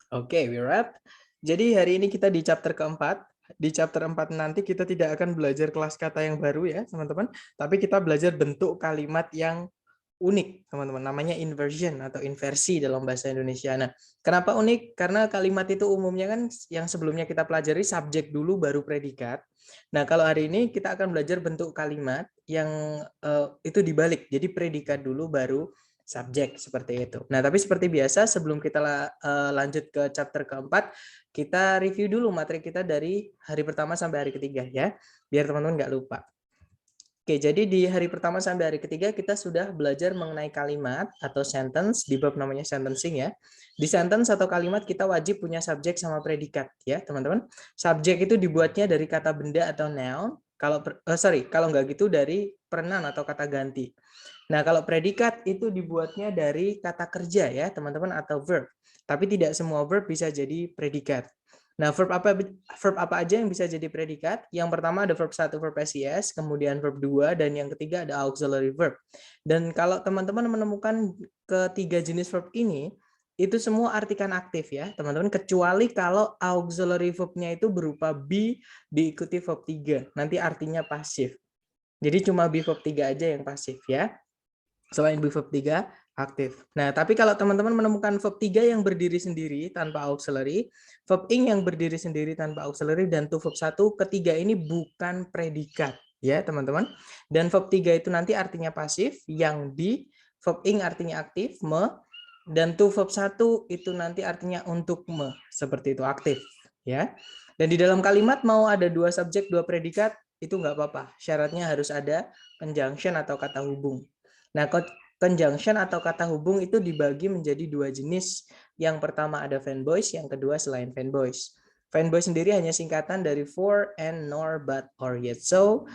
Oke, we wrap. Jadi hari ini kita di chapter keempat. Di chapter 4 nanti kita tidak akan belajar kelas kata yang baru ya, teman-teman. Tapi kita belajar bentuk kalimat yang unik, teman-teman. Namanya inversion atau inversi dalam bahasa Indonesia. Nah, kenapa unik? Karena kalimat itu umumnya kan yang sebelumnya kita pelajari subjek dulu baru predikat. Nah, kalau hari ini kita akan belajar bentuk kalimat yang itu dibalik. Jadi predikat dulu baru subjek seperti itu. Nah, tapi seperti biasa sebelum kita lanjut ke chapter keempat, kita review dulu materi kita dari hari pertama sampai hari ketiga ya, biar teman-teman nggak lupa. Oke, jadi di hari pertama sampai hari ketiga kita sudah belajar mengenai kalimat atau sentence, di bab namanya sentencing ya. Di sentence atau kalimat kita wajib punya subjek sama predikat ya, teman-teman. Subjek itu dibuatnya dari kata benda atau noun. Kalau nggak gitu dari pronoun atau kata ganti. Nah, kalau predikat itu dibuatnya dari kata kerja ya, teman-teman, atau verb. Tapi tidak semua verb bisa jadi predikat. Nah, verb apa aja yang bisa jadi predikat? Yang pertama ada verb 1, verb SES, kemudian verb 2, dan yang ketiga ada auxiliary verb. Dan kalau teman-teman menemukan ketiga jenis verb ini, itu semua artikan aktif ya, teman-teman, kecuali kalau auxiliary verb-nya itu berupa be diikuti verb 3. Nanti artinya pasif. Jadi cuma be verb 3 aja yang pasif ya. Selain be verb 3 aktif. Nah, tapi kalau teman-teman menemukan verb 3 yang berdiri sendiri tanpa auxiliary, verb ing yang berdiri sendiri tanpa auxiliary, dan to verb 1, ketiga ini bukan predikat ya, teman-teman. Dan verb 3 itu nanti artinya pasif, yang di verb ing artinya aktif, me, dan to verb 1 itu nanti artinya untuk me, seperti itu, aktif ya. Dan di dalam kalimat mau ada 2 subjek, 2 predikat, itu nggak apa-apa. Syaratnya harus ada conjunction atau kata hubung. Nah, conjunction atau kata hubung itu dibagi menjadi 2 jenis. Yang pertama ada fanboys, yang kedua selain fanboys. Fanboy sendiri hanya singkatan dari for, and, nor, but, or, yet. So,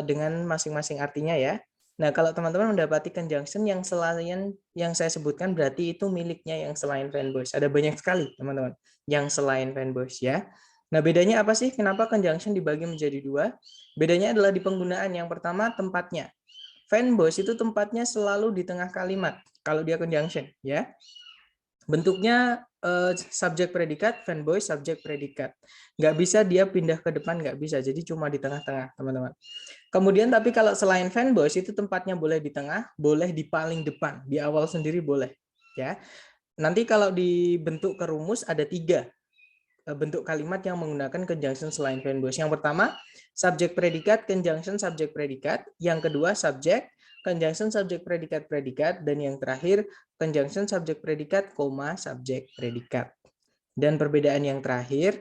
dengan masing-masing artinya ya. Nah, kalau teman-teman mendapati conjunction yang selain yang saya sebutkan, berarti itu miliknya yang selain fanboys. Ada banyak sekali, teman-teman, yang selain fanboys ya. Nah, bedanya apa sih? Kenapa conjunction dibagi menjadi 2? Bedanya adalah di penggunaan. Yang pertama, tempatnya. Fanboys itu tempatnya selalu di tengah kalimat kalau dia conjunction ya. Bentuknya subjek predikat, fanboy subjek predikat. Nggak bisa dia pindah ke depan, nggak bisa. Jadi cuma di tengah-tengah, teman-teman. Kemudian tapi kalau selain fanboys itu tempatnya boleh di tengah, boleh di paling depan, di awal sendiri boleh ya. Nanti kalau dibentuk ke rumus ada 3 bentuk kalimat yang menggunakan conjunction selain fanboys. Yang pertama, subjek predikat, conjunction subjek predikat. Yang kedua, subjek, conjunction subjek predikat predikat. Dan yang terakhir, conjunction subjek predikat, koma, subjek predikat. Dan perbedaan yang terakhir,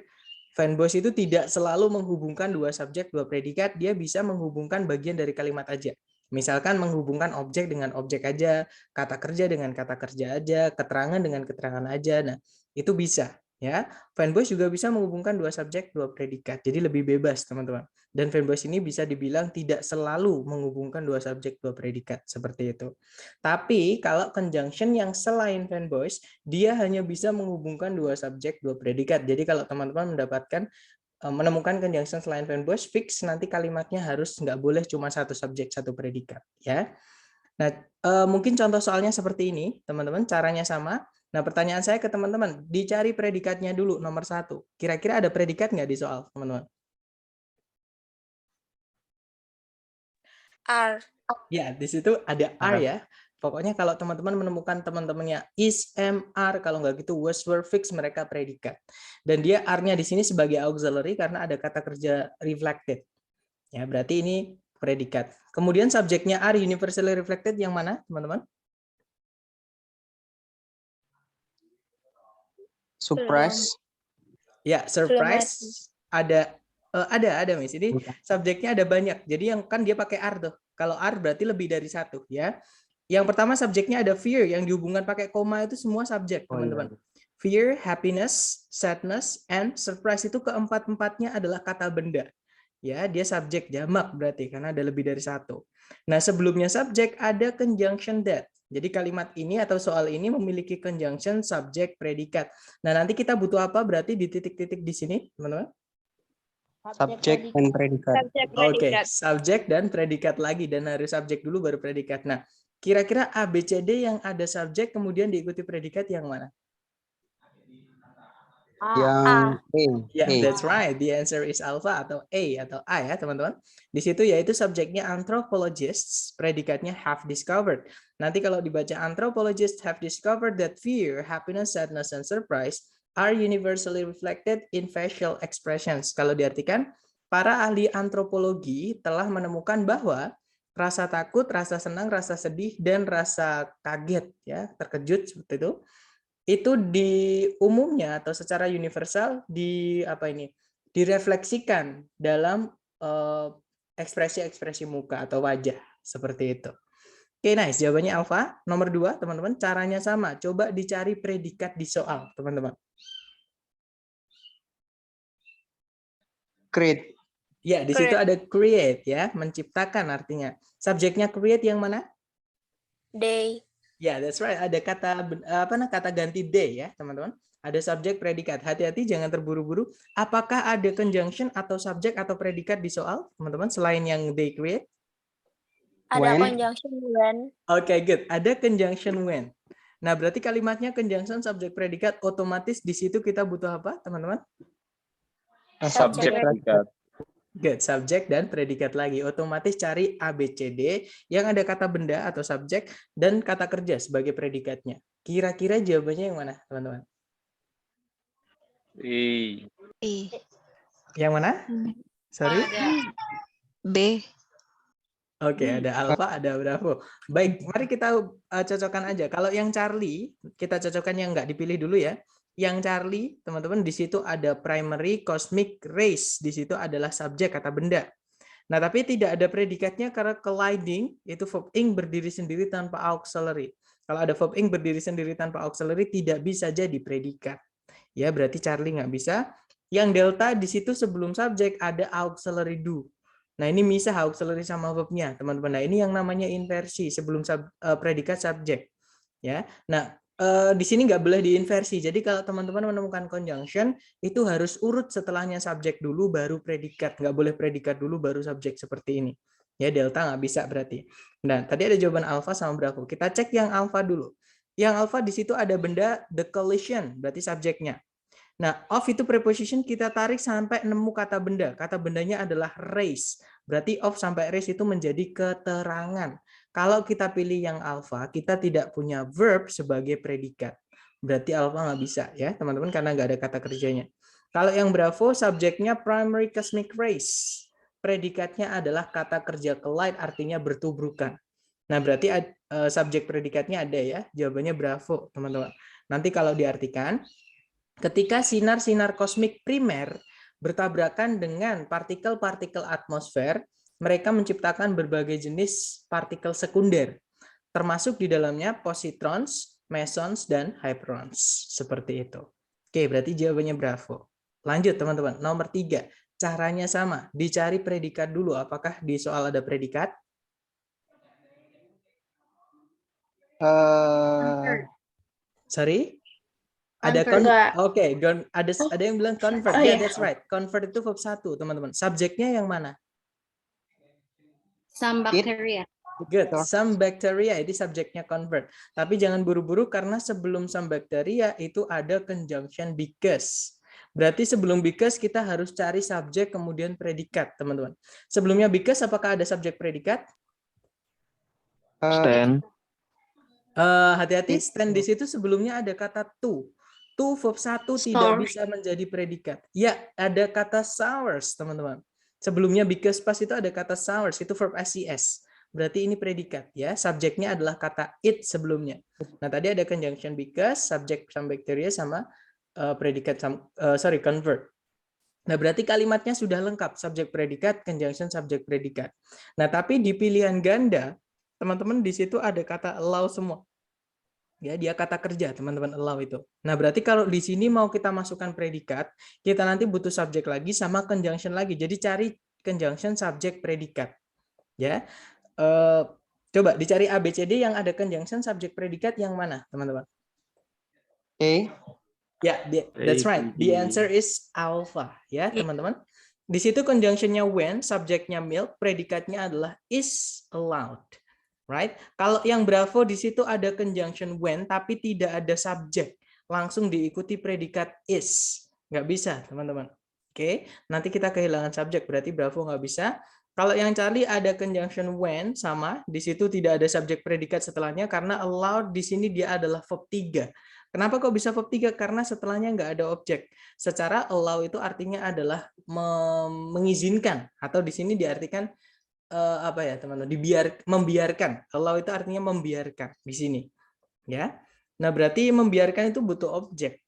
fanboys itu tidak selalu menghubungkan 2 subjek, 2 predikat. Dia bisa menghubungkan bagian dari kalimat aja. Misalkan menghubungkan objek dengan objek aja, kata kerja dengan kata kerja aja, keterangan dengan keterangan aja. Nah, itu bisa. Ya, fanboys juga bisa menghubungkan 2 subjek, 2 predikat. Jadi lebih bebas, teman-teman. Dan fanboys ini bisa dibilang tidak selalu menghubungkan 2 subjek, 2 predikat seperti itu. Tapi kalau conjunction yang selain fanboys, dia hanya bisa menghubungkan 2 subjek, 2 predikat. Jadi kalau teman-teman menemukan conjunction selain fanboys, fix nanti kalimatnya harus nggak boleh cuma 1 subjek, 1 predikat ya. Nah, mungkin contoh soalnya seperti ini, teman-teman, caranya sama. Nah, pertanyaan saya ke teman-teman, dicari predikatnya dulu nomor 1. Kira-kira ada predikat nggak di soal, teman-teman? Are. Ya, di situ ada are ya. Pokoknya kalau teman-teman menemukan teman-temannya is, am, are, kalau nggak gitu was, were, fix, mereka predikat. Dan dia are-nya di sini sebagai auxiliary karena ada kata kerja reflected. Ya, berarti ini predikat. Kemudian subjeknya are universally reflected yang mana, teman-teman? Surprise. Ya, surprise. Ada Miss. Ini subjeknya ada banyak. Jadi yang kan dia pakai are tuh. Kalau are berarti lebih dari 1 ya. Yang pertama subjeknya ada fear, yang dihubungkan pakai koma itu semua subjek, teman-teman. Fear, happiness, sadness, and surprise itu keempat-empatnya adalah kata benda. Ya, dia subjek jamak berarti karena ada lebih dari 1. Nah, sebelumnya subjek ada conjunction that. Jadi kalimat ini atau soal ini memiliki conjunction subjek predikat. Nah, nanti kita butuh apa berarti di titik-titik di sini, teman-teman? Subjek dan predikat. Oke, subjek dan predikat lagi, dan harus subjek dulu baru predikat. Nah, Kira-kira A, B, C, D yang ada subjek kemudian diikuti predikat yang mana? Yang A. Ya, A. that's right. The answer is alpha atau A atau A ya, teman-teman. Di situ yaitu subjeknya anthropologists, predikatnya have discovered. Nanti kalau dibaca anthropologists have discovered that fear, happiness, sadness, and surprise are universally reflected in facial expressions. Kalau diartikan, para ahli antropologi telah menemukan bahwa rasa takut, rasa senang, rasa sedih, dan rasa kaget, ya, terkejut seperti itu di umumnya atau secara universal direfleksikan dalam ekspresi-ekspresi muka atau wajah seperti itu. Oke, nice. Jawabannya Alfa. Nomor 2, teman-teman, caranya sama. Coba dicari predikat di soal, teman-teman. Create. Ya, di situ ada create ya, menciptakan artinya. Subjeknya create yang mana? They. Ya, that's right. Ada kata ganti they ya, teman-teman. Ada subjek predikat. Hati-hati jangan terburu-buru. Apakah ada conjunction atau subjek atau predikat di soal, teman-teman, selain yang they create? Ada When. conjunction when. Oke, good. Ada conjunction when. Nah, berarti kalimatnya conjunction subjek predikat, otomatis di situ kita butuh apa, teman-teman? Subjek. Predikat. Good, subjek dan predikat lagi. Otomatis cari A, B, C, D yang ada kata benda atau subjek dan kata kerja sebagai predikatnya. Kira-kira jawabannya yang mana, teman-teman? I. Yang mana? Sorry? B. Oke, ada alfa, ada bravo. Baik, mari kita cocokkan aja. Kalau yang Charlie, kita cocokkan yang nggak dipilih dulu ya. Yang Charlie, teman-teman, di situ ada primary cosmic rays. Di situ adalah subjek kata benda. Nah, tapi tidak ada predikatnya karena colliding, itu verb ing berdiri sendiri tanpa auxiliary. Kalau ada verb ing berdiri sendiri tanpa auxiliary, tidak bisa jadi predikat. Ya, berarti Charlie nggak bisa. Yang delta di situ sebelum subjek ada auxiliary do. Nah, ini misah auxiliary sama verbnya, teman-teman. Nah, ini yang namanya inversi sebelum predikat subjek. Ya. Nah, di sini nggak boleh diinversi. Jadi kalau teman-teman menemukan conjunction, itu harus urut setelahnya subjek dulu, baru predikat. Nggak boleh predikat dulu, baru subjek seperti ini. Ya, delta nggak bisa berarti. Nah, tadi ada jawaban alpha sama bravo. Kita cek yang alpha dulu. Yang alpha di situ ada benda the collision, berarti subjeknya. Nah, of itu preposition kita tarik sampai nemu kata benda. Kata bendanya adalah raise. Berarti of sampai raise itu menjadi keterangan. Kalau kita pilih yang alpha, kita tidak punya verb sebagai predikat. Berarti alpha nggak bisa ya, teman-teman, karena nggak ada kata kerjanya. Kalau yang bravo, subjeknya primary cosmic rays. Predikatnya adalah kata kerja collide, artinya bertubrukan. Nah, berarti subjek predikatnya ada ya. Jawabannya bravo, teman-teman. Nanti kalau diartikan, ketika sinar-sinar kosmik primer bertabrakan dengan partikel-partikel atmosfer, mereka menciptakan berbagai jenis partikel sekunder, termasuk di dalamnya positrons, mesons, dan hyperons. Seperti itu. Oke, berarti jawabannya bravo. Lanjut, teman-teman. Nomor 3. Caranya sama. Dicari predikat dulu. Apakah di soal ada predikat? Sorry? Ada ada yang bilang convert. Oh, Ya, iya. that's right. Convert itu verb 1, teman-teman. Subjeknya yang mana? Some bacteria. Good. Some bacteria itu subjeknya convert. Tapi jangan buru-buru karena sebelum some bacteria itu ada conjunction because. Berarti sebelum because kita harus cari subjek kemudian predikat, teman-teman. Sebelumnya because apakah ada subjek predikat? Stand. Hati-hati, stand di situ sebelumnya ada kata to. To verb 1 tidak bisa menjadi predikat. Ya, ada kata sours, teman-teman. Sebelumnya because pas itu ada kata sours, itu verb SES. Berarti ini predikat ya. Subjeknya adalah kata it sebelumnya. Nah, tadi ada conjunction because, subjek some bacteria sama predikat convert. Nah, berarti kalimatnya sudah lengkap, subjek predikat, conjunction subjek predikat. Nah, tapi di pilihan ganda, teman-teman di situ ada kata allow semua. Ya, dia kata kerja, teman-teman, allow itu. Nah, berarti kalau di sini mau kita masukkan predikat, kita nanti butuh subjek lagi sama conjunction lagi. Jadi cari conjunction subjek predikat. Ya. Coba dicari A, B, C, D yang ada conjunction subjek predikat yang mana, teman-teman? A. Ya, that's right. The answer is alpha, ya, teman-teman. Di situ conjunctionnya when, subjeknya milk, predikatnya adalah is allowed. Right? Kalau yang Bravo di situ ada conjunction when tapi tidak ada subjek, langsung diikuti predikat is. Nggak bisa, teman-teman. Oke, nanti kita kehilangan subjek, berarti Bravo nggak bisa. Kalau yang Charlie ada conjunction when, sama, di situ tidak ada subjek predikat setelahnya, karena allowed di sini dia adalah verb 3. Kenapa kok bisa verb 3? Karena setelahnya nggak ada objek. Secara allow itu artinya adalah mengizinkan, atau di sini diartikan apa ya teman-teman, membiarkan. Allow itu artinya membiarkan di sini, ya. Nah berarti membiarkan itu butuh objek.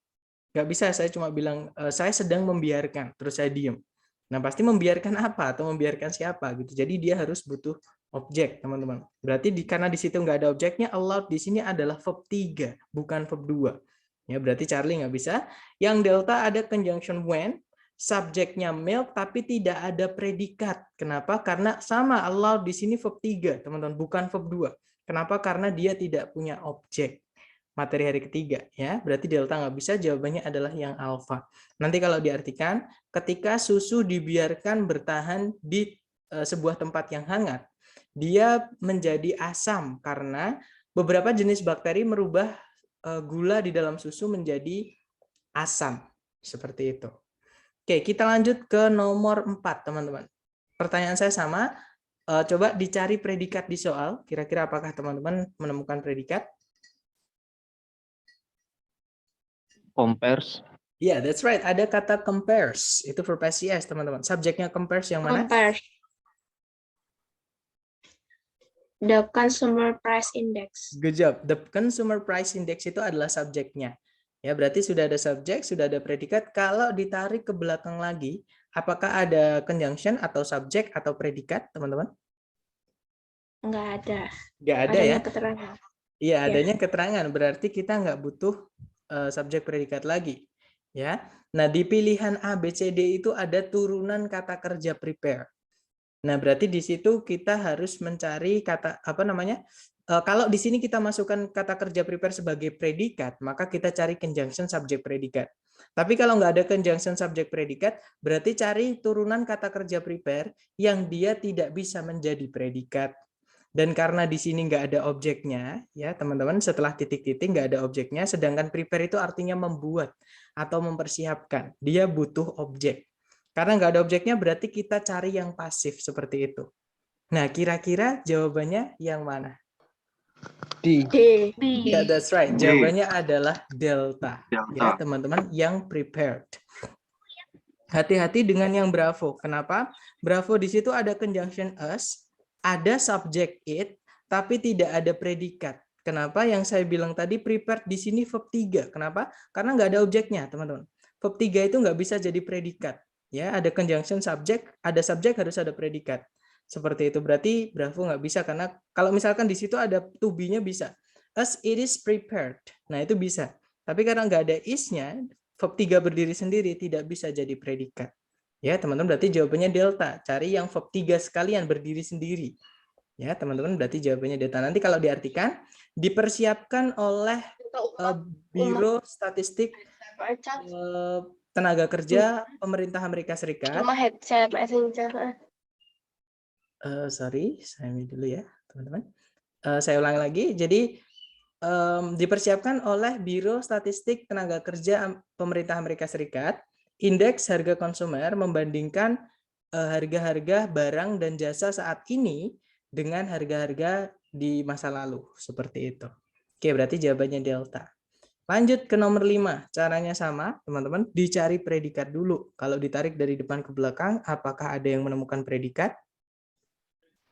Nggak bisa saya cuma bilang saya sedang membiarkan terus saya diem. Nah pasti membiarkan apa atau membiarkan siapa gitu. Jadi dia harus butuh objek, teman-teman. Berarti karena di situ nggak ada objeknya, allowed di sini adalah verb 3 bukan verb 2. Ya berarti Charlie nggak bisa. Yang delta ada conjunction when, subjeknya milk tapi tidak ada predikat. Kenapa? Karena sama allowed di sini verb 3, teman-teman, bukan verb 2. Kenapa? Karena dia tidak punya objek. Materi hari ketiga, ya. Berarti delta nggak bisa, jawabannya adalah yang alfa. Nanti kalau diartikan, ketika susu dibiarkan bertahan di sebuah tempat yang hangat, dia menjadi asam karena beberapa jenis bakteri merubah gula di dalam susu menjadi asam. Seperti itu. Oke, kita lanjut ke nomor 4, teman-teman. Pertanyaan saya sama. Coba dicari predikat di soal. Kira-kira apakah teman-teman menemukan predikat? Compares. Yeah, that's right. Ada kata compares. Itu verb SCS, teman-teman. Subjeknya compares yang mana? Compare. The Consumer Price Index. Good job. The Consumer Price Index itu adalah subjeknya. Ya, berarti sudah ada subjek, sudah ada predikat. Kalau ditarik ke belakang lagi, apakah ada conjunction atau subjek atau predikat, teman-teman? Nggak ada. Nggak ada Adanya ya? keterangan. Iya, adanya keterangan. Berarti kita nggak butuh subjek predikat lagi. Ya. Nah, di pilihan A, B, C, D itu ada turunan kata kerja prepare. Nah, berarti di situ kita harus mencari kata apa namanya? Kalau di sini kita masukkan kata kerja prepare sebagai predikat, maka kita cari conjunction subjek predikat. Tapi kalau nggak ada conjunction subjek predikat, berarti cari turunan kata kerja prepare yang dia tidak bisa menjadi predikat. Dan karena di sini nggak ada objeknya, ya teman-teman, setelah titik-titik nggak ada objeknya, sedangkan prepare itu artinya membuat atau mempersiapkan. Dia butuh objek. Karena nggak ada objeknya, berarti kita cari yang pasif seperti itu. Nah, kira-kira jawabannya yang mana? D. D. Ya, that's right. Jawabannya adalah delta. Ya, teman-teman, yang prepared. Hati-hati dengan yang Bravo. Kenapa? Bravo di situ ada conjunction as, ada subject it, tapi tidak ada predikat. Kenapa? Yang saya bilang tadi prepared di sini verb 3. Kenapa? Karena nggak ada objeknya, teman-teman. Verb 3 itu nggak bisa jadi predikat. Ya, ada conjunction subject, ada subjek harus ada predikat. Seperti itu, berarti Bravo nggak bisa karena kalau misalkan di situ ada to be-nya bisa. As it is prepared. Nah, itu bisa. Tapi karena nggak ada is-nya, verb 3 berdiri sendiri tidak bisa jadi predikat. Ya, teman-teman, berarti jawabannya delta. Cari yang verb 3 sekalian berdiri sendiri. Ya, teman-teman, berarti jawabannya delta. Nanti kalau diartikan, dipersiapkan oleh Biro Statistik Tenaga Kerja Pemerintah Amerika Serikat. Sorry, saya ambil dulu ya, teman-teman. Saya ulangi lagi. Jadi dipersiapkan oleh Biro Statistik Tenaga Kerja Pemerintah Amerika Serikat, indeks harga konsumer membandingkan harga-harga barang dan jasa saat ini dengan harga-harga di masa lalu, seperti itu. Oke, berarti jawabannya delta. Lanjut ke nomor 5. Caranya sama, teman-teman. Dicari predikat dulu. Kalau ditarik dari depan ke belakang, apakah ada yang menemukan predikat?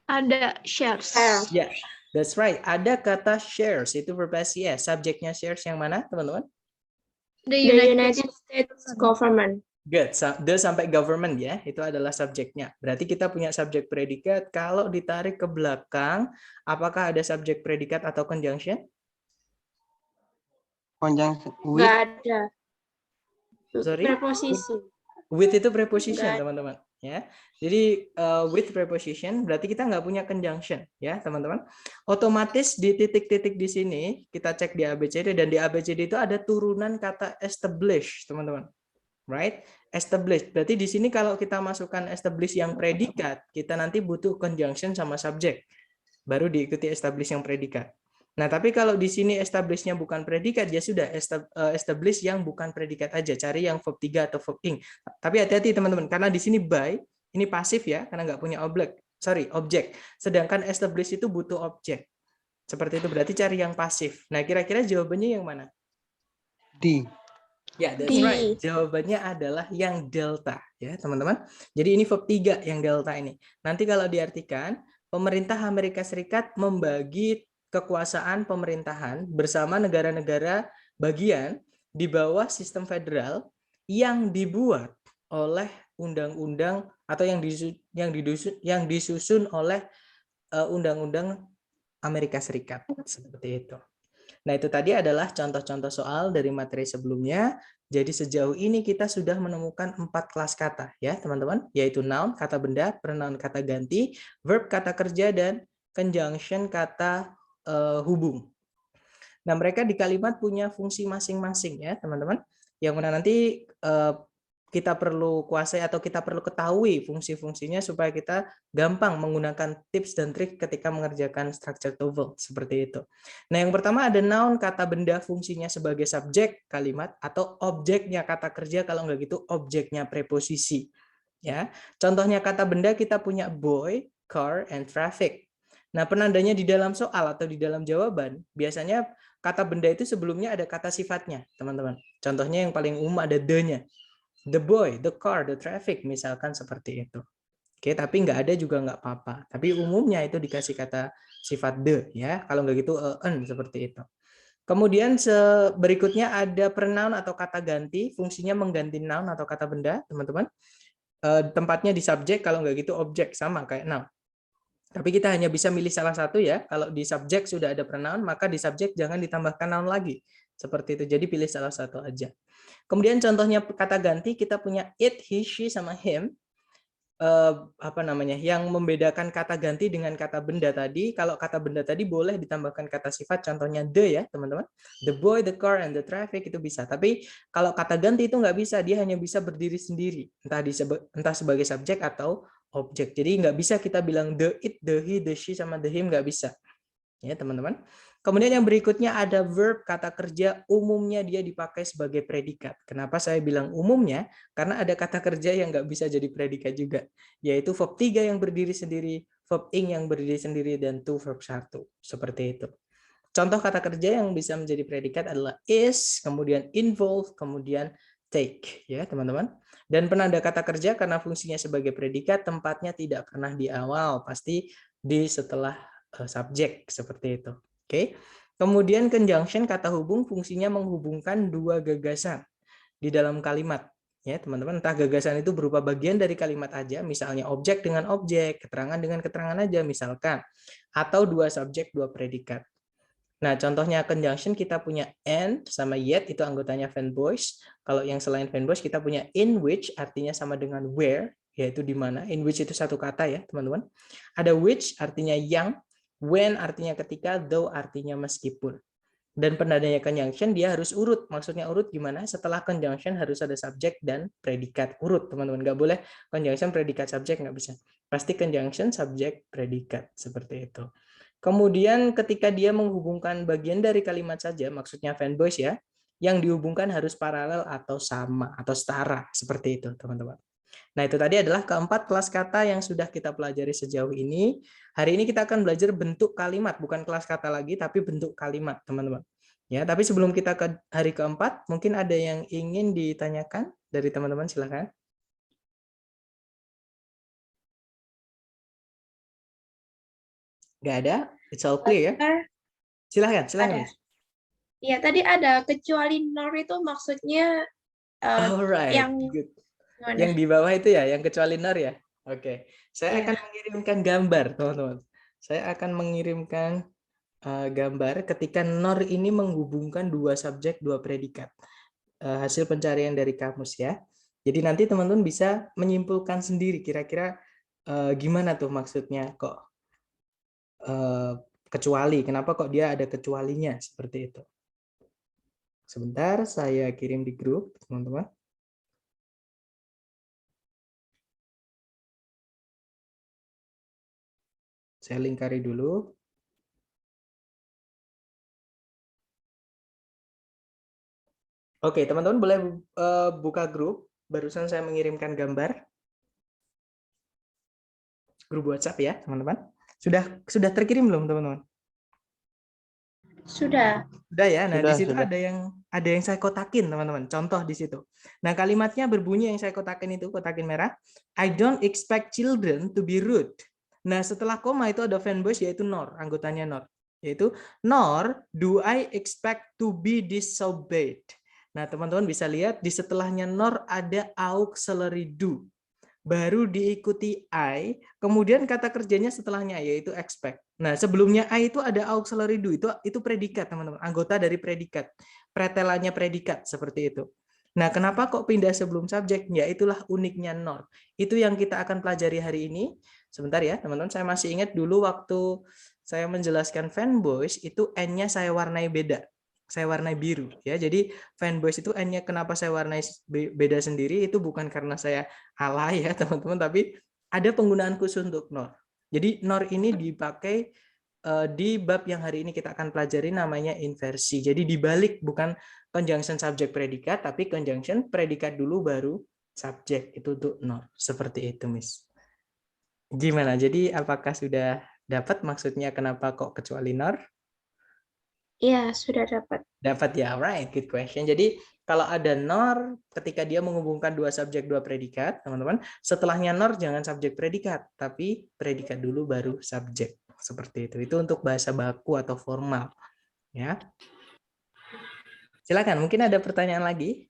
Ada shares. Ya, that's right. Ada kata shares, itu verb SCS. Subjeknya shares yang mana, teman-teman? The The United United States Government. Good. The sampai government ya, itu adalah subjeknya. Berarti kita punya subjek predikat. Kalau ditarik ke belakang, apakah ada subjek predikat atau conjunction? Conjunction with. Nggak ada. Sorry? Preposisi. With itu preposition, Nggak. teman-teman. Ya, jadi with preposition berarti kita nggak punya conjunction, ya teman-teman. Otomatis di titik-titik di sini kita cek di ABCD, dan di ABCD itu ada turunan kata establish, teman-teman. Right? Establish. Berarti di sini kalau kita masukkan establish yang predikat, kita nanti butuh conjunction sama subjek. baru diikuti establish yang predikat. Nah, tapi kalau di sini establish-nya bukan predikat, ya sudah establish yang bukan predikat aja, cari yang verb 3 atau verb ing. Tapi hati-hati teman-teman, karena di sini by, ini pasif ya, karena nggak punya objek. Sedangkan establish itu butuh objek. Seperti itu, berarti cari yang pasif. Nah, kira-kira jawabannya yang mana? D. Ya, that's D. right. Jawabannya adalah yang delta, ya teman-teman. Jadi ini verb 3 yang delta ini. Nanti kalau diartikan, pemerintah Amerika Serikat membagi kekuasaan pemerintahan bersama negara-negara bagian di bawah sistem federal yang dibuat oleh undang-undang atau yang disusun oleh undang-undang Amerika Serikat, seperti itu. Nah, itu tadi adalah contoh-contoh soal dari materi sebelumnya. Jadi sejauh ini kita sudah menemukan 4 kelas kata ya, teman-teman, yaitu noun, kata benda, pronoun kata ganti, verb kata kerja, dan conjunction kata hubung. Nah, mereka di kalimat punya fungsi masing-masing ya, teman-teman. Yang mana nanti kita perlu kuasai atau kita perlu ketahui fungsi-fungsinya supaya kita gampang menggunakan tips dan trik ketika mengerjakan structure TOEFL seperti itu. Nah, yang pertama ada noun, kata benda, fungsinya sebagai subjek kalimat atau objeknya kata kerja, kalau nggak gitu objeknya preposisi. Ya, contohnya kata benda kita punya boy, car, and traffic. Nah, penandanya di dalam soal atau di dalam jawaban biasanya kata benda itu sebelumnya ada kata sifatnya, teman-teman. Contohnya yang paling umum ada the-nya. The boy, the car, the traffic, misalkan seperti itu. Oke, tapi nggak ada juga nggak apa-apa. Tapi umumnya itu dikasih kata sifat the, ya. Kalau nggak gitu an, seperti itu. Kemudian berikutnya ada pronoun atau kata ganti, fungsinya mengganti noun atau kata benda, teman-teman. Tempatnya di subjek, kalau nggak gitu objek, sama kayak noun. Tapi kita hanya bisa milih salah satu ya. Kalau di subjek sudah ada pronoun, maka di subjek jangan ditambahkan noun lagi. Seperti itu. Jadi pilih salah satu aja. Kemudian contohnya kata ganti kita punya it, he, she, sama him. Yang membedakan kata ganti dengan kata benda tadi. Kalau kata benda tadi boleh ditambahkan kata sifat. Contohnya the ya teman-teman. The boy, the car, and the traffic itu bisa. Tapi kalau kata ganti itu nggak bisa. Dia hanya bisa berdiri sendiri. Entah sebagai subjek atau objek. Jadi nggak bisa kita bilang the it, the he, the she, sama the him, nggak bisa. Ya teman-teman. Kemudian yang berikutnya ada verb kata kerja, umumnya dia dipakai sebagai predikat. Kenapa saya bilang umumnya? Karena ada kata kerja yang nggak bisa jadi predikat juga, yaitu verb 3 yang berdiri sendiri, verb ing yang berdiri sendiri, dan to verb 1. Seperti itu. Contoh kata kerja yang bisa menjadi predikat adalah is, kemudian involve, kemudian take, ya teman-teman. Dan penanda kata kerja karena fungsinya sebagai predikat, tempatnya tidak pernah di awal, pasti di setelah subjek, seperti itu. Oke. Kemudian conjunction kata hubung fungsinya menghubungkan dua gagasan di dalam kalimat. Ya, teman-teman, entah gagasan itu berupa bagian dari kalimat aja, misalnya objek dengan objek, keterangan dengan keterangan aja misalkan, atau dua subjek, dua predikat. Nah, contohnya conjunction kita punya and sama yet, itu anggotanya fanboys. Kalau yang selain fanboys kita punya in which, artinya sama dengan where, yaitu di mana. In which itu satu kata ya, teman-teman. Ada which artinya yang, when artinya ketika, though artinya meskipun. Dan penandanya conjunction dia harus urut. Maksudnya urut gimana? Setelah conjunction harus ada subjek dan predikat. Urut, teman-teman. Nggak boleh conjunction, predikat, subjek, nggak bisa. Pasti conjunction, subjek, predikat. Seperti itu. Kemudian ketika dia menghubungkan bagian dari kalimat saja, maksudnya fanboys ya, yang dihubungkan harus paralel atau sama, atau setara. Seperti itu, teman-teman. Nah, itu tadi adalah keempat kelas kata yang sudah kita pelajari sejauh ini. Hari ini kita akan belajar bentuk kalimat, bukan kelas kata lagi, tapi bentuk kalimat, teman-teman. Ya, tapi sebelum kita ke hari keempat, mungkin ada yang ingin ditanyakan dari teman-teman, silakan. Nggak ada? It's all clear ya? Silakan. Ada. Iya, tadi ada kecuali nor itu maksudnya Alright, yang good. gimana? Yang di bawah itu ya, yang kecuali nor ya? Oke. Saya akan mengirimkan gambar, teman-teman. Saya akan mengirimkan gambar ketika nor ini menghubungkan dua subjek, dua predikat. Hasil pencarian dari kamus ya. Jadi nanti teman-teman bisa menyimpulkan sendiri kira-kira gimana tuh maksudnya kok kecuali, kenapa kok dia ada kecualinya seperti itu. Sebentar, saya kirim di grup, teman-teman. Saya lingkari dulu. Oke, teman-teman boleh buka grup. Barusan saya mengirimkan gambar. Grup WhatsApp ya, teman-teman. Sudah terkirim belum, teman-teman? Sudah. Udah ya. Nah, di situ Sudah. ada yang saya kotakin, teman-teman. Contoh di situ. Nah, kalimatnya berbunyi yang saya kotakin itu, kotakin merah. I don't expect children to be rude. Nah, setelah koma itu ada fanbase yaitu nor, anggotanya nor. Yaitu nor do I expect to be disobeyed. Nah, teman-teman bisa lihat di setelahnya nor ada auxiliary do. Baru diikuti I, kemudian kata kerjanya setelahnya yaitu expect. Nah, sebelumnya I itu ada auxiliary do, itu predikat, teman-teman, anggota dari predikat. Pretelannya predikat seperti itu. Nah, kenapa kok pindah sebelum subjek? Ya, itulah uniknya nor. Itu yang kita akan pelajari hari ini. Sebentar ya, teman-teman, saya masih ingat dulu waktu saya menjelaskan fanboys, itu N-nya saya warnai beda. Saya warnai biru ya. Jadi fanboys itu N-nya kenapa saya warnai beda sendiri itu bukan karena saya alay ya, teman-teman, tapi ada penggunaan khusus untuk nor. Jadi nor ini dipakai di bab yang hari ini kita akan pelajari namanya inversi. Jadi dibalik, bukan conjunction subjek predikat, tapi conjunction predikat dulu baru subjek. Itu untuk nor. Seperti itu, Miss. Gimana? Jadi apakah sudah dapat maksudnya kenapa kok kecuali nor? Iya, sudah dapat. Dapat ya, right, good question. Jadi kalau ada nor, ketika dia menghubungkan dua subjek, dua predikat, teman-teman, setelahnya nor jangan subjek predikat, tapi predikat dulu baru subjek. Seperti itu. Itu untuk bahasa baku atau formal. Ya. Silakan, mungkin ada pertanyaan lagi?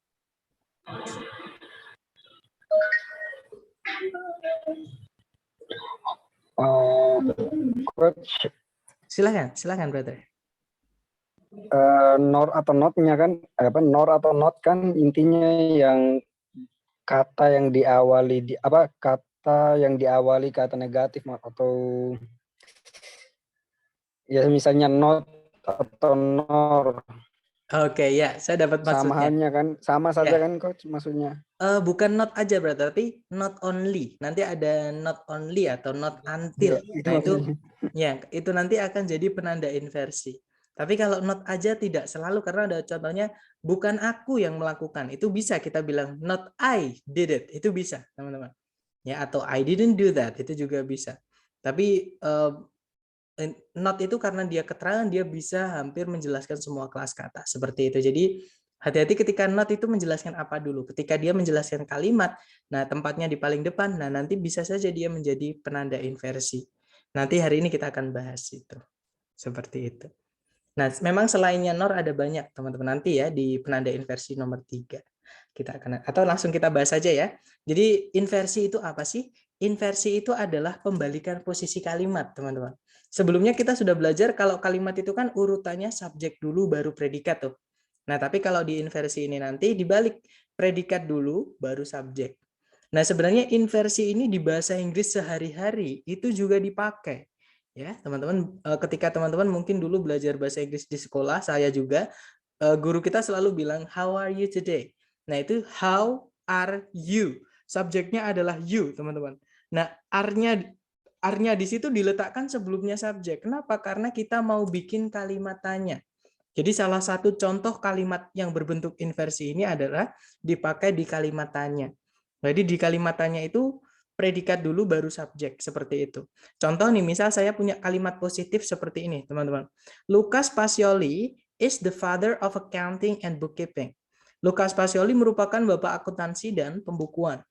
Coach, Silakan, brother. nor atau notnya kan, nor atau not kan intinya yang kata yang diawali kata yang diawali kata negatif atau ya misalnya not atau nor. Oke, ya, saya dapat maksudnya. Sama halnya kan, sama saja kan coach maksudnya. Bukan not aja berarti, tapi not only. Nanti ada not only atau not until. Nah, itu nanti akan jadi penanda inversi. Tapi kalau not aja tidak selalu, karena ada contohnya bukan aku yang melakukan. Itu bisa kita bilang not I did it. Itu bisa, teman-teman. Ya, atau I didn't do that. Itu juga bisa. Tapi not itu karena dia keterangan, dia bisa hampir menjelaskan semua kelas kata. Seperti itu. Jadi hati-hati ketika not itu menjelaskan apa dulu. Ketika dia menjelaskan kalimat, nah tempatnya di paling depan, nah nanti bisa saja dia menjadi penanda inversi. Nanti hari ini kita akan bahas itu. Seperti itu. Nah, memang selainnya nor ada banyak, teman-teman. Nanti ya di penanda inversi nomor 3. Kita akan, atau langsung kita bahas saja ya. Jadi inversi itu apa sih? Inversi itu adalah pembalikan posisi kalimat, teman-teman. Sebelumnya kita sudah belajar kalau kalimat itu kan urutannya subjek dulu baru predikat tuh. Nah, tapi kalau di inversi ini nanti dibalik, predikat dulu baru subjek. Nah, sebenarnya inversi ini di bahasa Inggris sehari-hari itu juga dipakai. Ya, teman-teman, ketika teman-teman mungkin dulu belajar bahasa Inggris di sekolah, saya juga, guru kita selalu bilang, how are you today? Nah, itu how are you. Subjeknya adalah you, teman-teman. Nah, are-nya di situ diletakkan sebelumnya subjek. Kenapa? Karena kita mau bikin kalimat tanya. Jadi salah satu contoh kalimat yang berbentuk inversi ini adalah dipakai di kalimat tanya. Jadi di kalimat tanya itu predikat dulu baru subjek, seperti itu. Contoh nih, misal saya punya kalimat positif seperti ini, teman-teman. Lucas Pacioli is the father of accounting and bookkeeping. Lucas Pacioli merupakan bapak akuntansi dan pembukuan.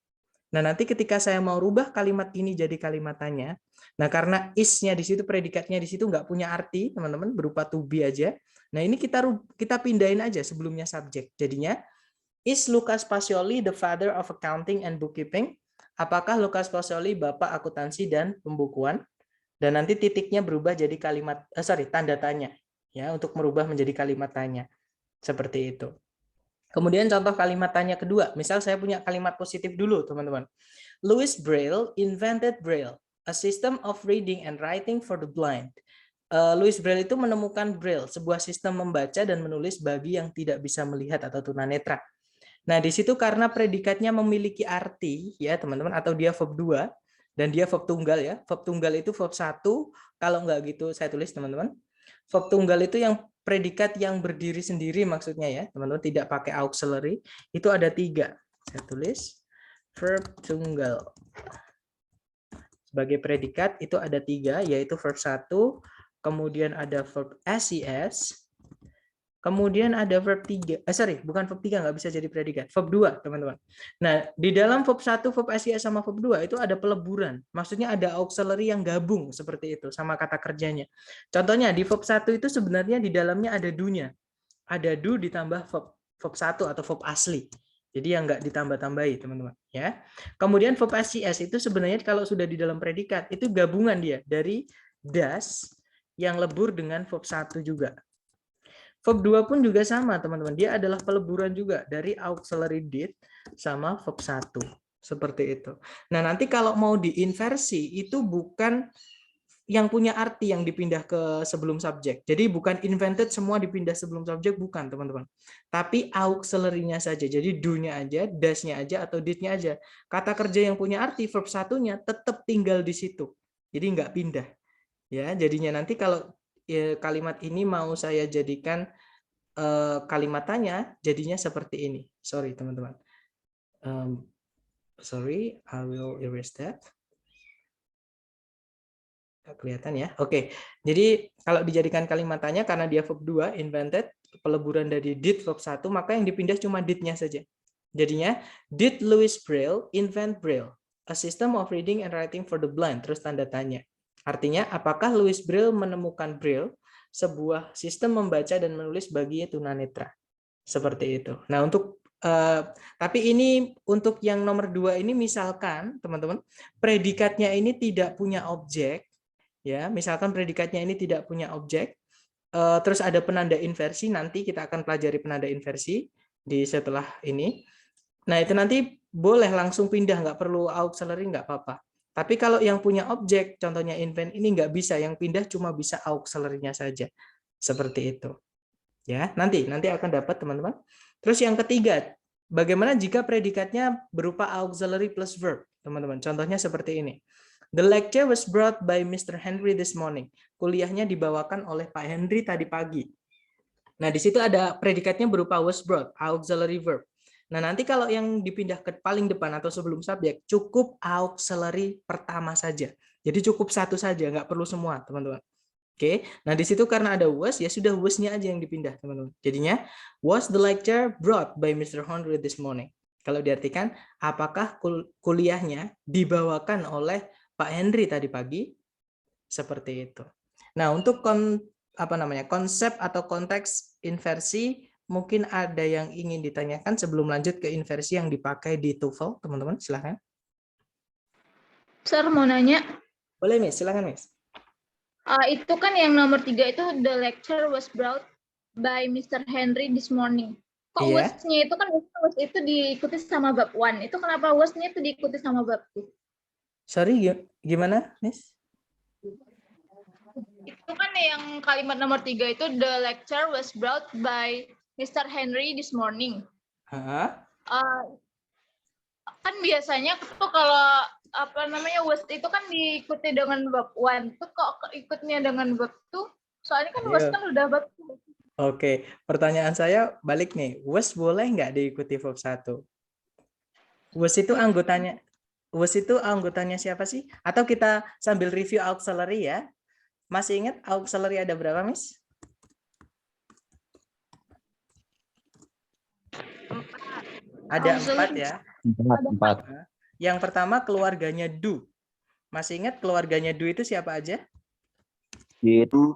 Nah, nanti ketika saya mau rubah kalimat ini jadi kalimat tanya, nah karena is-nya di situ, predikatnya di situ nggak punya arti, teman-teman, berupa to be aja. Nah, ini kita pindahin aja sebelumnya subjek. Jadinya, is Lucas Pacioli the father of accounting and bookkeeping? Apakah Lucas Pacioli bapak akuntansi dan pembukuan? Dan nanti titiknya berubah jadi kalimat, tanda tanya, ya, untuk merubah menjadi kalimat tanya. Seperti itu. Kemudian contoh kalimat tanya kedua, misal saya punya kalimat positif dulu, teman-teman. Louis Braille invented Braille, a system of reading and writing for the blind. Louis Braille itu menemukan Braille, sebuah sistem membaca dan menulis bagi yang tidak bisa melihat atau tunanetra. Nah, di situ karena predikatnya memiliki arti, ya teman-teman, atau dia verb 2, Dan dia verb tunggal ya. Verb tunggal itu verb 1. Kalau nggak gitu saya tulis teman-teman. Verb tunggal itu yang predikat yang berdiri sendiri maksudnya ya. Teman-teman tidak pakai auxiliary. Itu ada 3. Saya tulis verb tunggal. Sebagai predikat itu ada 3 yaitu verb 1. Kemudian ada verb SES. Kemudian ada verb 3. Bukan verb 3, nggak bisa jadi predikat. Verb 2, teman-teman. Nah, di dalam verb 1, verb SES sama verb 2 itu ada peleburan. Maksudnya ada auxiliary yang gabung seperti itu sama kata kerjanya. Contohnya di verb 1 itu sebenarnya di dalamnya ada do-nya. Ada do ditambah verb 1 atau verb asli. Jadi yang nggak ditambah-tambahi, teman-teman, ya. Kemudian verb SES itu sebenarnya kalau sudah di dalam predikat itu gabungan dia dari does yang lebur dengan verb 1 juga. Verb 2 pun juga sama, teman-teman. Dia adalah peleburan juga dari auxiliary did sama verb 1. Seperti itu. Nah, nanti kalau mau diinversi, itu bukan yang punya arti yang dipindah ke sebelum subjek. Jadi bukan invented semua dipindah sebelum subjek, bukan, teman-teman. Tapi auxiliary-nya saja. Jadi do-nya aja, does-nya aja, atau did-nya aja. Kata kerja yang punya arti, verb 1-nya tetap tinggal di situ. Jadi nggak pindah. Ya, jadinya nanti kalau kalimat ini mau saya jadikan kalimat tanya, jadinya seperti ini. Sorry teman-teman. Sorry, I will erase that. Nggak kelihatan ya. Oke, jadi kalau dijadikan kalimat tanya karena dia verb 2, invented, peleburan dari did verb 1, maka yang dipindah cuma did-nya saja. Jadinya, did Louis Braille invent Braille? A system of reading and writing for the blind. Terus tanda tanya. Artinya, apakah Louis Braille menemukan Braille, sebuah sistem membaca dan menulis bagi tunanetra? Seperti itu. Nah, tapi ini untuk yang nomor 2 ini misalkan, teman-teman, predikatnya ini tidak punya objek, ya. Misalkan predikatnya ini tidak punya objek, terus ada penanda inversi, nanti kita akan pelajari penanda inversi di setelah ini. Nah, itu nanti boleh langsung pindah, nggak perlu auxiliary, nggak apa-apa. Tapi kalau yang punya objek, contohnya invent ini nggak bisa, yang pindah cuma bisa auxiliary-nya saja. Seperti itu. Ya, nanti akan dapat, teman-teman. Terus yang ketiga, bagaimana jika predikatnya berupa auxiliary plus verb, teman-teman? Contohnya seperti ini. The lecture was brought by Mr. Henry this morning. Kuliahnya dibawakan oleh Pak Henry tadi pagi. Nah, di situ ada predikatnya berupa was brought, auxiliary verb. Nah, nanti kalau yang dipindah ke paling depan atau sebelum subjek, cukup auxiliary pertama saja. Jadi cukup satu saja, nggak perlu semua, teman-teman. Oke, nah di situ karena ada was, ya sudah was-nya aja yang dipindah, teman-teman. Jadinya, was the lecture brought by Mr. Henry this morning? Kalau diartikan, apakah kuliahnya dibawakan oleh Pak Henry tadi pagi? Seperti itu. Nah, untuk konsep atau konteks inversi, mungkin ada yang ingin ditanyakan sebelum lanjut ke inversi yang dipakai di TOEFL, teman-teman, silahkan. Sir, mau nanya. Boleh, Miss, silahkan, Miss. Itu kan yang nomor 3 itu the lecture was brought by Mr. Henry this morning. Kok Iya. was-nya itu kan was itu diikuti sama verb 1. Itu kenapa was-nya itu diikuti sama verb 2? Sorry, gimana, Miss? Itu kan yang kalimat nomor 3 itu the lecture was brought by Mr. Henry this morning. Kan biasanya tuh kalau was itu kan diikuti dengan verb 1. Tuh kok ikutnya dengan verb 2? Soalnya kan was kan udah verb 2. Oke, pertanyaan saya balik nih. Was boleh nggak diikuti verb 1? Was itu anggotanya siapa sih? Atau kita sambil review auxiliary ya? Masih ingat auxiliary ada berapa, Miss? 4. Ada 4 ya? 4. Yang pertama keluarganya do. Masih ingat keluarganya do itu siapa aja? Itu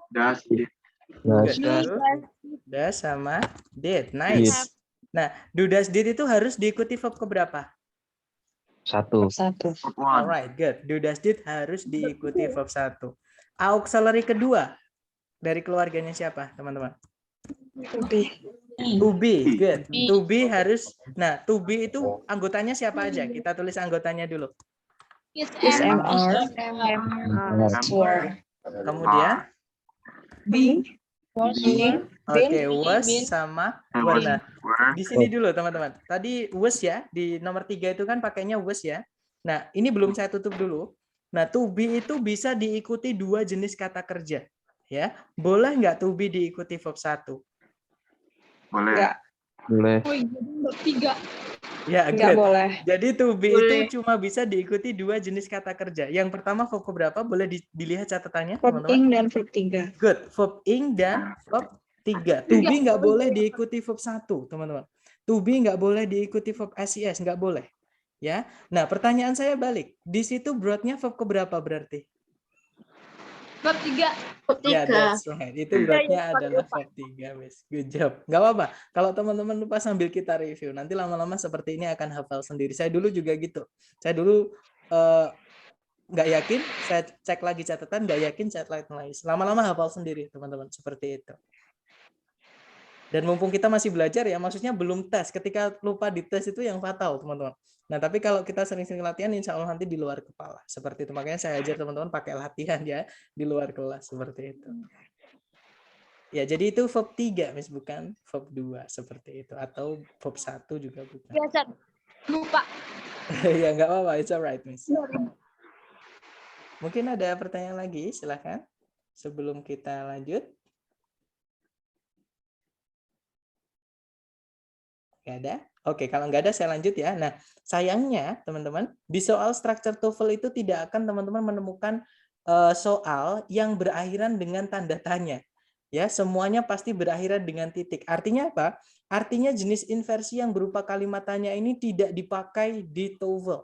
Does sama did. Nice. Nah, do, does, did itu harus diikuti verb keberapa? 1. Alright, good. Do, does, did harus diikuti verb 1. Auxiliary kedua dari keluarganya siapa, teman-teman? To be, good. To be harus. Nah, to be itu anggotanya siapa aja? Kita tulis anggotanya dulu. Is Kemudian Oke, was sama were. Nah, di sini dulu teman-teman. Tadi was ya, di nomor 3 itu kan pakainya was ya. Nah, ini belum saya tutup dulu. Nah, to be itu bisa diikuti 2 jenis kata kerja. Ya, boleh nggak to be diikuti verb 1? Boleh. Enggak. Boleh. Oh, jadi verb 3. Ya, Enggak good. boleh. Jadi to be Boleh. itu cuma bisa diikuti 2 jenis kata kerja. Yang pertama verb berapa? Boleh dilihat catatannya, Verb teman-teman. ing dan verb 3. Good. Verb ing dan verb 3. To be nggak boleh diikuti verb 1, teman-teman. To be nggak boleh diikuti verb SES, nggak boleh. Ya. Nah, pertanyaan saya balik. Di situ broadnya verb keberapa berarti? Verb 3. Verb 3. Ya, that's right. Itu broadnya adalah verb 3, Miss. Good job. Nggak apa-apa. Kalau teman-teman lupa sambil kita review. Nanti lama-lama seperti ini akan hafal sendiri. Saya dulu juga gitu. Saya dulu nggak yakin, saya cek lagi catatan, nggak yakin, cek lagi. Lama-lama hafal sendiri, teman-teman. Seperti itu. Dan mumpung kita masih belajar ya, maksudnya belum tes. Ketika lupa di tes itu yang fatal, teman-teman. Nah, tapi kalau kita sering-sering latihan, insya Allah nanti di luar kepala. Seperti itu. Makanya saya ajar teman-teman pakai latihan ya, di luar kelas. Seperti itu. Ya, jadi itu verb 3, Miss, bukan verb 2. Seperti itu. Atau verb 1 juga bukan. Biasa. Lupa. Ya, nggak apa-apa. It's alright, Miss. Mungkin ada pertanyaan lagi, silakan. Sebelum kita lanjut. Nggak ada? Oke, kalau nggak ada saya lanjut ya. Nah, sayangnya teman-teman, di soal structure TOEFL itu tidak akan teman-teman menemukan soal yang berakhiran dengan tanda tanya. Ya, semuanya pasti berakhiran dengan titik. Artinya apa? Artinya jenis inversi yang berupa kalimat tanya ini tidak dipakai di TOEFL.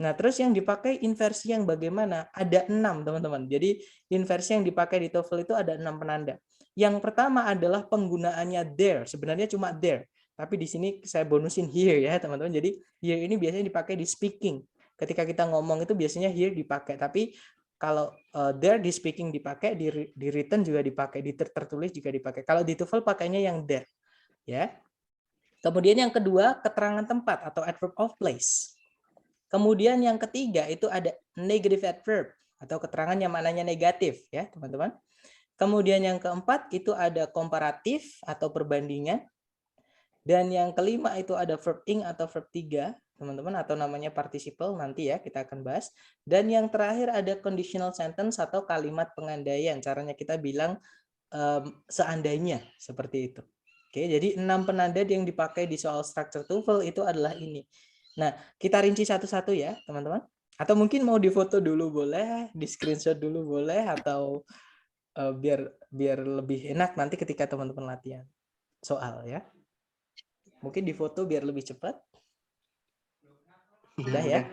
Nah, terus yang dipakai inversi yang bagaimana? Ada 6, teman-teman. Jadi, inversi yang dipakai di TOEFL itu ada 6 penanda. Yang pertama adalah penggunaannya there. Sebenarnya cuma there. Tapi di sini saya bonusin here ya, teman-teman. Jadi, here ini biasanya dipakai di speaking. Ketika kita ngomong itu biasanya here dipakai. Tapi kalau there di speaking dipakai, di written juga dipakai, di tertulis juga dipakai. Kalau di TOEFL pakainya yang there. Ya. Kemudian yang kedua, keterangan tempat atau adverb of place. Kemudian yang ketiga itu ada negative adverb atau keterangan yang maknanya negatif ya, teman-teman. Kemudian yang keempat itu ada komparatif atau perbandingan. Dan yang kelima itu ada verb ing atau verb 3, teman-teman, atau namanya participle, nanti ya kita akan bahas. Dan yang terakhir ada conditional sentence atau kalimat pengandaian. Caranya kita bilang seandainya, seperti itu. Oke, jadi 6 penanda yang dipakai di soal structure TOEFL itu adalah ini. Nah, kita rinci satu-satu ya, teman-teman. Atau mungkin mau difoto dulu boleh, di screenshot dulu boleh, atau biar lebih enak nanti ketika teman-teman latihan soal ya. Mungkin difoto biar lebih cepat. Udah ya?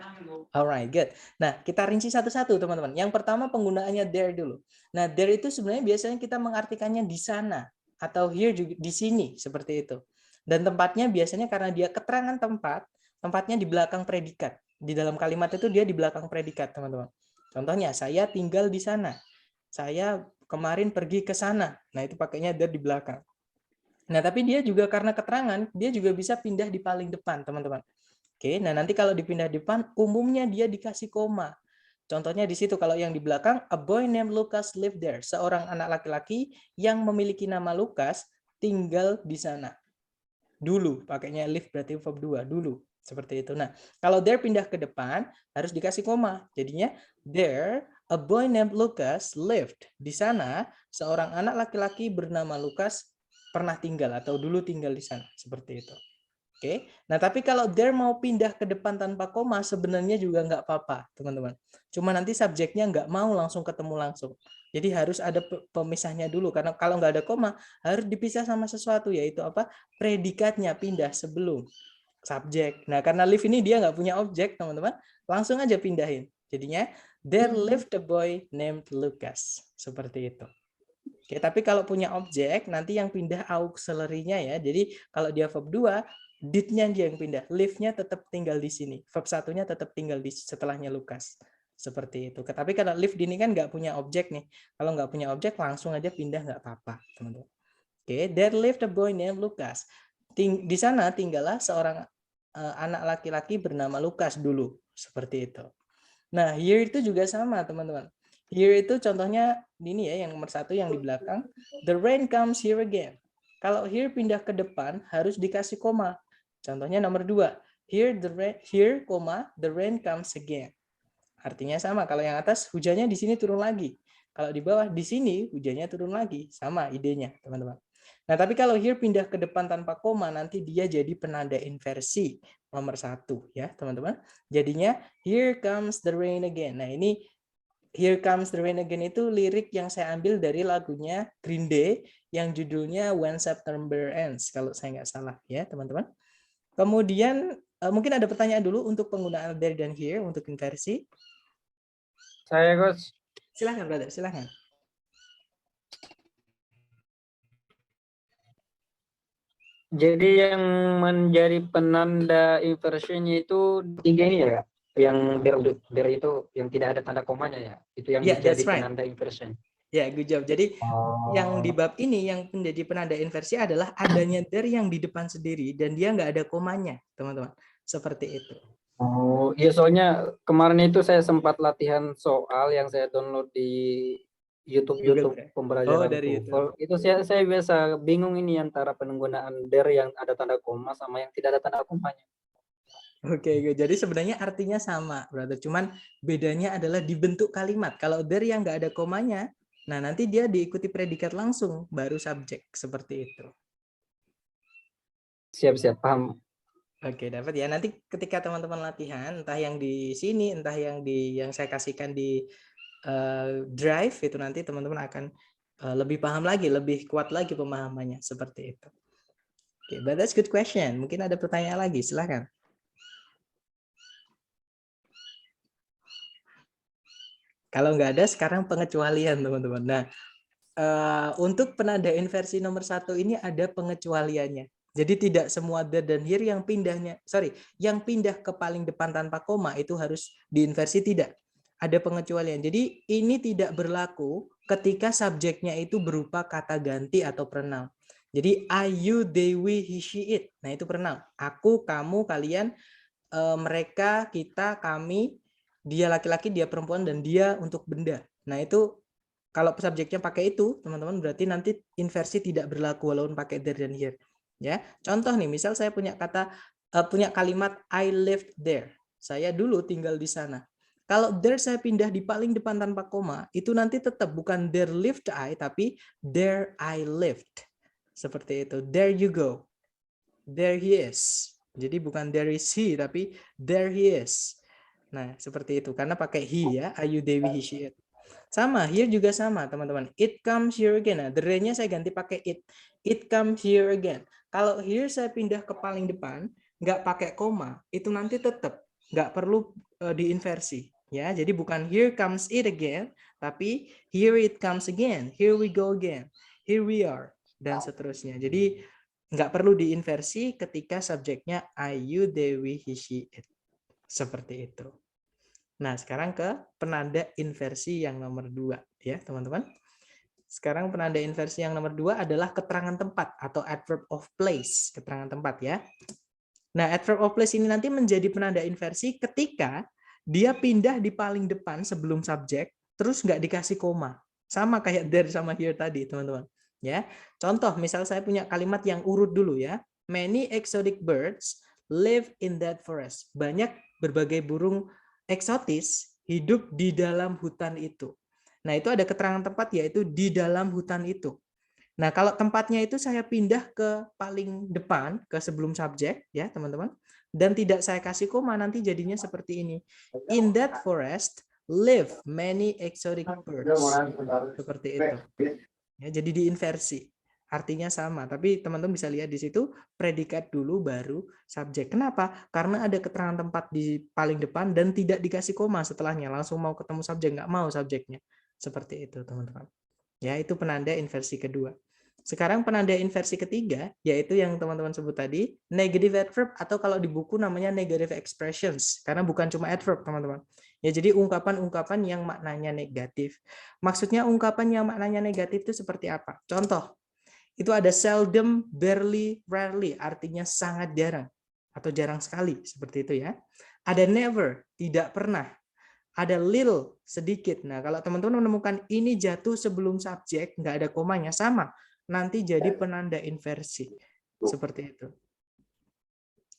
Alright, good. Nah, kita rinci satu-satu, teman-teman. Yang pertama penggunaannya there dulu. Nah, there itu sebenarnya biasanya kita mengartikannya di sana atau here juga di sini, seperti itu. Dan tempatnya biasanya karena dia keterangan tempat, tempatnya di belakang predikat. Di dalam kalimat itu dia di belakang predikat, teman-teman. Contohnya, saya tinggal di sana. Saya kemarin pergi ke sana. Nah, itu pakainya there di belakang. Nah, tapi dia juga karena keterangan, dia juga bisa pindah di paling depan, teman-teman. Oke, nah nanti kalau dipindah di depan, umumnya dia dikasih koma. Contohnya di situ, kalau yang di belakang, a boy named Lucas lived there. Seorang anak laki-laki yang memiliki nama Lucas tinggal di sana. Dulu, pakainya live berarti verb 2, dulu. Seperti itu. Nah, kalau there pindah ke depan, harus dikasih koma. Jadinya, there, a boy named Lucas lived. Di sana, seorang anak laki-laki bernama Lucas pernah tinggal atau dulu tinggal di sana. Seperti itu. Oke. Nah, tapi kalau there mau pindah ke depan tanpa koma, sebenarnya juga nggak apa-apa, teman-teman. Cuma nanti subjeknya nggak mau langsung ketemu langsung. Jadi harus ada pemisahnya dulu, karena kalau nggak ada koma, harus dipisah sama sesuatu, yaitu apa? Predikatnya pindah sebelum subjek. Nah, karena live ini dia nggak punya objek, teman-teman, langsung aja pindahin. Jadinya, there lived a boy named Lucas. Seperti itu. Oke, tapi kalau punya objek, nanti yang pindah auxiliary-nya ya. Jadi kalau dia verb 2, did-nya dia yang pindah. Live-nya tetap tinggal di sini. Verb 1-nya tetap tinggal di setelahnya Lucas. Seperti itu. Tapi karena live ini kan nggak punya objek nih. Kalau nggak punya objek, langsung aja pindah nggak apa-apa, teman-teman. Oke, there lived a boy named Lucas. Di sana tinggallah seorang anak laki-laki bernama Lucas dulu. Seperti itu. Nah, here itu juga sama, teman-teman. Here itu contohnya ini ya, yang nomor 1 yang di belakang. The rain comes here again. Kalau here pindah ke depan harus dikasih koma. Contohnya nomor 2. Here, the rain comes again. Artinya sama, kalau yang atas hujannya di sini turun lagi. Kalau di bawah di sini hujannya turun lagi. Sama idenya, teman-teman. Nah, tapi kalau here pindah ke depan tanpa koma, nanti dia jadi penanda inversi nomor 1 ya, teman-teman. Jadinya here comes the rain again. Nah, ini Here Comes the Rain Again itu lirik yang saya ambil dari lagunya Green Day yang judulnya When September Ends, kalau saya nggak salah ya, teman-teman. Kemudian mungkin ada pertanyaan dulu untuk penggunaan there dan here untuk inversi. Saya, Coach. Silahkan, brother, silahkan. Jadi yang menjadi penanda inversinya itu 3 ini ya, yang there itu yang tidak ada tanda komanya ya, itu yang Yeah, menjadi that's right. penanda inversion. Ya, good job. Jadi yang di bab ini yang menjadi penanda inversi adalah adanya there yang di depan sendiri dan dia nggak ada komanya, teman-teman. Seperti itu. Oh iya, soalnya kemarin itu saya sempat latihan soal yang saya download di YouTube Google. pembelajaran dari TOEFL. Itu saya biasa bingung ini antara penggunaan there yang ada tanda koma sama yang tidak ada tanda komanya. Oke, jadi sebenarnya artinya sama, brother. Cuman bedanya adalah di bentuk kalimat. Kalau there yang nggak ada komanya, nah nanti dia diikuti predikat langsung, baru subjek. Seperti itu. Siap-siap, paham. Oke, dapat ya. Nanti ketika teman-teman latihan, entah yang di sini, entah yang saya kasihkan di drive, itu nanti teman-teman akan lebih paham lagi, lebih kuat lagi pemahamannya. Seperti itu. Oke, but that's good question. Mungkin ada pertanyaan lagi, silahkan. Kalau nggak ada, sekarang pengecualian, teman-teman. Nah, untuk penanda inversi nomor 1 ini ada pengecualiannya. Jadi tidak semua there dan here yang pindah ke paling depan tanpa koma itu harus diinversi, tidak. Ada pengecualian. Jadi ini tidak berlaku ketika subjeknya itu berupa kata ganti atau pronoun. Jadi I, you, they, we, he, she, it. Nah, itu pronoun. Aku, kamu, kalian, mereka, kita, kami, dia laki-laki, dia perempuan, dan dia untuk benda. Nah, itu kalau subjeknya pakai itu, teman-teman, berarti nanti inversi tidak berlaku walaupun pakai there dan here. Ya, contoh nih, misal saya punya kalimat I lived there. Saya dulu tinggal di sana. Kalau there saya pindah di paling depan tanpa koma, itu nanti tetap bukan there lived I, tapi there I lived. Seperti itu. There you go. There he is. Jadi bukan there is he, tapi there he is. Nah, seperti itu. Karena pakai he ya, I, you, they, we, he, she, it. Sama, here juga sama, teman-teman. It comes here again. Nah, the-nya saya ganti pakai it. It comes here again. Kalau here saya pindah ke paling depan, nggak pakai koma, itu nanti tetap nggak perlu diinversi. Ya, jadi bukan here comes it again, tapi here it comes again. Here we go again. Here we are. Dan seterusnya. Jadi nggak perlu diinversi ketika subjeknya I, you, they, we, he, she, it. Seperti itu. Nah, sekarang ke penanda inversi yang nomor 2 ya, teman-teman. Sekarang penanda inversi yang nomor 2 adalah keterangan tempat atau adverb of place, keterangan tempat ya. Nah, adverb of place ini nanti menjadi penanda inversi ketika dia pindah di paling depan sebelum subjek, terus nggak dikasih koma. Sama kayak there sama here tadi, teman-teman. Ya, contoh, misal saya punya kalimat yang urut dulu ya. Many exotic birds live in that forest. Banyak berbagai burung eksotis hidup di dalam hutan itu. Nah, itu ada keterangan tempat yaitu di dalam hutan itu. Nah, kalau tempatnya itu saya pindah ke paling depan, ke sebelum subjek ya, teman-teman. Dan tidak saya kasih koma, nanti jadinya seperti ini. In that forest live many exotic birds. Seperti itu. Ya, jadi diinversi. Artinya sama, tapi teman-teman bisa lihat di situ predikat dulu baru subjek. Kenapa? Karena ada keterangan tempat di paling depan dan tidak dikasih koma setelahnya. Langsung mau ketemu subjek, nggak mau subjeknya. Seperti itu, teman-teman. Ya, itu penanda inversi kedua. Sekarang penanda inversi ketiga, yaitu yang teman-teman sebut tadi, negative adverb, atau kalau di buku namanya negative expressions. Karena bukan cuma adverb, teman-teman. Ya, jadi ungkapan-ungkapan yang maknanya negatif. Maksudnya ungkapan yang maknanya negatif itu seperti apa? Contoh, itu ada seldom, barely, rarely, artinya sangat jarang atau jarang sekali, seperti itu ya. Ada never, tidak pernah. Ada little, sedikit. Nah, kalau teman-teman menemukan ini jatuh sebelum subjek, nggak ada komanya, sama. Nanti jadi penanda inversi. Seperti itu.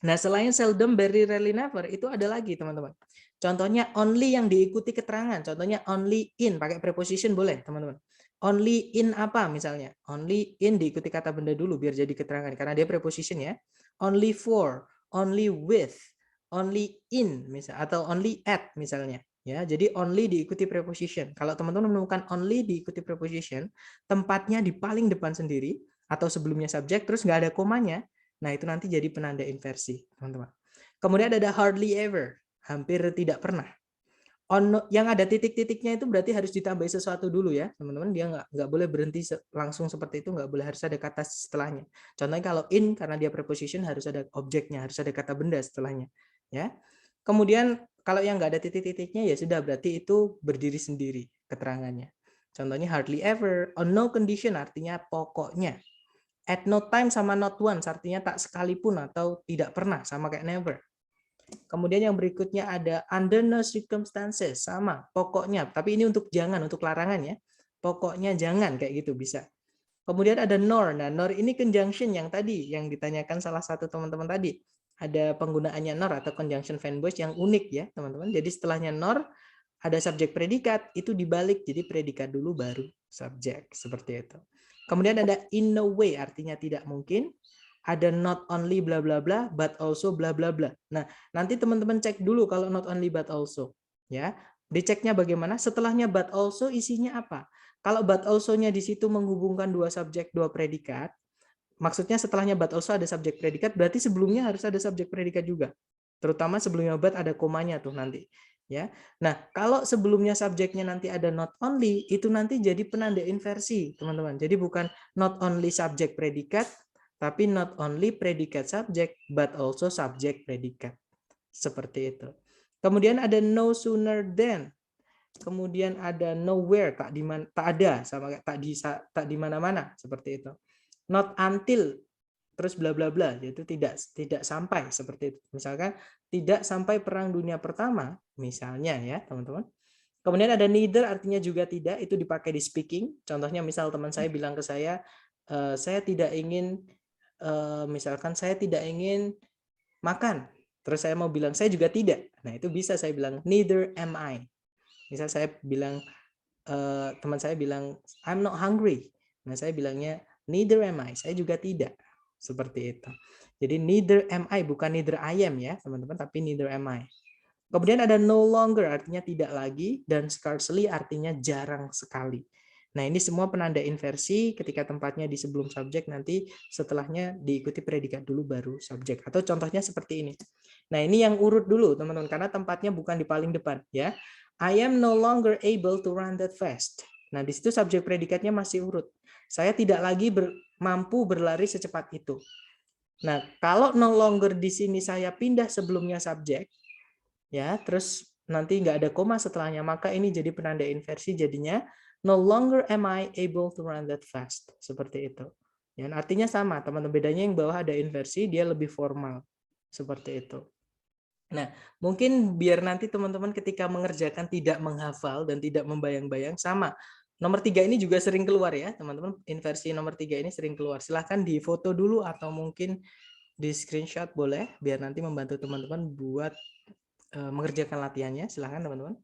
Nah, selain seldom, very rarely, never, itu ada lagi, teman-teman. Contohnya only yang diikuti keterangan. Contohnya only in, pakai preposition boleh, teman-teman. Only in apa misalnya? Only in diikuti kata benda dulu biar jadi keterangan karena dia preposition ya. Only for, only with, only in misal atau only at misalnya. Ya, jadi only diikuti preposition. Kalau teman-teman menemukan only diikuti preposition, tempatnya di paling depan sendiri atau sebelumnya subjek terus nggak ada komanya. Nah, itu nanti jadi penanda inversi, teman-teman. Kemudian ada hardly ever, hampir tidak pernah. Yang ada titik-titiknya itu berarti harus ditambahi sesuatu dulu ya, teman-teman. Dia nggak boleh berhenti langsung seperti itu, nggak boleh, harus ada kata setelahnya. Contohnya kalau in, karena dia preposition harus ada objeknya, harus ada kata benda setelahnya. Ya. Kemudian kalau yang nggak ada titik-titiknya ya sudah, berarti itu berdiri sendiri keterangannya. Contohnya hardly ever, on no condition artinya pokoknya. At no time sama not once artinya tak sekalipun atau tidak pernah, sama kayak never. Kemudian yang berikutnya ada under no circumstances, sama pokoknya, tapi ini untuk jangan, untuk larangan ya. Pokoknya jangan, kayak gitu bisa. Kemudian ada nor. Nah, nor ini conjunction yang tadi yang ditanyakan salah satu teman-teman tadi. Ada penggunaannya nor atau conjunction fanboys yang unik ya, teman-teman. Jadi setelahnya nor ada subjek predikat, itu dibalik jadi predikat dulu baru subjek, seperti itu. Kemudian ada in no way artinya tidak mungkin. Ada not only bla bla bla but also bla bla bla. Nah, nanti teman-teman cek dulu kalau not only but also ya. Diceknya bagaimana? Setelahnya but also isinya apa? Kalau but also-nya di situ menghubungkan dua subjek, dua predikat, maksudnya setelahnya but also ada subjek predikat, berarti sebelumnya harus ada subjek predikat juga. Terutama sebelumnya but ada komanya tuh nanti. Ya. Nah, kalau sebelumnya subjeknya nanti ada not only, itu nanti jadi penanda inversi, teman-teman. Jadi bukan not only subjek predikat, tapi not only predikat subjek, but also subjek predikat. Seperti itu. Kemudian ada no sooner than. Kemudian ada nowhere, tak ada, sama kayak tak di mana-mana, seperti itu. Not until, terus bla bla bla, yaitu tidak sampai, seperti itu. Misalkan tidak sampai Perang Dunia Pertama, misalnya ya teman-teman. Kemudian ada neither artinya juga tidak, itu dipakai di speaking. Contohnya misal teman saya bilang ke saya tidak ingin, misalkan saya tidak ingin makan. Terus saya mau bilang saya juga tidak. Nah itu bisa saya bilang neither am I. Misal saya bilang, teman saya bilang I'm not hungry. Nah saya bilangnya neither am I. Saya juga tidak. Seperti itu. Jadi neither am I, bukan neither I am ya teman-teman, tapi neither am I. Kemudian ada no longer artinya tidak lagi, dan scarcely artinya jarang sekali. Nah ini semua penanda inversi ketika tempatnya di sebelum subjek, nanti setelahnya diikuti predikat dulu baru subjek. Atau contohnya seperti ini. Nah ini yang urut dulu teman-teman, karena tempatnya bukan di paling depan ya. I am no longer able to run that fast. Nah di situ subjek predikatnya masih urut. Saya tidak lagi mampu berlari secepat itu. Nah, kalau no longer di sini saya pindah sebelumnya subjek, ya, terus nanti nggak ada koma setelahnya, maka ini jadi penanda inversi, jadinya no longer am I able to run that fast. Seperti itu. Dan artinya sama, teman-teman. Bedanya yang bawah ada inversi, dia lebih formal. Seperti itu. Nah, mungkin biar nanti teman-teman ketika mengerjakan tidak menghafal dan tidak membayang-bayang, sama. Nomor 3 ini juga sering keluar ya, teman-teman. Inversi nomor 3 ini sering keluar. Silahkan difoto dulu atau mungkin di screenshot boleh, biar nanti membantu teman-teman buat mengerjakan latihannya. Silahkan teman-teman.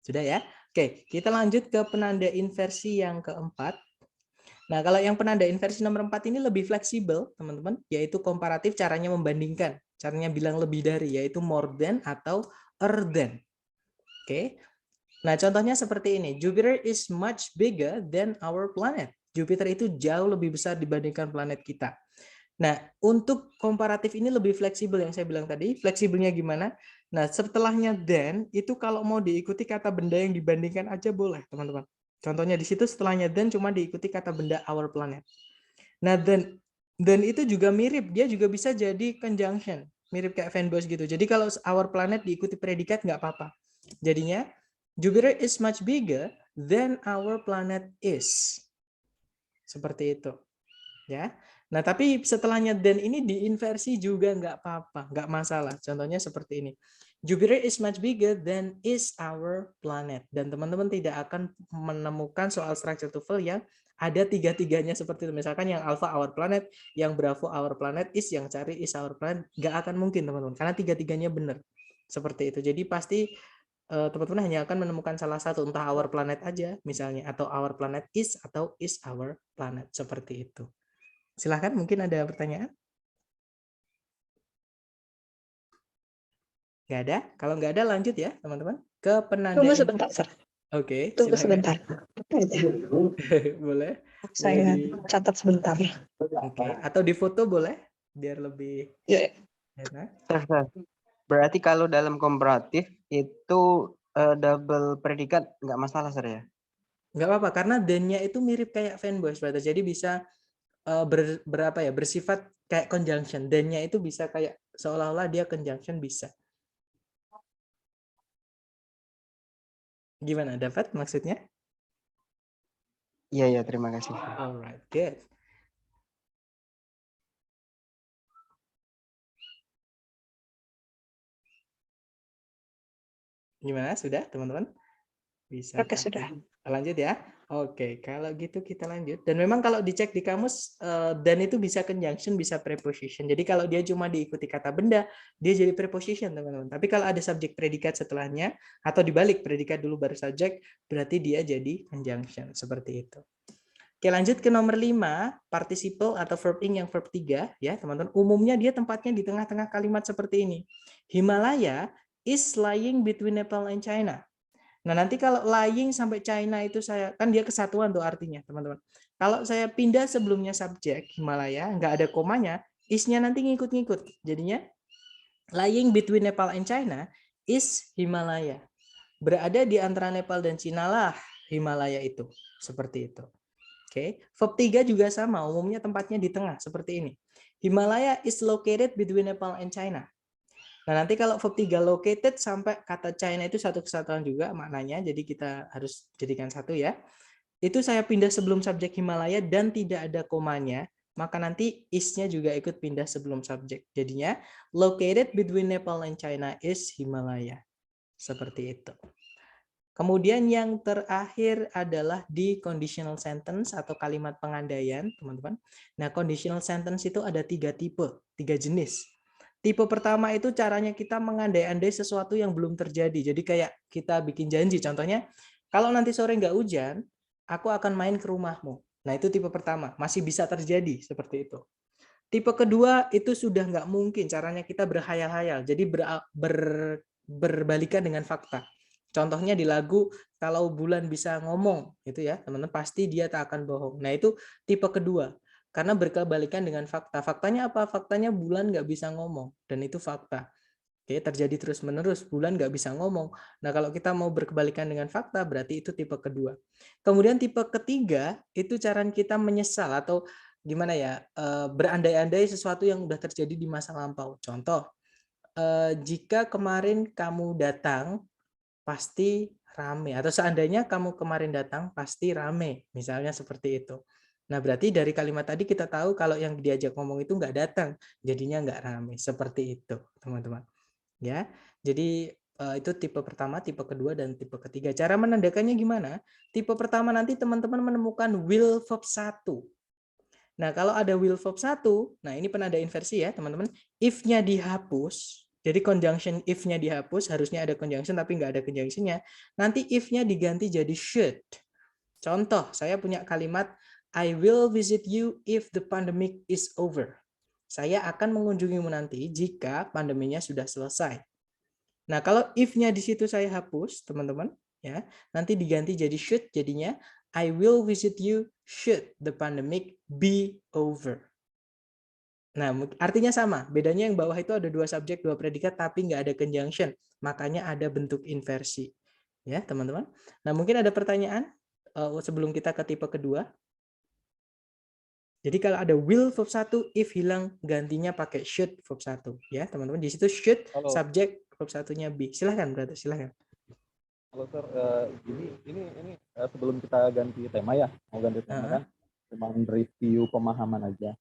Sudah ya? Oke, kita lanjut ke penanda inversi yang keempat. Nah, kalau yang penanda inversi nomor 4 ini lebih fleksibel, teman-teman, yaitu komparatif, caranya membandingkan. Caranya bilang lebih dari, yaitu more than atau than. Oke. Nah, contohnya seperti ini. Jupiter is much bigger than our planet. Jupiter itu jauh lebih besar dibandingkan planet kita. Nah, untuk komparatif ini lebih fleksibel yang saya bilang tadi. Fleksibelnya gimana? Nah, setelahnya than, itu kalau mau diikuti kata benda yang dibandingkan aja boleh, teman-teman. Contohnya di situ setelahnya than cuma diikuti kata benda our planet. Nah, than itu juga mirip, dia juga bisa jadi conjunction, mirip kayak fanboys gitu. Jadi kalau our planet diikuti predikat nggak apa-apa. Jadinya Jupiter is much bigger than our planet is. Seperti itu. Ya. Nah, tapi setelahnya than ini diinversi juga nggak apa-apa, nggak masalah. Contohnya seperti ini. Jupiter is much bigger than is our planet. Dan teman-teman tidak akan menemukan soal structure TOEFL yang ada tiga-tiganya seperti itu. Misalkan yang alpha our planet, yang bravo our planet, is yang cari is our planet. Nggak akan mungkin teman-teman, karena tiga-tiganya benar. Seperti itu. Jadi pasti teman-teman hanya akan menemukan salah satu, entah our planet aja misalnya, atau our planet is, atau is our planet. Seperti itu. Silahkan, mungkin ada pertanyaan? Nggak ada? Kalau nggak ada lanjut ya teman-teman ke penanda. Tunggu sebentar, Sir. Oke, Tunggu silakan. sebentar. Boleh. Saya Di- catat sebentar. Oke, atau di foto boleh biar lebih Ya, enak. Berarti kalau dalam komparatif itu double predikat nggak masalah, Sir ya? Nggak apa-apa karena then-nya itu mirip kayak fanboys, brother. Jadi bisa bersifat kayak conjunction. Then-nya itu bisa kayak seolah-olah dia conjunction bisa. Gimana, dapat maksudnya? Iya, terima kasih. Alright, good. Gimana, sudah teman-teman? Bisa. oke, sudah. Lanjut ya. Oke, kalau gitu kita lanjut. Dan memang kalau dicek di kamus, dan itu bisa conjunction, bisa preposition. Jadi kalau dia cuma diikuti kata benda, dia jadi preposition, teman-teman. Tapi kalau ada subjek predikat setelahnya, atau dibalik predikat dulu baru subjek, berarti dia jadi conjunction. Seperti itu. Oke, lanjut ke nomor 5, participle atau verb ing yang verb 3, ya teman-teman. Umumnya dia tempatnya di tengah-tengah kalimat seperti ini. Himalaya is lying between Nepal and China. Nah, nanti kalau lying sampai China itu saya kan dia kesatuan tuh artinya, teman-teman. Kalau saya pindah sebelumnya subjek Himalaya, nggak ada komanya, is-nya nanti ngikut-ngikut. Jadinya lying between Nepal and China is Himalaya. Berada di antara Nepal dan Cina lah Himalaya itu. Seperti itu. Oke, verb 3 juga sama, umumnya tempatnya di tengah seperti ini. Himalaya is located between Nepal and China. Nah, nanti kalau verb 3 located sampai kata China itu satu kesatuan juga maknanya, jadi kita harus jadikan satu ya. Itu saya pindah sebelum subjek Himalaya dan tidak ada komanya, maka nanti is-nya juga ikut pindah sebelum subjek. Jadinya located between Nepal and China is Himalaya. Seperti itu. Kemudian yang terakhir adalah di conditional sentence atau kalimat pengandaian, teman-teman. Nah, conditional sentence itu ada 3 tipe, 3 jenis. Tipe pertama itu caranya kita mengandai-andai sesuatu yang belum terjadi. Jadi kayak kita bikin janji. Contohnya, kalau nanti sore nggak hujan, aku akan main ke rumahmu. Nah, itu tipe pertama. Masih bisa terjadi seperti itu. Tipe kedua itu sudah nggak mungkin. Caranya kita berhayal-hayal. Jadi berbalikan dengan fakta. Contohnya di lagu, kalau bulan bisa ngomong, itu ya, teman-teman, pasti dia tak akan bohong. Nah, itu tipe kedua. Karena berkebalikan dengan fakta. Faktanya apa? Faktanya bulan nggak bisa ngomong. Dan itu fakta. Oke, terjadi terus-menerus. Bulan nggak bisa ngomong. Nah, kalau kita mau berkebalikan dengan fakta, berarti itu tipe kedua. Kemudian tipe ketiga, itu cara kita menyesal atau gimana ya, berandai-andai sesuatu yang udah terjadi di masa lampau. Contoh, jika kemarin kamu datang, pasti rame. Atau seandainya kamu kemarin datang, pasti rame. Misalnya seperti itu. Nah, berarti dari kalimat tadi kita tahu kalau yang diajak ngomong itu nggak datang, jadinya nggak rame. Seperti itu, teman-teman. Ya, jadi itu tipe pertama, tipe kedua, dan tipe ketiga. Cara menandakannya gimana? Tipe pertama nanti teman-teman menemukan will verb 1. Nah, kalau ada will verb 1, nah ini penanda inversi ya, teman-teman. If-nya dihapus, jadi conjunction if-nya dihapus, harusnya ada conjunction tapi nggak ada conjunction-nya. Nanti if-nya diganti jadi should. Contoh, saya punya kalimat, I will visit you if the pandemic is over. Saya akan mengunjungimu nanti jika pandeminya sudah selesai. Nah, kalau if-nya di situ saya hapus, teman-teman, ya, nanti diganti jadi should, jadinya I will visit you should the pandemic be over. Nah, artinya sama. Bedanya yang bawah itu ada 2 subjek, 2 predikat, tapi nggak ada conjunction. Makanya ada bentuk inversi. Ya, teman-teman. Nah, mungkin ada pertanyaan sebelum kita ke tipe kedua. Jadi kalau ada will verb 1, if hilang, gantinya pakai should verb 1. Ya, teman-teman. Di situ should, subjek, verb 1-nya be. Silahkan, brother. Silahkan. Halo, Sir. Ini sebelum kita ganti tema ya, mau ganti tema kan, cuma review pemahaman aja.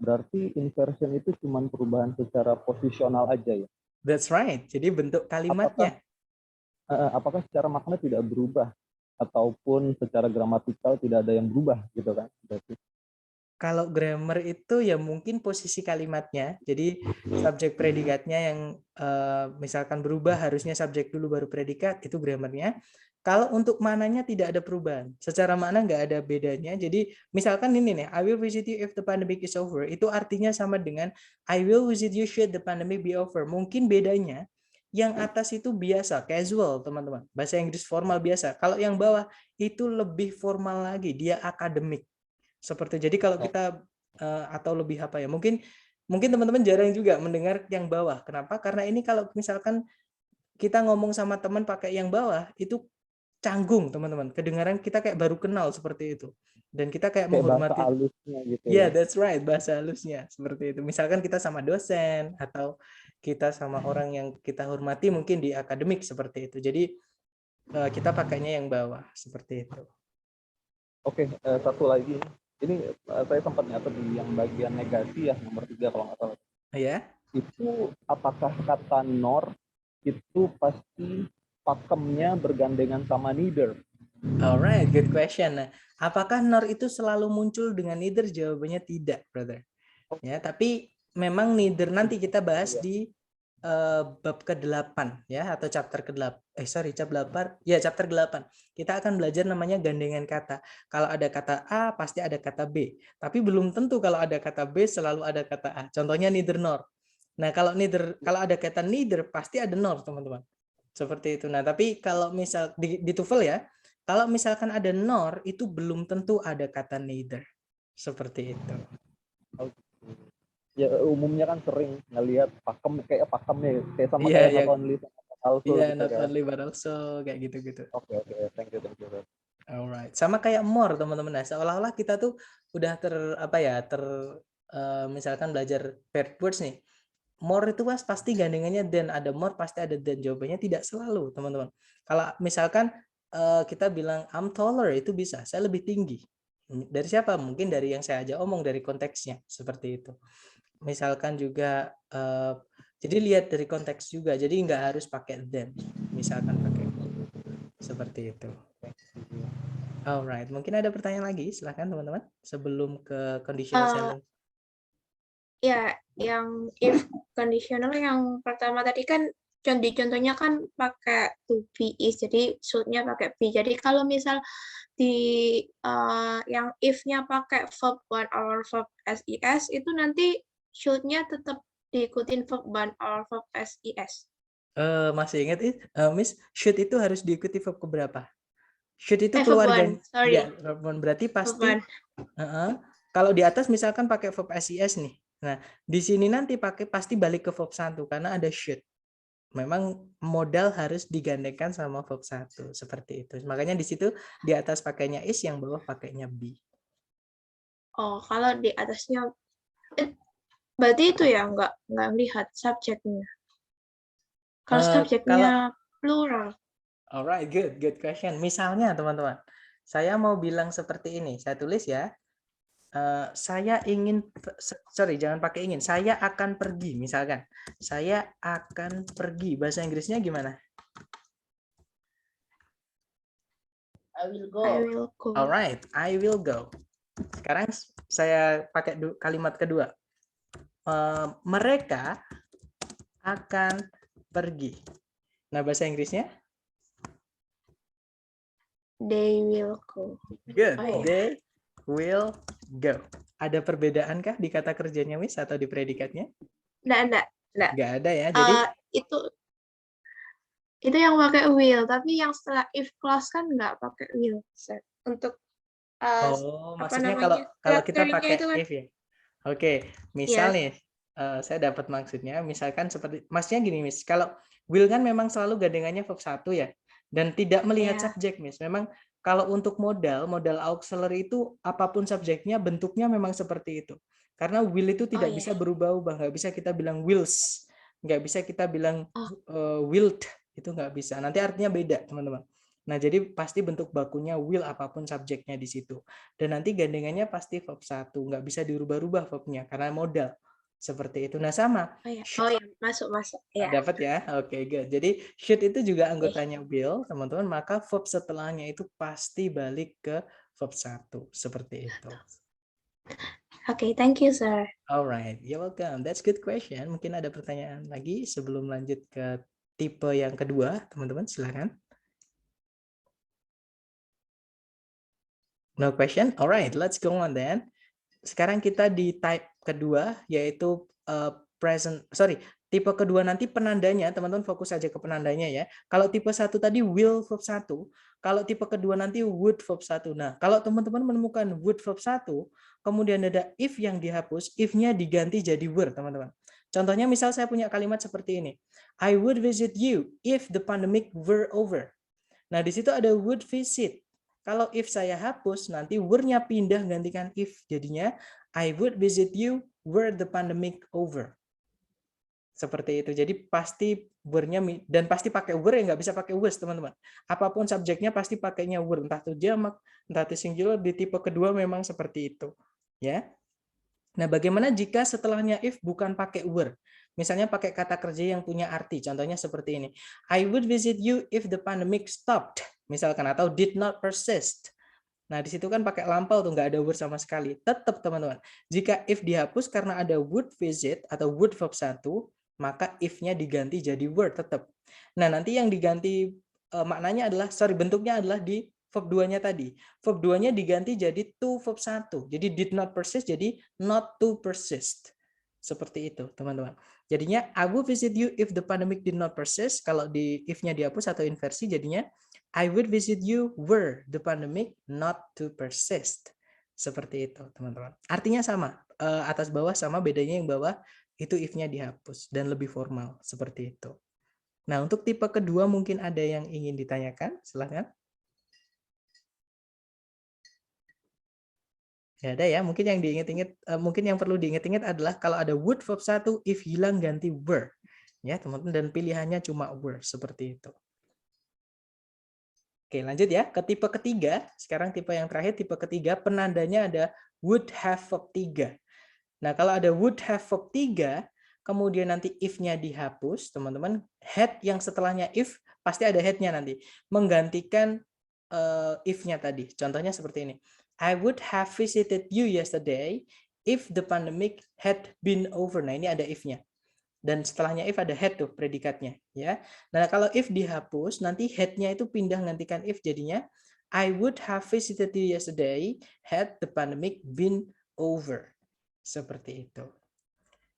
Berarti inversion itu cuma perubahan secara posisional aja ya? That's right. Jadi bentuk kalimatnya. Apakah secara makna tidak berubah ataupun secara gramatikal tidak ada yang berubah gitu kan? Berarti. Kalau grammar itu ya mungkin posisi kalimatnya. Jadi subjek predikatnya yang misalkan berubah, harusnya subjek dulu baru predikat, itu grammarnya. Kalau untuk mananya tidak ada perubahan. Secara makna nggak ada bedanya. Jadi misalkan ini nih, I will visit you if the pandemic is over. Itu artinya sama dengan I will visit you should the pandemic be over. Mungkin bedanya yang atas itu biasa, casual teman-teman. Bahasa Inggris formal biasa. Kalau yang bawah itu lebih formal lagi, dia akademik. Seperti jadi kalau kita atau lebih apa ya? Mungkin teman-teman jarang juga mendengar yang bawah. Kenapa? Karena ini kalau misalkan kita ngomong sama teman pakai yang bawah itu canggung, teman-teman. Kedengaran kita kayak baru kenal seperti itu. Dan kita kayak menghormati. Bahasa halusnya gitu ya. Yeah, that's right, bahasa halusnya seperti itu. Misalkan kita sama dosen atau kita sama orang yang kita hormati mungkin di akademik seperti itu. Jadi kita pakainya yang bawah seperti itu. Oke, satu lagi. Ini saya sempat nyatet di yang bagian negasi ya, nomor 3 kalau nggak salah. Ya. Itu apakah kata nor itu pasti pakemnya bergandengan sama neither? Alright, good question. Nah, apakah nor itu selalu muncul dengan neither? Jawabannya tidak, brother. Ya, tapi memang neither nanti kita bahas di bab ke-8 ya, atau chapter ke-8. Chapter 8. Kita akan belajar namanya gandengan kata. Kalau ada kata A pasti ada kata B, tapi belum tentu kalau ada kata B selalu ada kata A. Contohnya neither nor. Nah, kalau ada kata neither pasti ada nor, teman-teman. Seperti itu. Nah, tapi kalau misal di TOEFL ya, kalau misalkan ada nor itu belum tentu ada kata neither. Seperti itu. Ya umumnya kan sering ngelihat pakem kayak sama kayak not only also gitu not kan. only but also kayak gitu-gitu. Oke, thank you. Alright, sama kayak more, teman-teman. Nah, seolah-olah kita tuh udah misalkan belajar paired words nih. More itu pasti gandengannya then, ada more pasti ada then. Jawabannya tidak selalu, teman-teman. Kalau misalkan kita bilang I'm taller, itu bisa, saya lebih tinggi. Dari siapa? Mungkin dari yang saya aja omong, dari konteksnya, seperti itu. Misalkan juga jadi lihat dari konteks juga, jadi nggak harus pakai then, misalkan pakai seperti itu. Alright, mungkin ada pertanyaan lagi, silahkan teman-teman sebelum ke conditional sentence. Ya, yang if conditional yang pertama tadi kan contohnya kan pakai to be is, jadi should-nya pakai be. Jadi kalau misal di yang if-nya pakai verb 1 or verb SES itu nanti should-nya tetap diikutin verb 1 or verb SES. Masih ingat Miss, should itu harus diikuti verb keberapa? Should itu Verb keluarga. 1, sorry. Ya, verb 1 berarti pasti. Kalau di atas misalkan pakai verb SES nih. Nah, di sini nanti pasti balik ke verb 1 karena ada should. Memang modal harus digandengkan sama verb 1 seperti itu. Makanya di situ di atas pakainya is, yang bawah pakainya be. Oh, kalau di atasnya berarti itu ya nggak melihat subjeknya. Kalau subjeknya plural. Alright, good question. Misalnya teman-teman, saya mau bilang seperti ini, saya tulis ya. Saya jangan pakai ingin. Saya akan pergi, misalkan. Saya akan pergi. Bahasa Inggrisnya gimana? I will go. Alright, I will go. Sekarang saya pakai kalimat kedua. Mereka akan pergi. Nah, bahasa Inggrisnya? They will go. Good. They will go. Ada perbedaankah di kata kerjanya, Miss, atau di predikatnya? Nggak ada ya. Jadi itu yang pakai will, tapi yang setelah if clause kan nggak pakai will. Untuk maksudnya kalau kita pakai kan, if ya. Oke, misal nih, saya dapat maksudnya. Misalkan seperti, maksudnya gini, Miss. Kalau will kan memang selalu gandengannya verb 1 ya, dan tidak melihat subjek, Miss. Memang kalau untuk modal auxiliary itu apapun subjeknya, bentuknya memang seperti itu. Karena will itu tidak bisa berubah-ubah, nggak bisa kita bilang wills, nggak bisa kita bilang willed, itu nggak bisa. Nanti artinya beda, teman-teman. Nah, jadi pasti bentuk bakunya will apapun subjeknya di situ. Dan nanti gandengannya pasti verb 1, nggak bisa dirubah-rubah verbnya karena modal. Seperti itu. Nah, sama. Oh ya, masuk. Ya. Dapat ya? Oke, good. Jadi should itu juga anggotanya will, teman-teman, maka verb setelahnya itu pasti balik ke verb 1. Seperti itu. Oke, thank you, sir. Alright, you're welcome. That's good question. Mungkin ada pertanyaan lagi sebelum lanjut ke tipe yang kedua, teman-teman, silakan. No question? Alright, let's go on then. Sekarang kita di type kedua, yaitu tipe kedua nanti penandanya, teman-teman fokus saja ke penandanya ya. Kalau tipe 1 tadi will verb 1, kalau tipe kedua nanti would verb 1. Nah, kalau teman-teman menemukan would verb 1, kemudian ada if yang dihapus, if-nya diganti jadi were, teman-teman. Contohnya misal saya punya kalimat seperti ini. I would visit you if the pandemic were over. Nah, di situ ada would visit. Kalau if saya hapus, nanti were-nya pindah gantikan if. Jadinya, I would visit you were the pandemic over. Seperti itu. Jadi pasti were-nya, dan pasti pakai were, nggak bisa pakai was, teman-teman. Apapun subjeknya pasti pakainya were. Entah itu jamak, entah itu singular, di tipe kedua memang seperti itu. Ya. Nah, bagaimana jika setelahnya if bukan pakai were? Misalnya pakai kata kerja yang punya arti. Contohnya seperti ini. I would visit you if the pandemic stopped. Misalkan, atau did not persist. Nah, di situ kan pakai lampau tuh, nggak ada would sama sekali. Tetap, teman-teman. Jika if dihapus karena ada would visit atau would verb 1, maka if-nya diganti jadi were tetap. Nah, nanti yang diganti maknanya adalah, bentuknya adalah di verb 2-nya tadi. Verb 2-nya diganti jadi to verb 1. Jadi did not persist jadi not to persist. Seperti itu, teman-teman. Jadinya, I will visit you if the pandemic did not persist. Kalau di if-nya dihapus atau inversi, jadinya I would visit you were the pandemic not to persist. Seperti itu, teman-teman. Artinya sama. Atas bawah sama, bedanya yang bawah itu if-nya dihapus dan lebih formal. Seperti itu. Nah, untuk tipe kedua mungkin ada yang ingin ditanyakan. Silahkan. Ya ada ya, mungkin yang diingat-ingat, mungkin yang perlu diingat-ingat adalah kalau ada would verb 1, if hilang ganti were. Ya, teman-teman, dan pilihannya cuma were, seperti itu. Oke, lanjut ya, ke tipe ketiga. Sekarang tipe yang terakhir, tipe ketiga, penandanya ada would have verb 3. Nah, kalau ada would have verb 3, kemudian nanti if-nya dihapus, teman-teman, had yang setelahnya if, pasti ada had-nya nanti, menggantikan if-nya tadi. Contohnya seperti ini. I would have visited you yesterday if the pandemic had been over. Nah, ini ada if-nya. Dan setelahnya if ada had tuh predikatnya, ya. Nah, kalau if dihapus, nanti had-nya itu pindah gantikan if, jadinya I would have visited you yesterday had the pandemic been over. Seperti itu.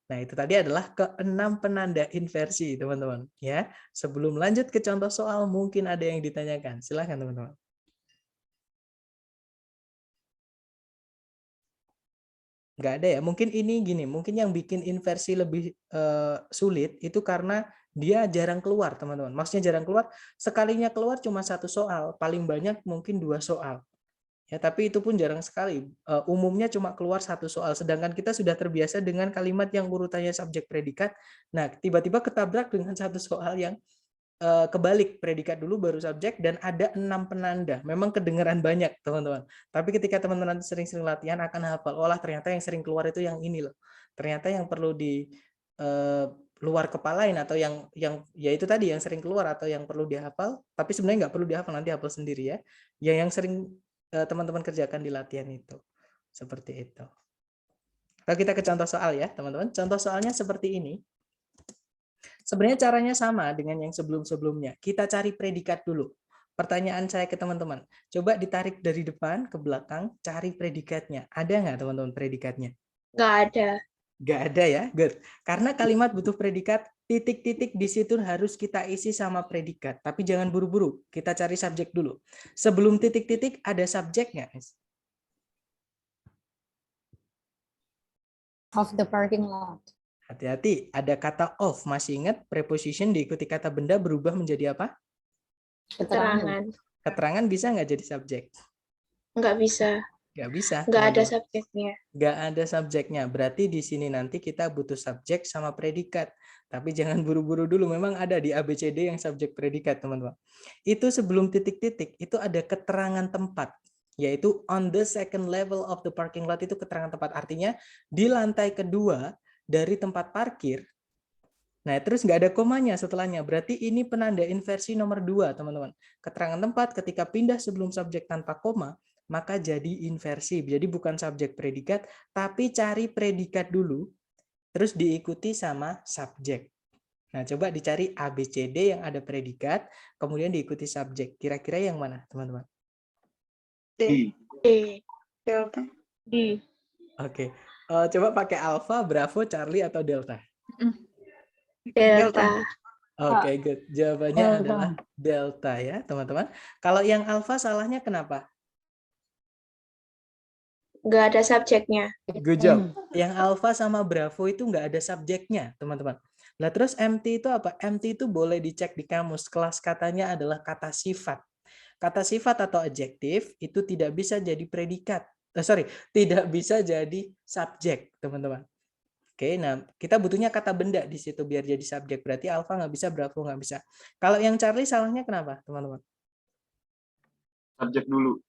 Nah, itu tadi adalah ke-6 penanda inversi, teman-teman, ya. Sebelum lanjut ke contoh soal, mungkin ada yang ditanyakan. Silahkan, teman-teman. Nggak ada ya, mungkin ini gini, mungkin yang bikin inversi lebih sulit itu karena dia jarang keluar, teman-teman. Maksudnya jarang keluar, sekalinya keluar cuma 1 soal, paling banyak mungkin 2 soal. Ya, tapi itu pun jarang sekali. Umumnya cuma keluar 1 soal, sedangkan kita sudah terbiasa dengan kalimat yang urutannya subjek predikat. Nah, tiba-tiba ketabrak dengan 1 soal yang kebalik, predikat dulu baru subjek, dan ada 6 penanda. Memang kedengeran banyak, teman-teman. Tapi ketika teman-teman sering-sering latihan akan hafal, olah ternyata yang sering keluar itu yang ini loh. Ternyata yang perlu di luar kepalain atau yang ya itu tadi yang sering keluar atau yang perlu dihafal, tapi sebenarnya nggak perlu dihafal, nanti hafal sendiri ya. Yang sering teman-teman kerjakan di latihan itu. Seperti itu. Kalau kita ke contoh soal ya, teman-teman. Contoh soalnya seperti ini. Sebenarnya caranya sama dengan yang sebelum-sebelumnya. Kita cari predikat dulu. Pertanyaan saya ke teman-teman. Coba ditarik dari depan ke belakang, cari predikatnya. Ada nggak teman-teman predikatnya? Nggak ada. Nggak ada ya? Good. Karena kalimat butuh predikat, titik-titik di situ harus kita isi sama predikat. Tapi jangan buru-buru. Kita cari subjek dulu. Sebelum titik-titik ada subjeknya. Of the parking lot. Hati-hati, ada kata of. Masih ingat preposition diikuti kata benda berubah menjadi apa? Keterangan. Keterangan bisa nggak jadi subjek? Nggak bisa. Nggak bisa. Nggak ada subjeknya. Nggak ada subjeknya. Berarti di sini nanti kita butuh subjek sama predikat. Tapi jangan buru-buru dulu. Memang ada di ABCD yang subjek predikat, teman-teman. Itu sebelum titik-titik, itu ada keterangan tempat. Yaitu on the second level of the parking lot, itu keterangan tempat. Artinya di lantai kedua dari tempat parkir. Nah, terus nggak ada komanya setelahnya. Berarti ini penanda inversi nomor 2, teman-teman. Keterangan tempat ketika pindah sebelum subjek tanpa koma, maka jadi inversi. Jadi bukan subjek predikat, tapi cari predikat dulu, terus diikuti sama subjek. Nah, coba dicari A, B, C, D yang ada predikat, kemudian diikuti subjek. Kira-kira yang mana, teman-teman? D. Delta. D. Oke. Coba pakai alpha, bravo, Charlie, atau delta? Delta. Oke, good. Jawabannya Delta. adalah delta ya, teman-teman. Kalau yang alpha salahnya kenapa? Nggak ada subjeknya. Good job. Yang alpha sama bravo itu nggak ada subjeknya, teman-teman. Nah, terus MT itu apa? MT itu boleh dicek di kamus. Kelas katanya adalah kata sifat. Kata sifat atau adjektif itu tidak bisa jadi predikat. Tidak bisa jadi subjek, teman-teman. Oke, nah kita butuhnya kata benda di situ biar jadi subjek. Berarti alpha nggak bisa, bravo nggak bisa. Kalau yang Charlie salahnya kenapa, teman-teman? Subjek dulu.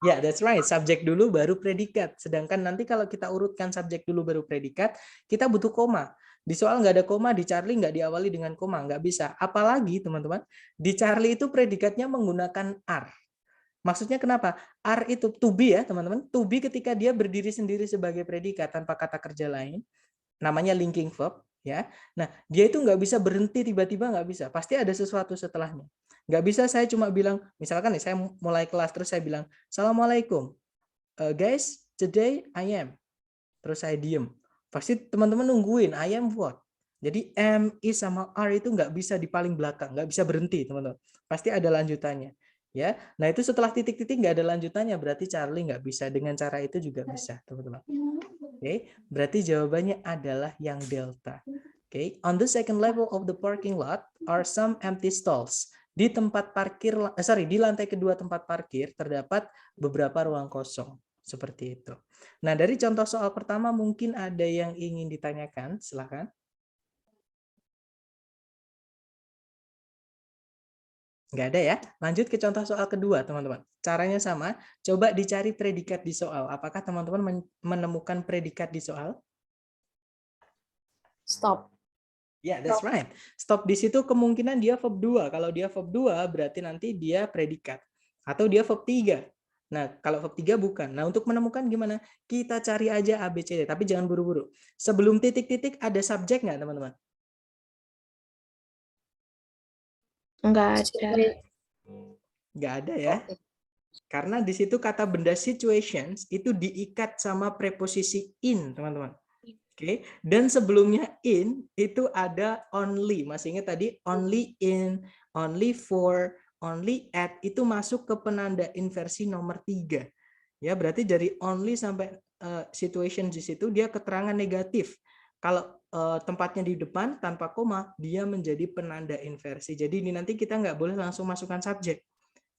Ya, that's right. Subjek dulu baru predikat. Sedangkan nanti kalau kita urutkan subjek dulu baru predikat, kita butuh koma. Di soal nggak ada koma, di Charlie nggak diawali dengan koma. Nggak bisa. Apalagi, teman-teman, di Charlie itu predikatnya menggunakan are. Maksudnya kenapa? Are itu to be ya, teman-teman. To be ketika dia berdiri sendiri sebagai predikat tanpa kata kerja lain, namanya linking verb. Ya, nah dia itu nggak bisa berhenti tiba-tiba, nggak bisa. Pasti ada sesuatu setelahnya. Nggak bisa saya cuma bilang, misalkan nih saya mulai kelas terus saya bilang, Assalamualaikum, guys, today I am. Terus saya diem. Pasti teman-teman nungguin, I am what? Jadi am, is, sama are itu nggak bisa di paling belakang, nggak bisa berhenti, teman-teman. Pasti ada lanjutannya. Ya, nah itu setelah titik-titik nggak ada lanjutannya, berarti Charlie nggak bisa. Dengan cara itu juga bisa, teman-teman. Oke, berarti jawabannya adalah yang delta. Oke, on the second level of the parking lot are some empty stalls. Di tempat parkir, di lantai kedua tempat parkir terdapat beberapa ruang kosong. Seperti itu. Nah, dari contoh soal pertama mungkin ada yang ingin ditanyakan, silakan. Nggak ada ya? Lanjut ke contoh soal kedua, teman-teman. Caranya sama, coba dicari predikat di soal. Apakah teman-teman menemukan predikat di soal? Stop. Ya, that's right. Stop di situ kemungkinan dia verb 2. Kalau dia verb 2 berarti nanti dia predikat. Atau dia verb 3. Nah, kalau verb 3 bukan. Nah, untuk menemukan gimana? Kita cari aja A, B, C, D. Tapi jangan buru-buru. Sebelum titik-titik ada subjek nggak, teman-teman? Nggak ada. Nggak ada ya. Karena di situ kata benda situations itu diikat sama preposisi in, teman-teman. Oke, dan sebelumnya in itu ada only. Masih ingat tadi only in, only for, only at itu masuk ke penanda inversi nomor 3. Ya, berarti dari only sampai situation di situ dia keterangan negatif. Kalau tempatnya di depan tanpa koma, dia menjadi penanda inversi. Jadi ini nanti kita nggak boleh langsung masukkan subjek.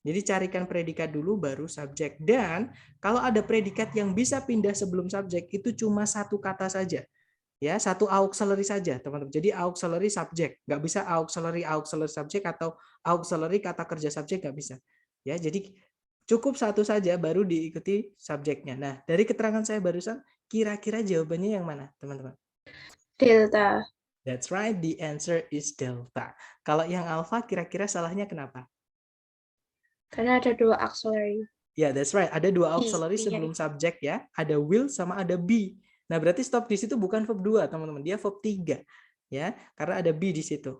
Jadi carikan predikat dulu baru subjek. Dan kalau ada predikat yang bisa pindah sebelum subjek itu cuma satu kata saja. Ya, satu auxiliary saja, teman-teman. Jadi auxiliary subjek. Nggak bisa auxiliary subjek atau auxiliary kata kerja subjek, nggak bisa. Ya, jadi cukup satu saja baru diikuti subjeknya. Nah, dari keterangan saya barusan, kira-kira jawabannya yang mana, teman-teman? Delta. That's right, the answer is delta. Kalau yang alpha kira-kira salahnya kenapa? Karena ada 2 auxiliary. Ya, that's right. Ada 2 auxiliary B-nya. sebelum subjek ya. Ada will sama ada be. Nah, berarti stop di situ bukan verb 2, teman-teman. Dia verb 3. Ya, karena ada be di situ.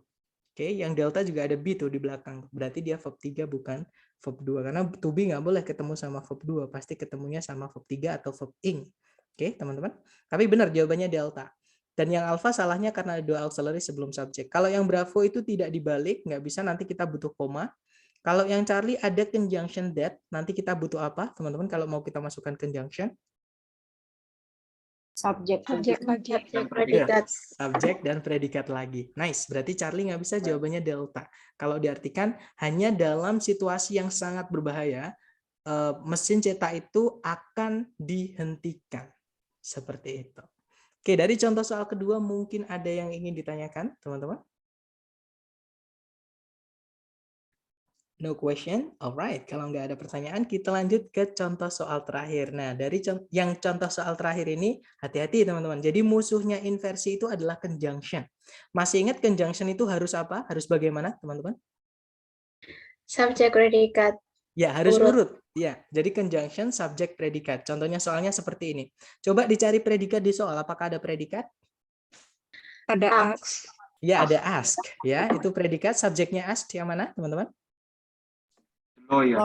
Oke, yang delta juga ada be tuh di belakang. Berarti dia verb 3 bukan verb 2. Karena to be nggak boleh ketemu sama verb 2. Pasti ketemunya sama verb 3 atau verb ing. Oke, teman-teman. Tapi benar jawabannya delta. Dan yang alpha salahnya karena ada 2 auxiliary sebelum subjek. Kalau yang bravo itu tidak dibalik, nggak bisa, nanti kita butuh koma. Kalau yang Charlie ada conjunction that, nanti kita butuh apa, teman-teman? Kalau mau kita masukkan conjunction, Subjek. Predikat. subjek dan predikat lagi. Nice. Berarti Charlie nggak bisa, jawabannya delta. Kalau diartikan hanya dalam situasi yang sangat berbahaya, mesin cetak itu akan dihentikan. Seperti itu. Oke, dari contoh soal kedua mungkin ada yang ingin ditanyakan, teman-teman? No question? Alright, kalau nggak ada pertanyaan, kita lanjut ke contoh soal terakhir. Nah, dari yang contoh soal terakhir ini, hati-hati teman-teman. Jadi musuhnya inversi itu adalah conjunction. Masih ingat conjunction itu harus apa? Harus bagaimana, teman-teman? Subjek predikat. Ya, harus Urut. urut. Ya, jadi conjunction, subjek, predikat. Contohnya soalnya seperti ini. Coba dicari predikat di soal. Apakah ada predikat? Ada Ask. Ya, ada ask. Ya, itu predikat. Subjeknya ask yang mana, teman-teman? Lawyer.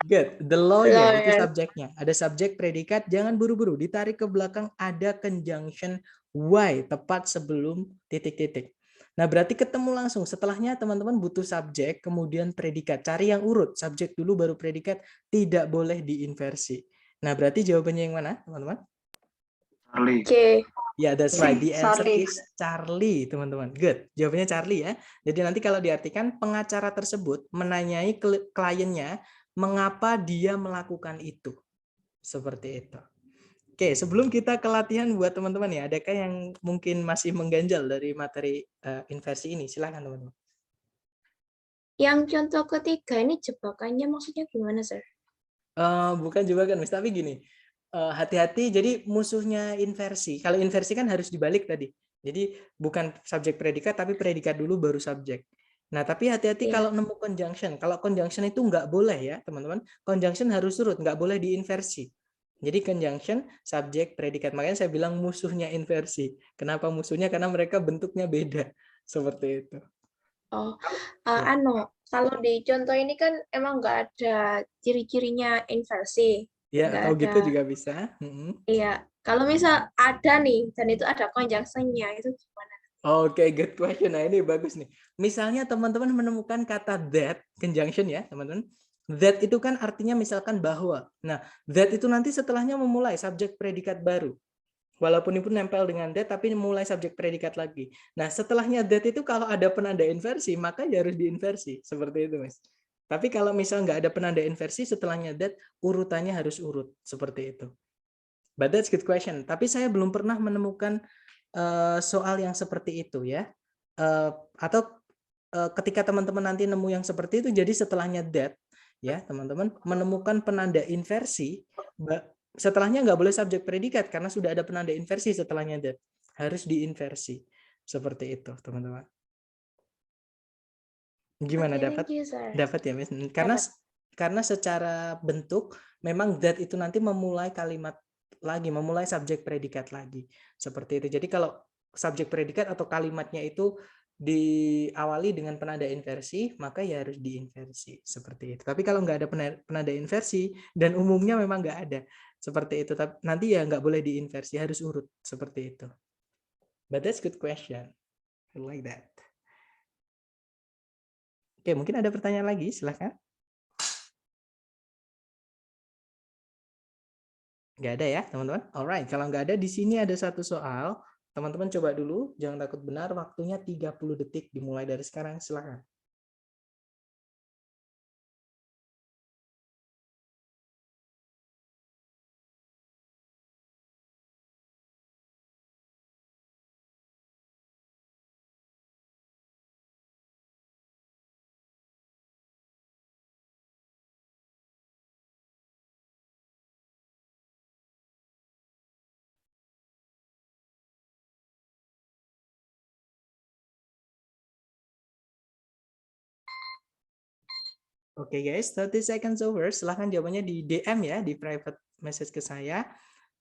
Good. The lawyer itu Lawyer. subjeknya. Ada subjek, predikat, jangan buru-buru. Ditarik ke belakang ada conjunction why tepat sebelum titik-titik. Nah, berarti ketemu langsung. Setelahnya teman-teman butuh subjek, kemudian predikat. Cari yang urut. Subjek dulu baru predikat. Tidak boleh diinversi. Nah, berarti jawabannya yang mana, teman-teman? Charlie. C. Ya, that's right. The answer Charlie. is Charlie, teman-teman. Good. Jawabannya Charlie ya. Jadi nanti kalau diartikan, pengacara tersebut menanyai kliennya mengapa dia melakukan itu. Seperti itu. Oke, sebelum kita ke latihan buat teman-teman ya, adakah yang mungkin masih mengganjal dari materi inversi ini? Silahkan teman-teman. Yang contoh ketiga ini jebakannya maksudnya gimana, Sir? Bukan jebakan, Mas, tapi gini. Hati-hati, jadi musuhnya inversi. Kalau inversi kan harus dibalik tadi. Jadi bukan subjek predikat, tapi predikat dulu baru subjek. Nah, tapi hati-hati Iya. kalau nemu conjunction. Kalau conjunction itu nggak boleh ya, teman-teman. Conjunction harus urut, nggak boleh diinversi. Jadi conjunction, subjek, predikat. Makanya saya bilang musuhnya inversi. Kenapa musuhnya? Karena mereka bentuknya beda. Seperti itu. Oh, Ya. kalau di contoh ini kan emang nggak ada ciri-cirinya inversi. Ya, Nggak atau ada. gitu juga bisa. Iya, kalau misal ada nih, dan itu ada conjunction-nya, itu gimana? Oke, good question. Nah, ini bagus nih. Misalnya teman-teman menemukan kata that, conjunction ya, teman-teman. That itu kan artinya misalkan bahwa. Nah, that itu nanti setelahnya memulai subjek predikat baru. Walaupun itu nempel dengan that, tapi mulai subjek predikat lagi. Nah, setelahnya that itu kalau ada penanda inversi, maka ya harus diinversi. Seperti itu, Mas. Tapi kalau misal nggak ada penanda inversi, setelahnya that, urutannya harus urut. Seperti itu. But that's good question. Tapi saya belum pernah menemukan soal yang seperti itu ya. Atau ketika teman-teman nanti nemu yang seperti itu, jadi setelahnya that, ya teman-teman menemukan penanda inversi, setelahnya nggak boleh subjek predikat karena sudah ada penanda inversi setelahnya that, harus diinversi. Seperti itu, teman-teman. Gimana, Oke, dapat? thank you, Sir. Dapat ya, Miss? Karena secara bentuk memang that itu nanti memulai kalimat lagi, memulai subjek predikat lagi. Seperti itu. Jadi kalau subjek predikat atau kalimatnya itu diawali dengan penanda inversi, maka ya harus diinversi. Seperti itu. Tapi kalau nggak ada penanda inversi, dan umumnya memang nggak ada. Seperti itu. Tapi nanti ya nggak boleh diinversi, harus urut. Seperti itu. But that's good question. I like that. Oke, mungkin ada pertanyaan lagi, silahkan. Nggak ada ya, teman-teman? Alright, kalau nggak ada, di sini ada satu soal. Teman-teman coba dulu, jangan takut benar, waktunya 30 detik, dimulai dari sekarang, silahkan. Oke guys, 30 seconds over. Silahkan jawabannya di DM ya, di private message ke saya.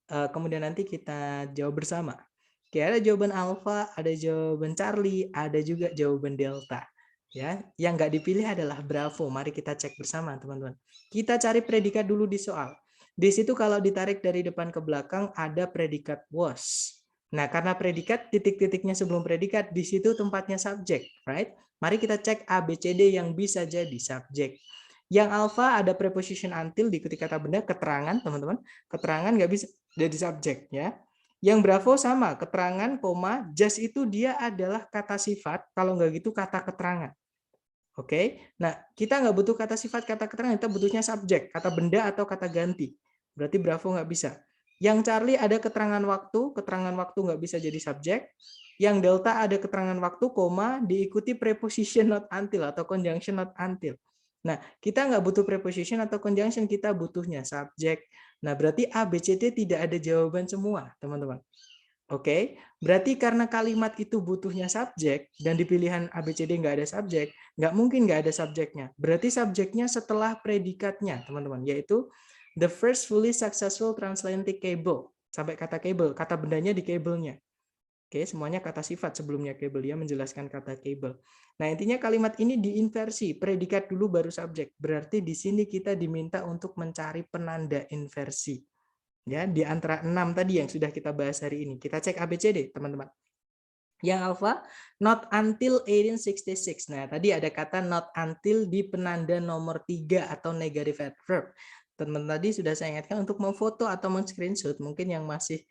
Kemudian nanti kita jawab bersama. Oke, ada jawaban alpha, ada jawaban Charlie, ada juga jawaban delta. Ya, yang nggak dipilih adalah bravo. Mari kita cek bersama, teman-teman. Kita cari predikat dulu di soal. Di situ kalau ditarik dari depan ke belakang ada predikat was. Nah, karena predikat titik-titiknya sebelum predikat, di situ tempatnya subjek, right? Mari kita cek A, B, C, D yang bisa jadi subjek. Yang alpha ada preposition until diikuti kata benda, keterangan, teman-teman. Keterangan nggak bisa jadi subjek ya. Yang bravo sama, keterangan, koma, just itu dia adalah kata sifat, kalau nggak gitu kata keterangan. Oke, nah kita nggak butuh kata sifat, kata keterangan, kita butuhnya subjek, kata benda atau kata ganti. Berarti bravo nggak bisa. Yang Charlie ada keterangan waktu nggak bisa jadi subjek. Yang delta ada keterangan waktu, koma, diikuti preposition not until atau conjunction not until. Nah, kita nggak butuh preposition atau conjunction, kita butuhnya subjek. Nah, berarti A, B, C, D tidak ada jawaban semua, teman-teman. Oke, berarti karena kalimat itu butuhnya subjek dan di pilihan A, B, C, D nggak ada subjek, nggak mungkin nggak ada subjeknya. Berarti subjeknya setelah predikatnya, teman-teman, yaitu the first fully successful transatlantic cable. Sampai kata cable, kata bendanya di cable-nya. Oke, semuanya kata sifat sebelumnya cable, dia menjelaskan kata cable. Nah, intinya kalimat ini diinversi, predikat dulu baru subjek. Berarti di sini kita diminta untuk mencari penanda inversi. Ya, di antara 6 tadi yang sudah kita bahas hari ini. Kita cek ABCD, teman-teman. Yang alpha, not until 1866. Nah, tadi ada kata not until di penanda nomor 3 atau negative adverb. Teman-teman tadi sudah saya ingatkan untuk memfoto atau men-screenshot. Mungkin yang masih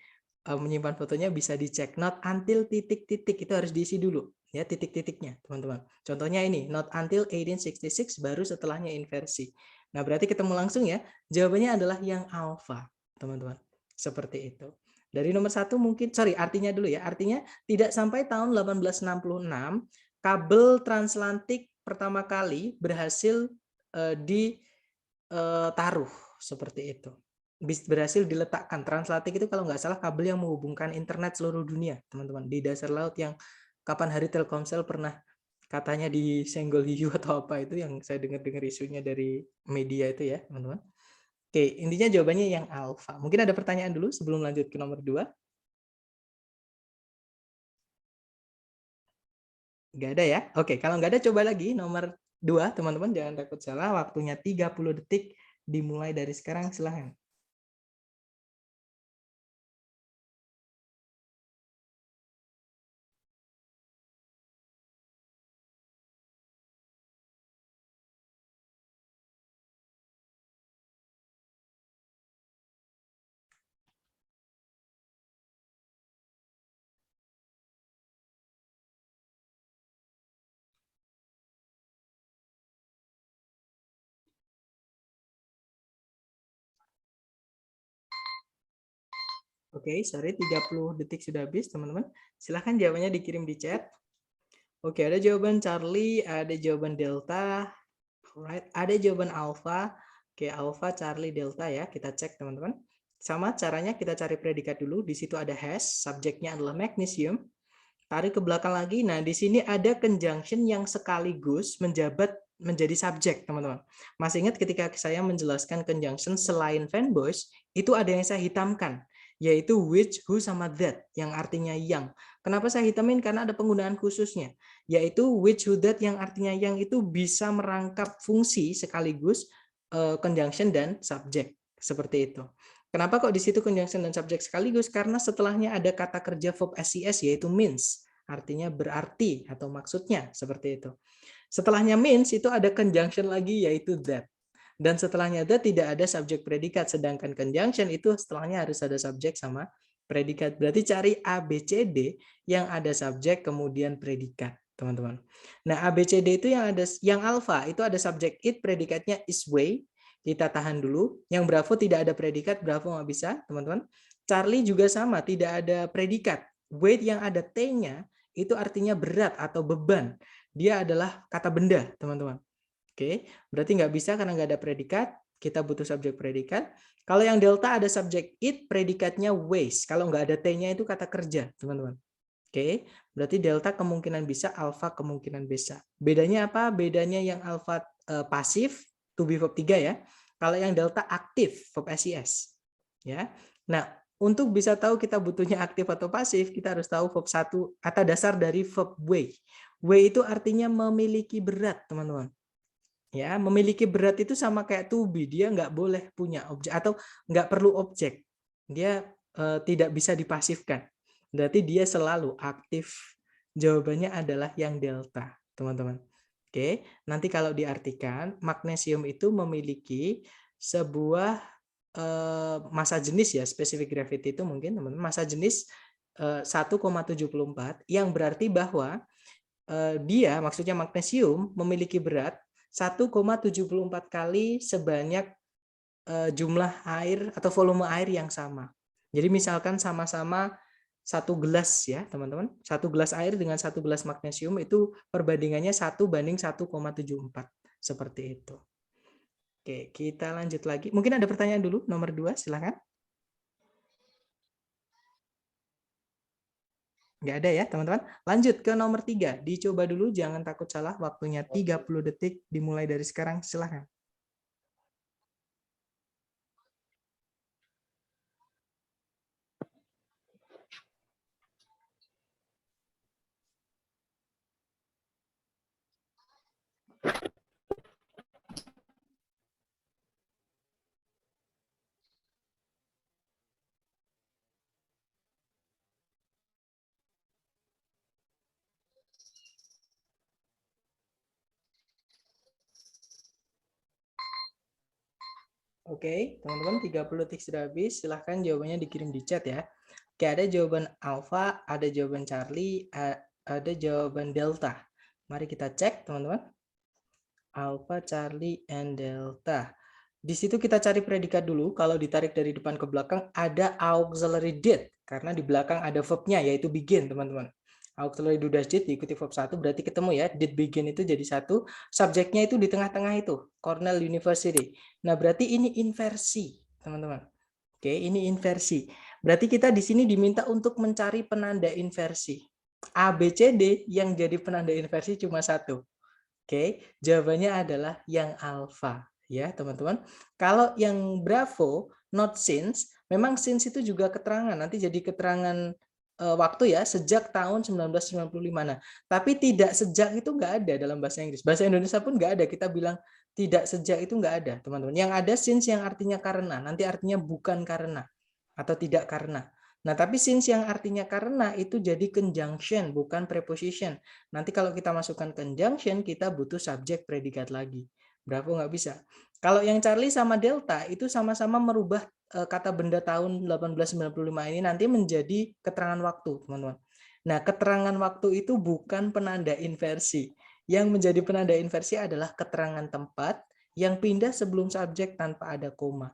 menyimpan fotonya bisa dicek. Not until titik-titik itu harus diisi dulu. Ya, titik-titiknya, teman-teman. Contohnya ini, not until 1866 baru setelahnya inversi. Nah, berarti ketemu langsung ya. Jawabannya adalah yang alpha, teman-teman. Seperti itu. Dari nomor 1 mungkin, artinya dulu ya. Artinya tidak sampai tahun 1866 kabel transatlantik pertama kali berhasil ditaruh seperti itu. Berhasil diletakkan. Transatlantik itu kalau nggak salah kabel yang menghubungkan internet seluruh dunia, teman-teman, di dasar laut yang kapan hari Telkomsel pernah katanya disenggol hiu atau apa itu yang saya dengar-dengar isunya dari media itu ya, teman-teman. Oke, intinya jawabannya yang alpha. Mungkin ada pertanyaan dulu sebelum lanjut ke nomor 2? Nggak ada ya? Oke, kalau nggak ada coba lagi nomor 2, teman-teman. Jangan takut salah. Waktunya 30 detik dimulai dari sekarang. Silahkan. Oke, sorry 30 detik sudah habis, teman-teman. Silahkan jawabannya dikirim di chat. Oke, ada jawaban Charlie, ada jawaban Delta, alright, ada jawaban Alpha. Oke, Alpha, Charlie, Delta ya. Kita cek, teman-teman. Sama caranya kita cari predikat dulu. Di situ ada has, subjeknya adalah magnesium. Tarik ke belakang lagi. Nah, di sini ada conjunction yang sekaligus menjabat menjadi subjek, teman-teman. Masih ingat ketika saya menjelaskan conjunction selain fanboys, itu ada yang saya hitamkan, yaitu which, who, sama that, yang artinya yang. Kenapa saya hitamin? Karena ada penggunaan khususnya, yaitu which, who, that, yang artinya yang itu bisa merangkap fungsi sekaligus conjunction dan subjek. Seperti itu. Kenapa kok di situ conjunction dan subjek sekaligus? Karena setelahnya ada kata kerja verb SES, yaitu means, artinya berarti atau maksudnya, seperti itu. Setelahnya means itu ada conjunction lagi, yaitu that. Dan setelahnya that tidak ada subjek predikat, sedangkan conjunction itu setelahnya harus ada subjek sama predikat. Berarti cari A, B, C, D yang ada subjek kemudian predikat, teman-teman. Nah, A, B, C, D itu yang alpha itu ada subjek it, predikatnya is way. Kita tahan dulu. Yang Bravo tidak ada predikat, Bravo nggak bisa, teman-teman. Charlie juga sama, tidak ada predikat. Weight yang ada T-nya itu artinya berat atau beban. Dia adalah kata benda, teman-teman. Oke, berarti nggak bisa karena nggak ada predikat. Kita butuh subjek predikat. Kalau yang delta ada subjek it, predikatnya weighs. Kalau nggak ada T-nya itu kata kerja, teman-teman. Oke, berarti delta kemungkinan bisa, alpha kemungkinan bisa. Bedanya apa? Bedanya yang alpha pasif, to be verb 3 ya. Kalau yang delta aktif, verb SES. Ya. Nah, untuk bisa tahu kita butuhnya aktif atau pasif, kita harus tahu verb 1 kata dasar dari verb weigh. Weigh itu artinya memiliki berat, teman-teman. Ya, memiliki berat itu sama kayak to be, dia nggak boleh punya objek atau nggak perlu objek. Dia tidak bisa dipasifkan. Berarti dia selalu aktif. Jawabannya adalah yang delta, teman-teman. Oke, nanti kalau diartikan, magnesium itu memiliki sebuah massa jenis ya, specific gravity itu mungkin teman-teman, massa jenis 1,74 yang berarti bahwa dia, maksudnya magnesium, memiliki berat 1,74 kali sebanyak jumlah air atau volume air yang sama. Jadi misalkan sama-sama 1 gelas ya teman-teman, 1 gelas air dengan 1 gelas magnesium itu perbandingannya 1 banding 1,74. Seperti itu. Oke, kita lanjut lagi. Mungkin ada pertanyaan dulu, nomor 2, silakan. Nggak ada ya, teman-teman. Lanjut ke nomor 3. Dicoba dulu, jangan takut salah. Waktunya 30 detik, dimulai dari sekarang. Silakan. Oke, teman-teman, 30 detik sudah habis. Silahkan jawabannya dikirim di chat ya. Oke, ada jawaban alpha, ada jawaban Charlie, ada jawaban delta. Mari kita cek, teman-teman. Alpha, Charlie, and delta. Di situ kita cari predikat dulu. Kalau ditarik dari depan ke belakang, ada auxiliary did. Karena di belakang ada verb-nya, yaitu begin, teman-teman. Auxiliary do dash did diikuti verb 1, berarti ketemu ya. Did begin itu jadi 1. Subjeknya itu di tengah-tengah itu. Cornell University. Nah, berarti ini inversi, teman-teman. Oke, ini inversi. Berarti kita di sini diminta untuk mencari penanda inversi. A, B, C, D yang jadi penanda inversi cuma 1. Oke, jawabannya adalah yang alpha. Ya, teman-teman. Kalau yang bravo, not since, memang since itu juga keterangan. Nanti jadi keterangan waktu ya, sejak tahun 1995. Nah, tapi tidak sejak itu nggak ada dalam bahasa Inggris. Bahasa Indonesia pun nggak ada. Kita bilang tidak sejak itu nggak ada, teman-teman. Yang ada since yang artinya karena. Nanti artinya bukan karena atau tidak karena. Nah, tapi since yang artinya karena itu jadi conjunction, bukan preposition. Nanti kalau kita masukkan conjunction, kita butuh subjek predikat lagi. Bravo nggak bisa. Kalau yang Charlie sama Delta itu sama-sama merubah kata benda tahun 1895 ini nanti menjadi keterangan waktu, teman-teman. Nah, keterangan waktu itu bukan penanda inversi. Yang menjadi penanda inversi adalah keterangan tempat yang pindah sebelum subjek tanpa ada koma.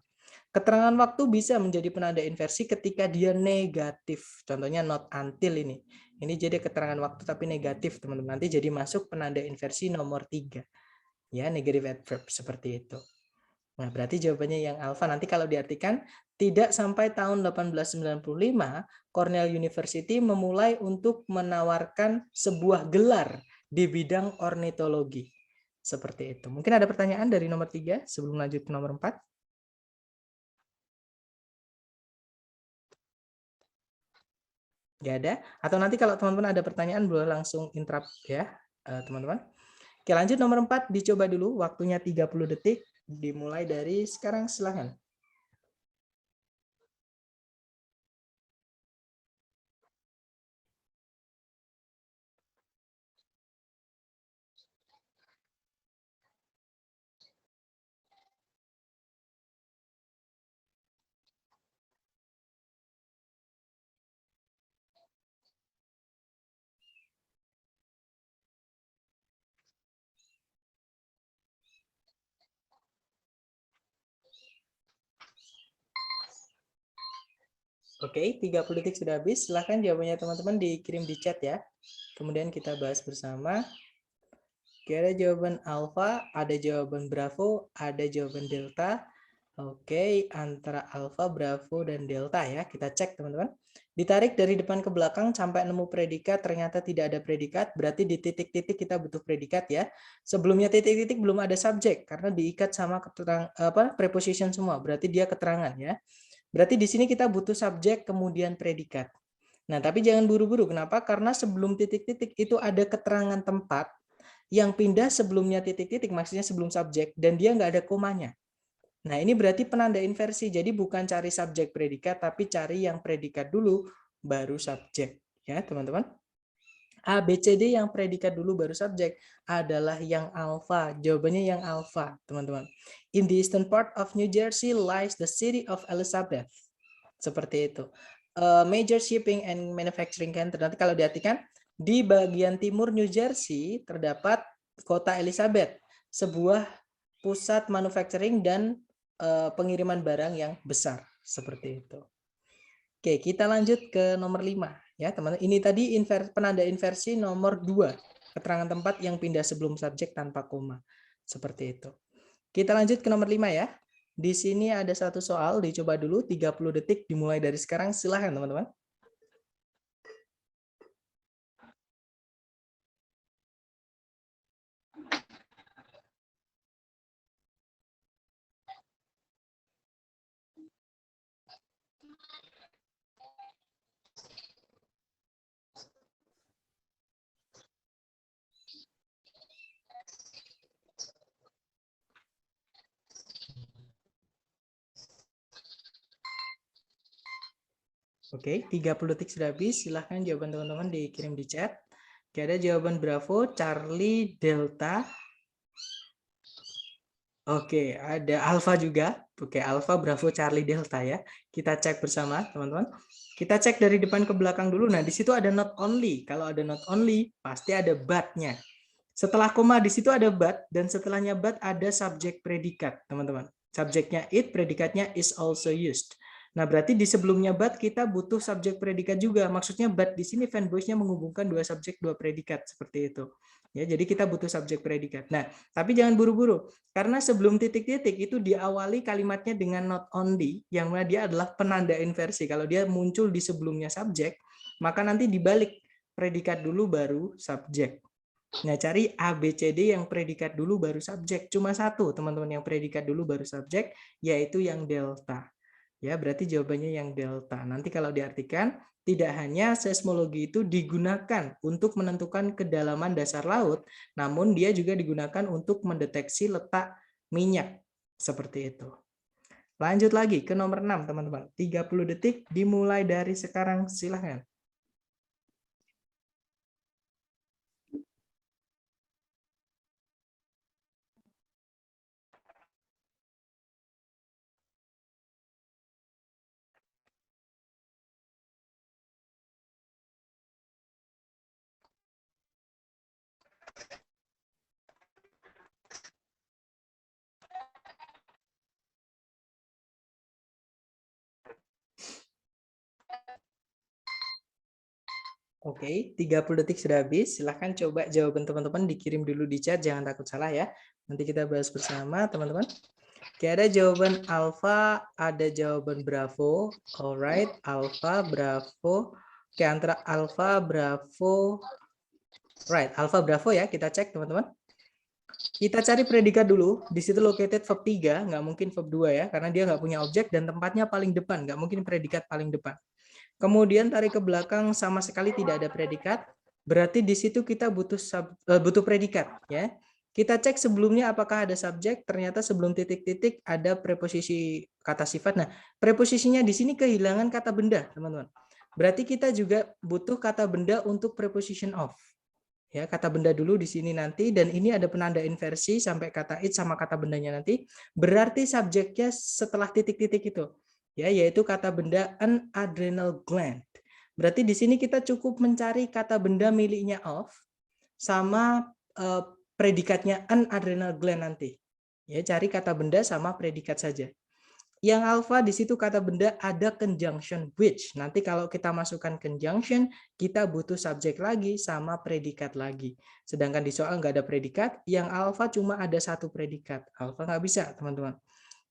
Keterangan waktu bisa menjadi penanda inversi ketika dia negatif. Contohnya not until ini. Ini jadi keterangan waktu tapi negatif, teman-teman. Nanti jadi masuk penanda inversi nomor 3. Ya, negative adverb seperti itu. Nah, berarti jawabannya yang alpha. Nanti kalau diartikan, tidak sampai tahun 1895, Cornell University memulai untuk menawarkan sebuah gelar di bidang ornitologi. Seperti itu. Mungkin ada pertanyaan dari nomor 3 sebelum lanjut ke nomor 4? Nggak ada? Atau nanti kalau teman-teman ada pertanyaan boleh langsung interrupt ya, teman-teman. Oke, lanjut nomor 4, dicoba dulu. Waktunya 30 detik. Dimulai dari sekarang, silakan. Oke, 30 detik sudah habis. Silahkan jawabannya teman-teman dikirim di chat ya. Kemudian kita bahas bersama. Oke, ada jawaban alpha, ada jawaban bravo, ada jawaban delta. Oke, antara alpha, bravo, dan delta ya. Kita cek teman-teman. Ditarik dari depan ke belakang sampai nemu predikat, ternyata tidak ada predikat. Berarti di titik-titik kita butuh predikat ya. Sebelumnya titik-titik belum ada subjek karena diikat sama preposition semua. Berarti dia keterangan ya. Berarti di sini kita butuh subjek kemudian predikat. Nah, tapi jangan buru-buru. Kenapa? Karena sebelum titik-titik itu ada keterangan tempat yang pindah sebelumnya titik-titik, maksudnya sebelum subjek, dan dia nggak ada komanya. Nah, ini berarti penanda inversi. Jadi bukan cari subjek predikat, tapi cari yang predikat dulu, baru subjek. Ya, teman-teman. A, B, C, D yang predikat dulu baru subjek adalah yang alpha. Jawabannya yang alpha, teman-teman. In the eastern part of New Jersey lies the city of Elizabeth. Seperti itu. Major shipping and manufacturing center. Nanti kalau diartikan, di bagian timur New Jersey terdapat kota Elizabeth, sebuah pusat manufacturing dan pengiriman barang yang besar. Seperti itu. Oke, kita lanjut ke nomor 5. Ya, teman-teman. Ini tadi penanda inversi nomor 2. Keterangan tempat yang pindah sebelum subjek tanpa koma. Seperti itu. Kita lanjut ke nomor 5 ya. Di sini ada satu soal, dicoba dulu 30 detik dimulai dari sekarang. Silahkan teman-teman. Oke, 30 detik sudah habis. Silahkan jawaban teman-teman dikirim di chat. Oke, ada jawaban Bravo, Charlie, Delta. Oke, ada Alpha juga. Oke, Alpha, Bravo, Charlie, Delta ya. Kita cek bersama, teman-teman. Kita cek dari depan ke belakang dulu. Nah, di situ ada not only. Kalau ada not only, pasti ada but-nya. Setelah koma, di situ ada but, dan setelahnya but ada subjek predikat, teman-teman. Subjeknya it, predikatnya is also used. Nah, berarti di sebelumnya but kita butuh subjek predikat juga. Maksudnya but di sini fanboys-nya menghubungkan dua subjek, dua predikat seperti itu. Ya, jadi kita butuh subjek predikat. Nah, tapi jangan buru-buru. Karena sebelum titik-titik itu diawali kalimatnya dengan not only, yang mana dia adalah penanda inversi. Kalau dia muncul di sebelumnya subjek, maka nanti dibalik predikat dulu baru subjek. Nah, cari A, B, C, D yang predikat dulu baru subjek. Cuma satu, teman-teman, yang predikat dulu baru subjek, yaitu yang delta. Ya, berarti jawabannya yang delta. Nanti kalau diartikan, tidak hanya seismologi itu digunakan untuk menentukan kedalaman dasar laut, namun dia juga digunakan untuk mendeteksi letak minyak. Seperti itu. Lanjut lagi ke nomor 6, teman-teman. 30 detik dimulai dari sekarang, silahkan. Oke, 30 detik sudah habis. Silahkan coba jawaban teman-teman dikirim dulu di chat, jangan takut salah ya. Nanti kita bahas bersama, teman-teman. Oke, ada jawaban alpha, ada jawaban bravo. Alright, alpha, bravo. Oke, antara alpha, bravo. Right, alpha, bravo ya. Kita cek, teman-teman. Kita cari predikat dulu. Di situ located verb 3, nggak mungkin verb 2 ya, karena dia nggak punya objek dan tempatnya paling depan. Nggak mungkin predikat paling depan. Kemudian tarik ke belakang sama sekali tidak ada predikat. Berarti di situ kita butuh predikat ya. Kita cek sebelumnya apakah ada subjek, ternyata sebelum titik-titik ada preposisi kata sifat. Nah, preposisinya di sini kehilangan kata benda, teman-teman. Berarti kita juga butuh kata benda untuk preposition of. Ya, kata benda dulu di sini nanti, dan ini ada penanda inversi sampai kata it sama kata bendanya nanti. Berarti subjeknya setelah titik-titik itu. Ya, yaitu kata benda an adrenal gland. Berarti di sini kita cukup mencari kata benda miliknya of sama predikatnya an adrenal gland nanti. Ya, cari kata benda sama predikat saja. Yang alpha di situ kata benda ada conjunction which. Nanti kalau kita masukkan conjunction, kita butuh subjek lagi sama predikat lagi. Sedangkan di soal nggak ada predikat, yang alpha cuma ada satu predikat. Alpha nggak bisa, teman-teman.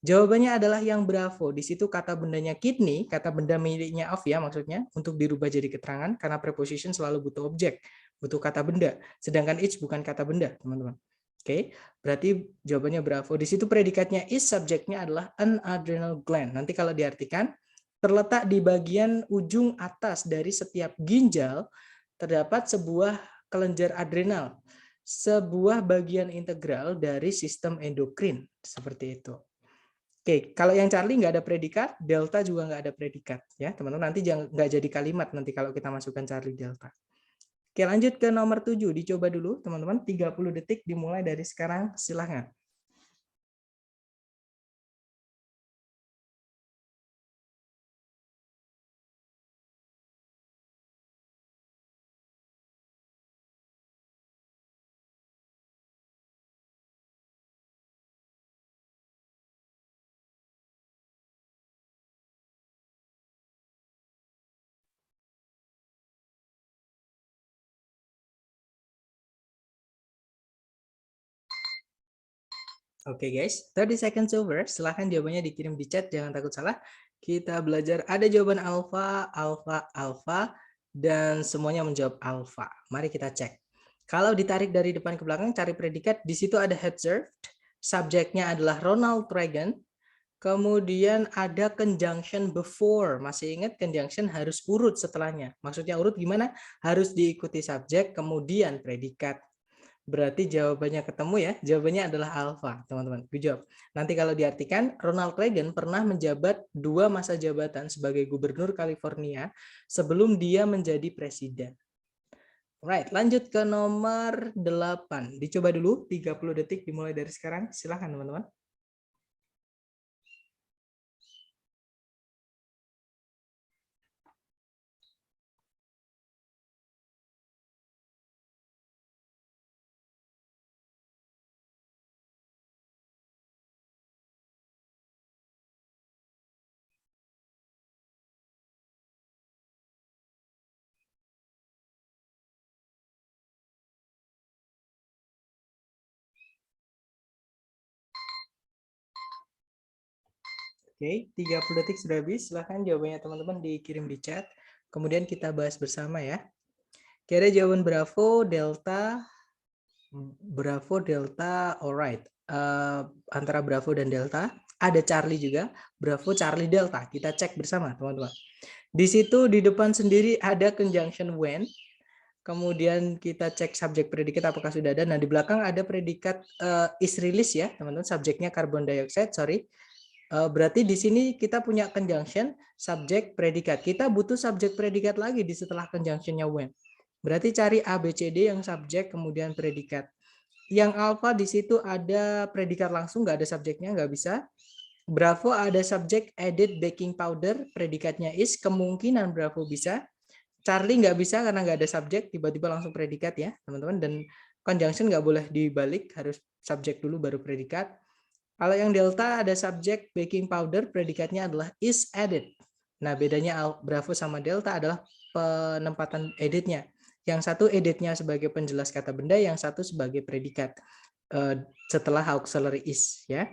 Jawabannya adalah yang bravo. Di situ kata bendanya kidney, kata benda miliknya of ya maksudnya, untuk dirubah jadi keterangan, karena preposition selalu butuh objek, butuh kata benda. Sedangkan it's bukan kata benda, teman-teman. Oke, berarti jawabannya bravo. Di situ predikatnya is, subjeknya adalah an adrenal gland. Nanti kalau diartikan, terletak di bagian ujung atas dari setiap ginjal, terdapat sebuah kelenjar adrenal, sebuah bagian integral dari sistem endokrin. Seperti itu. Oke, kalau yang Charlie nggak ada predikat, Delta juga nggak ada predikat. Ya, teman-teman, nanti nggak jadi kalimat nanti kalau kita masukkan Charlie Delta. Oke, lanjut ke nomor 7. Dicoba dulu, teman-teman. 30 detik dimulai dari sekarang. Silahkan. Oke guys, 30 seconds over. Silahkan jawabannya dikirim di chat, jangan takut salah. Kita belajar, ada jawaban alfa, alfa, alfa, dan semuanya menjawab alfa. Mari kita cek. Kalau ditarik dari depan ke belakang, cari predikat. Di situ ada had served, subjeknya adalah Ronald Reagan. Kemudian ada conjunction before. Masih ingat conjunction harus urut setelahnya. Maksudnya urut gimana? Harus diikuti subjek, kemudian predikat. Berarti jawabannya ketemu ya. Jawabannya adalah alfa, teman-teman. Good job. Nanti kalau diartikan, Ronald Reagan pernah menjabat 2 masa jabatan sebagai gubernur California sebelum dia menjadi presiden. Right, lanjut ke nomor 8. Dicoba dulu, 30 detik dimulai dari sekarang. Silahkan teman-teman. Oke, 30 detik sudah habis. Silahkan jawabannya teman-teman dikirim di chat. Kemudian kita bahas bersama ya. Kira jawaban Bravo, Delta, alright. Antara Bravo dan Delta. Ada Charlie juga, Bravo, Charlie, Delta. Kita cek bersama teman-teman. Di situ di depan sendiri ada conjunction when. Kemudian kita cek subjek predikat apakah sudah ada. Nah di belakang ada predikat is release ya teman-teman. Subjeknya carbon dioxide, sorry. Berarti di sini kita punya conjunction, subjek, predikat. Kita butuh subjek predikat lagi di setelah conjunctionnya when. Berarti cari A, B, C, D yang subjek, kemudian predikat. Yang alpha di situ ada predikat langsung, nggak ada subjeknya, nggak bisa. Bravo ada subjek, added baking powder, predikatnya is, kemungkinan Bravo bisa. Charlie nggak bisa karena nggak ada subjek, tiba-tiba langsung predikat ya teman-teman. Dan conjunction nggak boleh dibalik, harus subjek dulu baru predikat. Kalau yang Delta ada subjek baking powder, predikatnya adalah is added. Nah bedanya Bravo sama Delta adalah penempatan added-nya. Yang satu added-nya sebagai penjelas kata benda, yang satu sebagai predikat setelah auxiliary is ya.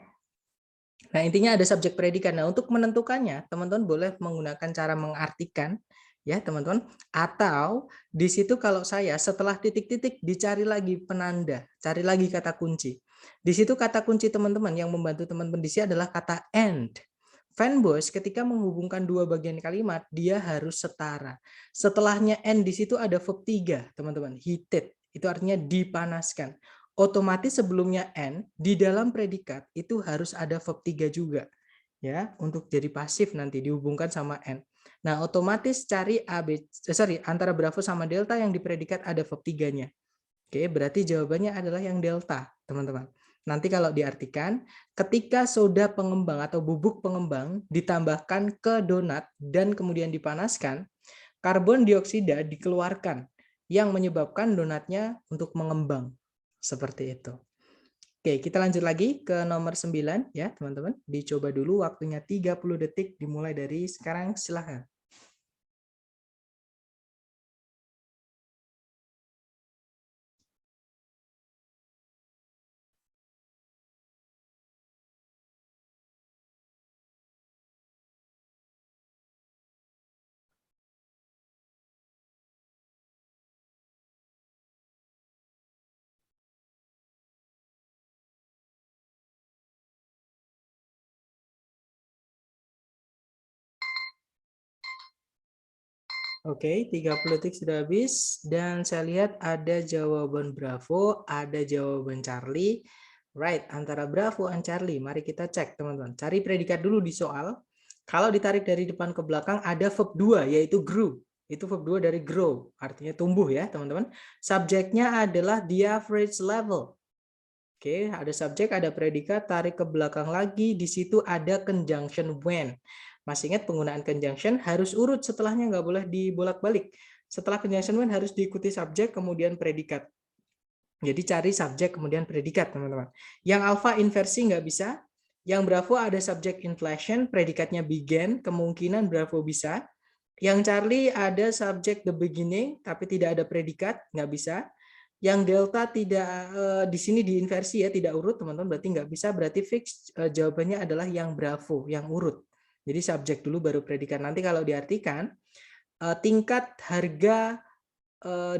Nah intinya ada subjek predikat. Nah untuk menentukannya teman-teman boleh menggunakan cara mengartikan ya teman-teman, atau di situ kalau saya setelah titik-titik dicari lagi penanda, cari lagi kata kunci. Di situ kata kunci teman-teman yang membantu teman-teman di sini adalah kata and. Fanboys ketika menghubungkan dua bagian kalimat dia harus setara. Setelahnya and di situ ada verb 3 teman-teman, heated. Itu artinya dipanaskan. Otomatis sebelumnya and di dalam predikat itu harus ada verb 3 juga. Ya, untuk jadi pasif nanti dihubungkan sama and. Nah, otomatis cari antara Bravo sama Delta yang di predikat ada verb 3-nya. Oke, berarti jawabannya adalah yang Delta, teman-teman. Nanti kalau diartikan, ketika soda pengembang atau bubuk pengembang ditambahkan ke donat dan kemudian dipanaskan, karbon dioksida dikeluarkan yang menyebabkan donatnya untuk mengembang. Seperti itu. Oke, kita lanjut lagi ke nomor 9 ya, teman-teman. Dicoba dulu waktunya 30 detik dimulai dari sekarang, silahkan. Oke, 30 detik sudah habis dan saya lihat ada jawaban Bravo, ada jawaban Charlie. Right, antara Bravo dan Charlie. Mari kita cek, teman-teman. Cari predikat dulu di soal. Kalau ditarik dari depan ke belakang ada verb 2 yaitu grew. Itu verb 2 dari grow, artinya tumbuh ya, teman-teman. Subjeknya adalah the average level. Oke, ada subjek, ada predikat, tarik ke belakang lagi, di situ ada conjunction when. Masih ingat penggunaan conjunction harus urut setelahnya, nggak boleh dibolak-balik. Setelah conjunction when harus diikuti subjek kemudian predikat. Jadi cari subjek kemudian predikat teman-teman. Yang alpha inversi nggak bisa. Yang Bravo ada subjek inflation, predikatnya began, kemungkinan Bravo bisa. Yang Charlie ada subjek the beginning tapi tidak ada predikat, nggak bisa. Yang delta tidak di sini diinversi ya, tidak urut teman-teman, berarti nggak bisa, berarti fix jawabannya adalah yang bravo, yang urut. Jadi subjek dulu baru predikat. Nanti kalau diartikan tingkat harga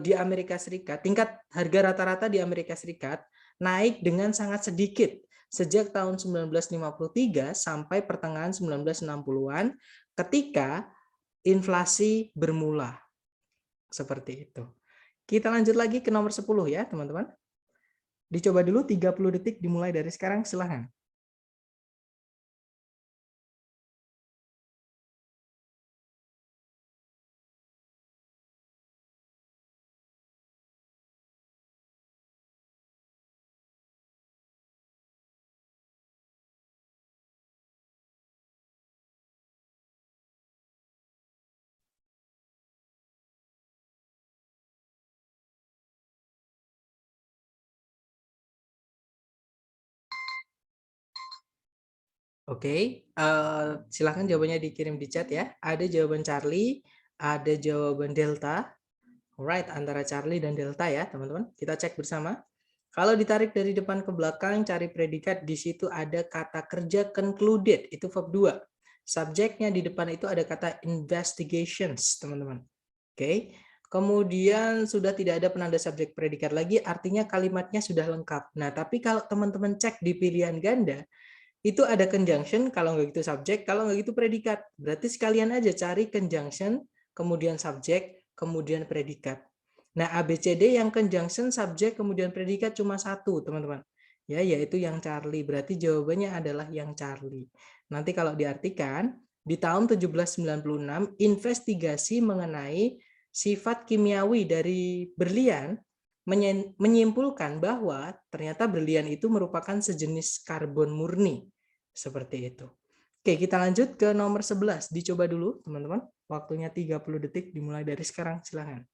di Amerika Serikat, tingkat harga rata-rata di Amerika Serikat naik dengan sangat sedikit sejak tahun 1953 sampai pertengahan 1960-an ketika inflasi bermula. Seperti itu. Kita lanjut lagi ke nomor 10 ya, teman-teman. Dicoba dulu 30 detik dimulai dari sekarang, silahkan. Oke, silahkan jawabannya dikirim di chat ya. Ada jawaban Charlie, ada jawaban Delta. Alright, antara Charlie dan Delta ya, teman-teman. Kita cek bersama. Kalau ditarik dari depan ke belakang, cari predikat, di situ ada kata kerja concluded, itu verb 2. Subjeknya di depan itu ada kata investigations, teman-teman. Oke. Kemudian sudah tidak ada penanda subjek predikat lagi, artinya kalimatnya sudah lengkap. Nah, tapi kalau teman-teman cek di pilihan ganda, itu ada conjunction, kalau nggak gitu subjek, kalau nggak gitu predikat. Berarti sekalian aja cari conjunction, kemudian subjek, kemudian predikat. Nah, ABCD yang conjunction, subjek, kemudian predikat cuma satu, teman-teman. Ya, yaitu yang Charlie. Berarti jawabannya adalah yang Charlie. Nanti kalau diartikan, di tahun 1796, investigasi mengenai sifat kimiawi dari berlian menyimpulkan bahwa ternyata berlian itu merupakan sejenis karbon murni. Seperti itu. Oke, kita lanjut ke nomor 11. Dicoba dulu, teman-teman. Waktunya 30 detik dimulai dari sekarang. Silahkan.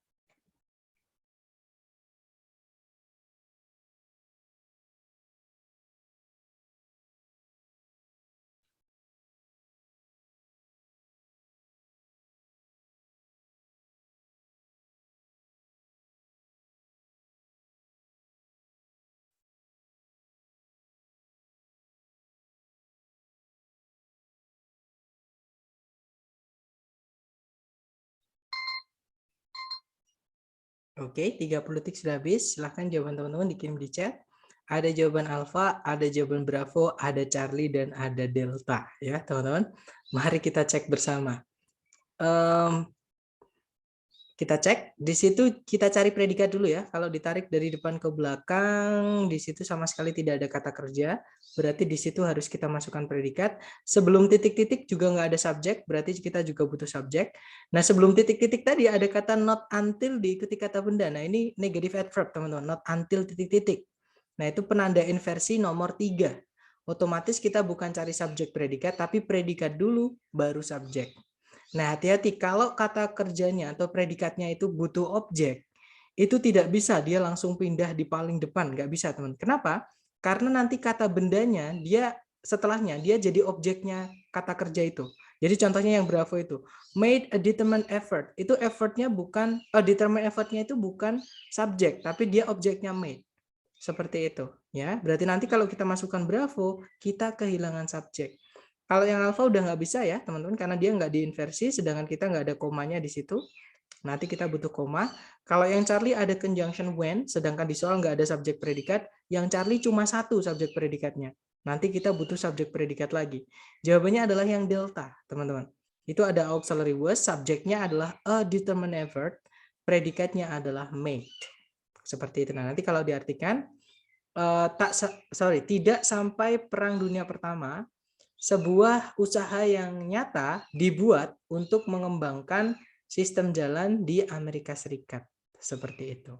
Oke, 30 detik sudah habis. Silahkan jawaban teman-teman dikirim di chat. Ada jawaban Alpha, ada jawaban Bravo, ada Charlie, dan ada Delta. Ya, teman-teman. Mari kita cek bersama. Kita cek, di situ kita cari predikat dulu ya. Kalau ditarik dari depan ke belakang, di situ sama sekali tidak ada kata kerja. Berarti di situ harus kita masukkan predikat. Sebelum titik-titik juga nggak ada subjek, berarti kita juga butuh subjek. Nah, sebelum titik-titik tadi ada kata not until diikuti kata benda. Nah, ini negative adverb, teman-teman. Not until titik-titik. Nah, itu penanda inversi nomor 3. Otomatis kita bukan cari subjek predikat, tapi predikat dulu, baru subjek. Nah, hati-hati kalau kata kerjanya atau predikatnya itu butuh objek, itu tidak bisa dia langsung pindah di paling depan, nggak bisa, teman. Kenapa? Karena nanti kata bendanya dia setelahnya dia jadi objeknya kata kerja itu. Jadi contohnya yang Bravo itu, made a determined effort. Itu effortnya bukan, determined effortnya itu bukan subjek, tapi dia objeknya made. Seperti itu, ya. Berarti nanti kalau kita masukkan Bravo, kita kehilangan subjek. Kalau yang alfa udah nggak bisa ya teman-teman, karena dia nggak diinversi, sedangkan kita nggak ada komanya di situ. Nanti kita butuh koma. Kalau yang Charlie ada conjunction when, sedangkan di soal nggak ada subjek predikat, yang Charlie cuma satu subjek predikatnya. Nanti kita butuh subjek predikat lagi. Jawabannya adalah yang delta, teman-teman. Itu ada auxiliary word, subjeknya adalah a determined effort, predikatnya adalah made. Seperti itu. Nah, nanti kalau diartikan, tidak sampai Perang Dunia Pertama, sebuah usaha yang nyata dibuat untuk mengembangkan sistem jalan di Amerika Serikat. Seperti itu.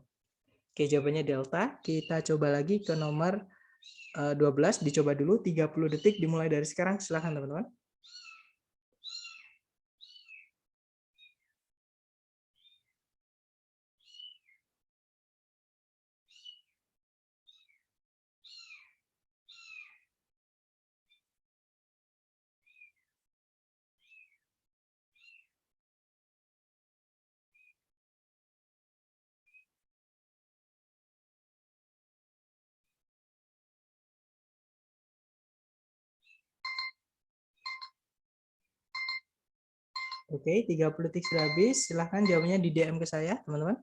Oke, jawabannya Delta. Kita coba lagi ke nomor 12. Dicoba dulu 30 detik dimulai dari sekarang. Silakan teman-teman. Oke, 30 detik sudah habis. Silahkan jawabannya di DM ke saya, teman-teman.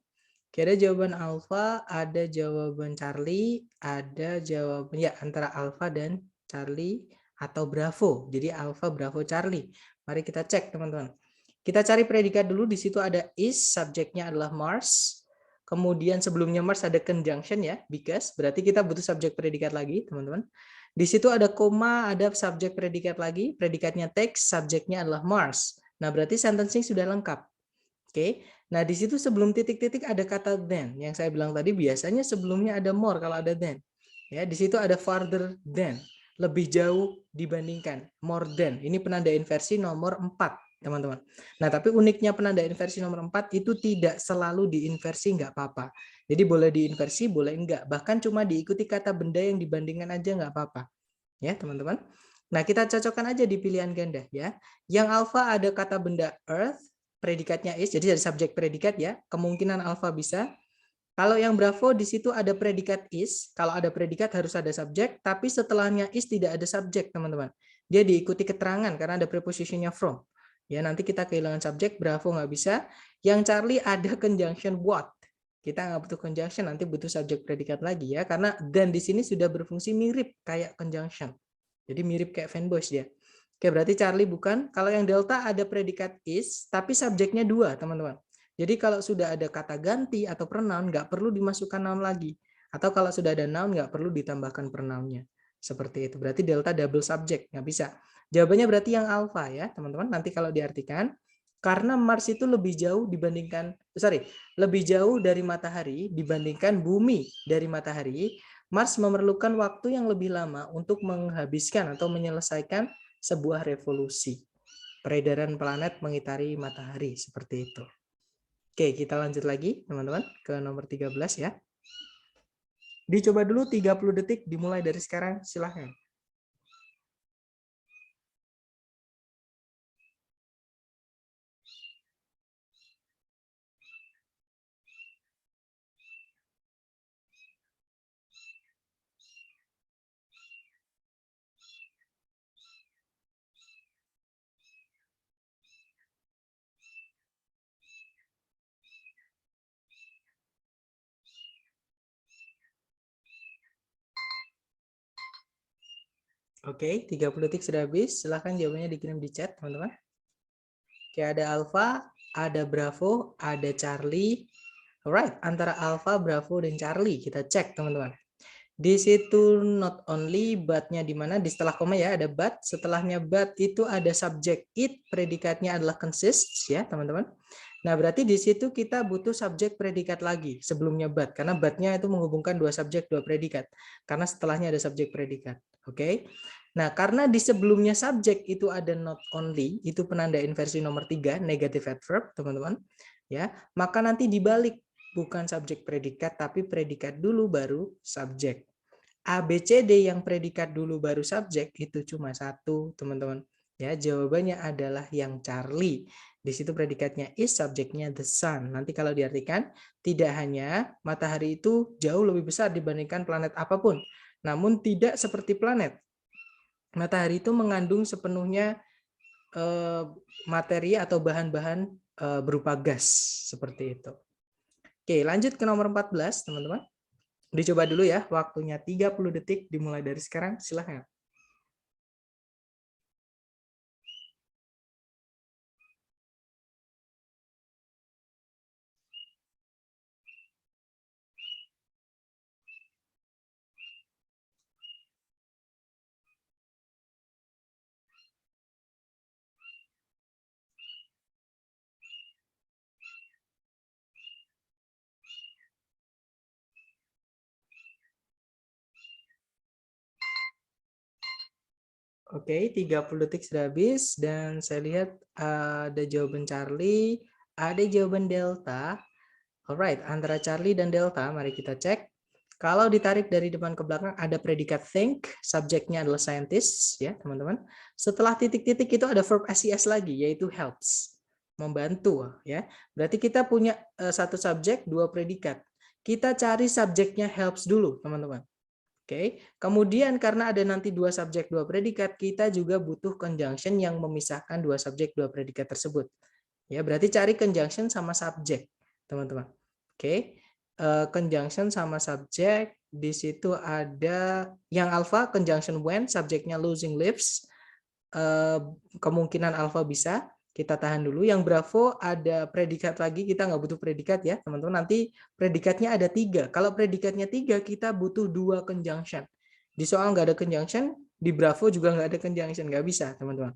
Oke, ada jawaban Alfa, ada jawaban Charlie, ada jawaban ya antara Alfa dan Charlie atau Bravo. Jadi Alfa, Bravo, Charlie. Mari kita cek, teman-teman. Kita cari predikat dulu. Di situ ada is, subjeknya adalah Mars. Kemudian sebelumnya Mars ada conjunction ya, because. Berarti kita butuh subjek predikat lagi, teman-teman. Di situ ada koma, ada subjek predikat lagi. Predikatnya text, subjeknya adalah Mars. Nah, berarti sentencing sudah lengkap. Oke. Nah, di situ sebelum titik-titik ada kata than. Yang saya bilang tadi biasanya sebelumnya ada more kalau ada than. Ya, di situ ada farther than, lebih jauh dibandingkan, more than. Ini penanda inversi nomor 4, teman-teman. Nah, tapi uniknya penanda inversi nomor 4 itu tidak selalu diinversi, nggak apa-apa. Jadi boleh diinversi, boleh enggak. Bahkan cuma diikuti kata benda yang dibandingkan aja nggak apa-apa. Ya, teman-teman. Nah, kita cocokkan aja di pilihan ganda ya. Yang alpha ada kata benda earth, predikatnya is, jadi ada subjek predikat ya. Kemungkinan alpha bisa. Kalau yang Bravo di situ ada predikat is, kalau ada predikat harus ada subjek, tapi setelahnya is tidak ada subjek, teman-teman. Dia diikuti keterangan karena ada prepositionnya from. Ya, nanti kita kehilangan subjek, Bravo nggak bisa. Yang Charlie ada conjunction what. Kita nggak butuh conjunction, nanti butuh subjek predikat lagi ya, karena dan di sini sudah berfungsi mirip kayak conjunction. Jadi mirip kayak fanboys dia. Oke, berarti Charlie bukan. Kalau yang Delta ada predikat is, tapi subjeknya 2, teman-teman. Jadi kalau sudah ada kata ganti atau pronoun, nggak perlu dimasukkan noun lagi. Atau kalau sudah ada noun, nggak perlu ditambahkan pronounnya. Seperti itu. Berarti delta double subject, nggak bisa. Jawabannya berarti yang alpha ya, teman-teman. Nanti kalau diartikan, karena Mars itu lebih jauh dibandingkan, lebih jauh dari matahari dibandingkan bumi dari matahari, Mars memerlukan waktu yang lebih lama untuk menghabiskan atau menyelesaikan sebuah revolusi. Peredaran planet mengitari matahari, seperti itu. Oke, kita lanjut lagi teman-teman ke nomor 13 ya. Dicoba dulu 30 detik dimulai dari sekarang, silahkan. Oke, 30 detik sudah habis. Silahkan jawabannya dikirim di chat, teman-teman. Oke, ada Alpha, ada Bravo, ada Charlie. Alright, antara Alpha, Bravo, dan Charlie. Kita cek, teman-teman. Di situ not only, but-nya di mana? Di setelah koma ya, ada but. Setelahnya but itu ada subjek it, predikatnya adalah consists ya, teman-teman. Nah, berarti di situ kita butuh subjek predikat lagi sebelumnya but, karena but-nya itu menghubungkan 2 subjek, 2 predikat. Karena setelahnya ada subjek predikat. Oke. Nah, karena di sebelumnya subjek itu ada not only, itu penanda inversi nomor 3, negative adverb, teman-teman. Ya, maka nanti dibalik, bukan subjek predikat, tapi predikat dulu baru subjek. A, B, C, D yang predikat dulu baru subjek itu cuma 1, teman-teman. Ya, jawabannya adalah yang Charlie. Di situ predikatnya is, subjeknya the sun. Nanti kalau diartikan, tidak hanya matahari itu jauh lebih besar dibandingkan planet apapun, namun tidak seperti planet. Matahari itu mengandung sepenuhnya materi atau bahan-bahan berupa gas, seperti itu. Oke, lanjut ke nomor 14, teman-teman. Dicoba dulu ya, waktunya 30 detik dimulai dari sekarang, silahkan. Oke, 30 detik sudah habis dan saya lihat ada jawaban Charlie, ada jawaban Delta. Alright, antara Charlie dan Delta, mari kita cek. Kalau ditarik dari depan ke belakang ada predikat think, subjeknya adalah scientist, ya teman-teman. Setelah titik-titik itu ada verb SES lagi, yaitu helps, membantu, ya. Berarti kita punya 1 subjek, 2 predikat. Kita cari subjeknya helps dulu, teman-teman. Oke, kemudian karena ada nanti 2 subjek 2 predikat, kita juga butuh conjunction yang memisahkan 2 subjek 2 predikat tersebut. Ya, berarti cari conjunction sama subject, teman-teman. Oke. Conjunction sama subject, di situ ada yang alpha conjunction when, subjeknya losing lives. Kemungkinan alpha bisa, kita tahan dulu. Yang bravo ada predikat lagi, kita nggak butuh predikat ya, teman-teman. Nanti predikatnya ada 3. Kalau predikatnya 3, kita butuh 2 conjunction. Di soal nggak ada conjunction, di bravo juga nggak ada conjunction, nggak bisa, teman-teman.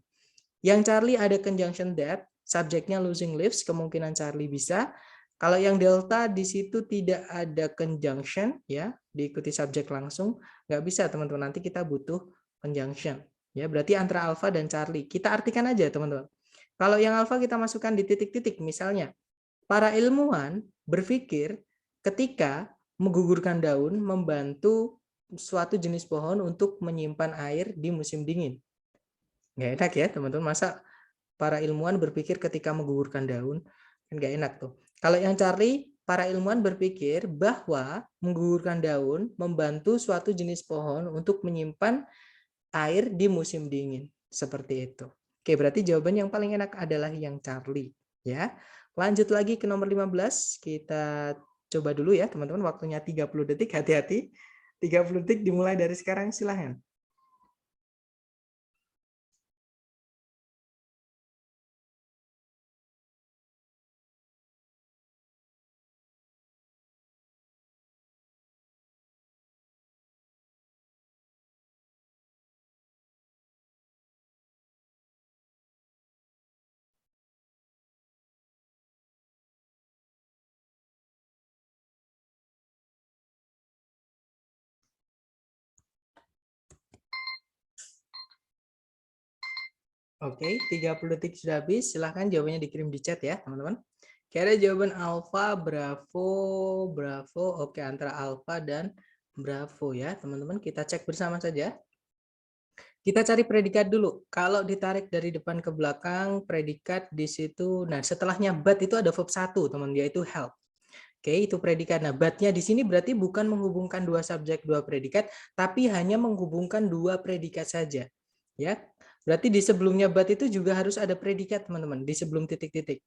Yang Charlie ada conjunction that, subjeknya losing lives, kemungkinan Charlie bisa. Kalau yang delta di situ tidak ada conjunction, ya, diikuti subjek langsung, nggak bisa teman-teman. Nanti kita butuh conjunction, ya. Berarti antara alpha dan Charlie. Kita artikan aja teman-teman. Kalau yang alpha kita masukkan di titik-titik, misalnya para ilmuwan berpikir ketika menggugurkan daun membantu suatu jenis pohon untuk menyimpan air di musim dingin. Nggak enak ya teman-teman, masa para ilmuwan berpikir ketika menggugurkan daun, kan nggak enak tuh. Kalau yang Charlie, para ilmuwan berpikir bahwa menggugurkan daun membantu suatu jenis pohon untuk menyimpan air di musim dingin. Seperti itu. Oke, berarti jawaban yang paling enak adalah yang Charlie. Ya. Lanjut lagi ke nomor 15. Kita coba dulu ya teman-teman, waktunya 30 detik, hati-hati. 30 detik dimulai dari sekarang, silahkan. Oke, 30 detik sudah habis. Silahkan jawabannya dikirim di chat ya, teman-teman. Kira jawaban alpha, bravo, bravo. Oke, antara alpha dan bravo ya, teman-teman. Kita cek bersama saja. Kita cari predikat dulu. Kalau ditarik dari depan ke belakang, predikat di situ. Nah, setelahnya but itu ada verb 1, teman, yaitu help. Oke, itu predikat. Nah, but-nya di sini berarti bukan menghubungkan 2 subjek, 2 predikat, tapi hanya menghubungkan 2 predikat saja. Ya. Berarti di sebelumnya but itu juga harus ada predikat, teman-teman, di sebelum titik-titik.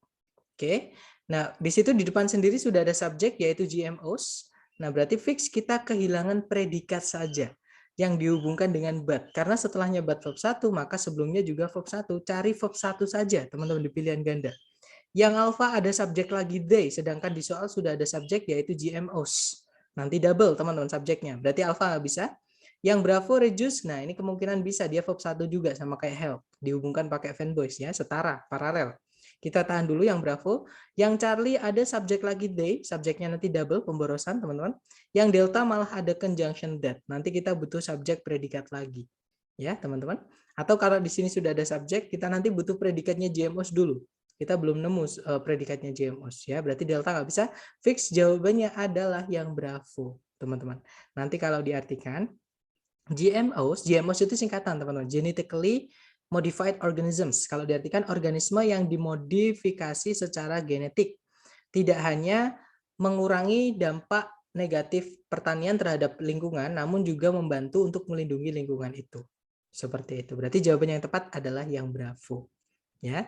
Oke. Nah, di situ di depan sendiri sudah ada subjek yaitu GMOs. Nah, berarti fix kita kehilangan predikat saja yang dihubungkan dengan but. Karena setelahnya but verb 1, maka sebelumnya juga verb 1. Cari verb 1 saja, teman-teman, di pilihan ganda. Yang alpha ada subjek lagi they, sedangkan di soal sudah ada subjek yaitu GMOs. Nanti double, teman-teman, subjeknya. Berarti alpha nggak bisa. Yang bravo reduce, nah ini kemungkinan bisa, dia verb 1 juga sama kayak help, dihubungkan pakai fanboys ya, setara, paralel. Kita tahan dulu yang bravo. Yang Charlie ada subjek lagi they, subjeknya nanti double, pemborosan teman-teman. Yang delta malah ada conjunction that, nanti kita butuh subjek predikat lagi. Ya teman-teman. Atau kalau di sini sudah ada subjek, kita nanti butuh predikatnya GMOs dulu. Kita belum nemu predikatnya GMOs ya, berarti delta nggak bisa. Fix jawabannya adalah yang bravo teman-teman. Nanti kalau diartikan, GMOs itu singkatan teman-teman, genetically modified organisms. Kalau diartikan organisme yang dimodifikasi secara genetik, tidak hanya mengurangi dampak negatif pertanian terhadap lingkungan, namun juga membantu untuk melindungi lingkungan itu. Seperti itu. Berarti jawaban yang tepat adalah yang bravo. Ya.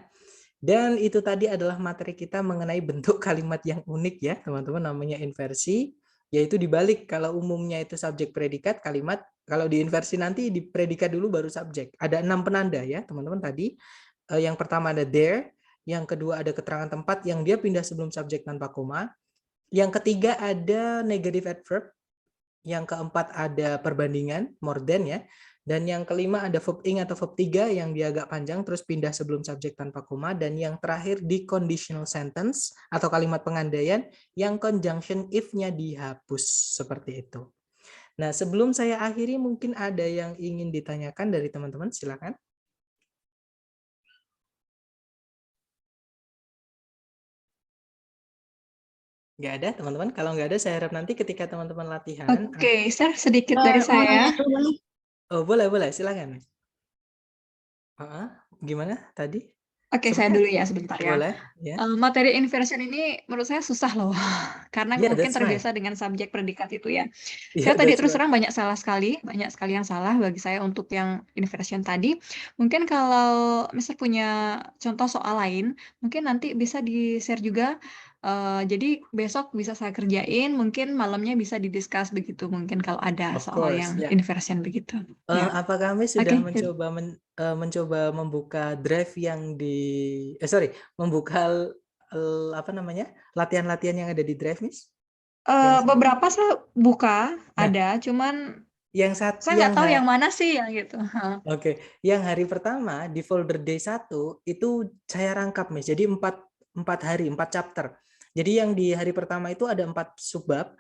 Dan itu tadi adalah materi kita mengenai bentuk kalimat yang unik ya, teman-teman, namanya inversi. Yaitu dibalik, kalau umumnya itu subjek predikat kalimat, kalau diinversi nanti di predikat dulu baru subjek. Ada 6 penanda ya teman-teman tadi. Yang pertama ada there, yang kedua ada keterangan tempat yang dia pindah sebelum subjek tanpa koma. Yang ketiga ada negative adverb. Yang keempat ada perbandingan, more than ya. Dan yang kelima ada verb ing atau verb 3 yang dia agak panjang terus pindah sebelum subjek tanpa koma. Dan yang terakhir di conditional sentence atau kalimat pengandaian yang conjunction if-nya dihapus. Seperti itu. Nah, sebelum saya akhiri mungkin ada yang ingin ditanyakan dari teman-teman, silakan. Nggak ada, teman-teman. Kalau nggak ada, saya harap nanti ketika teman-teman latihan. Oke, Sir, sedikit dari saya. Oh, boleh, silakan. Gimana tadi? Oke, saya Sebentar. dulu ya sebentar ya. Boleh? Ya. Materi inversion ini menurut saya susah loh, karena Yeah, mungkin that's right. terbiasa dengan subjek predikat itu ya. Yeah, Saya tadi that's terus right. terang banyak sekali yang salah bagi saya untuk yang inversion tadi. Mungkin kalau misal punya contoh soal lain, mungkin nanti bisa di-share juga. Jadi besok bisa saya kerjain, mungkin malamnya bisa didiskus begitu, mungkin kalau ada Of soal course, yang ya. inversion begitu. Ya. Apakah kami sudah Oke. mencoba membuka drive yang membuka apa namanya latihan-latihan yang ada di drive, Miss? Beberapa saya buka, Nah, ada, cuman saya nggak tahu yang mana sih yang gitu. Oke, yang hari pertama di folder D1 itu saya rangkap, Miss. Jadi 4 hari, 4 chapter. Jadi yang di hari pertama itu ada 4 subbab.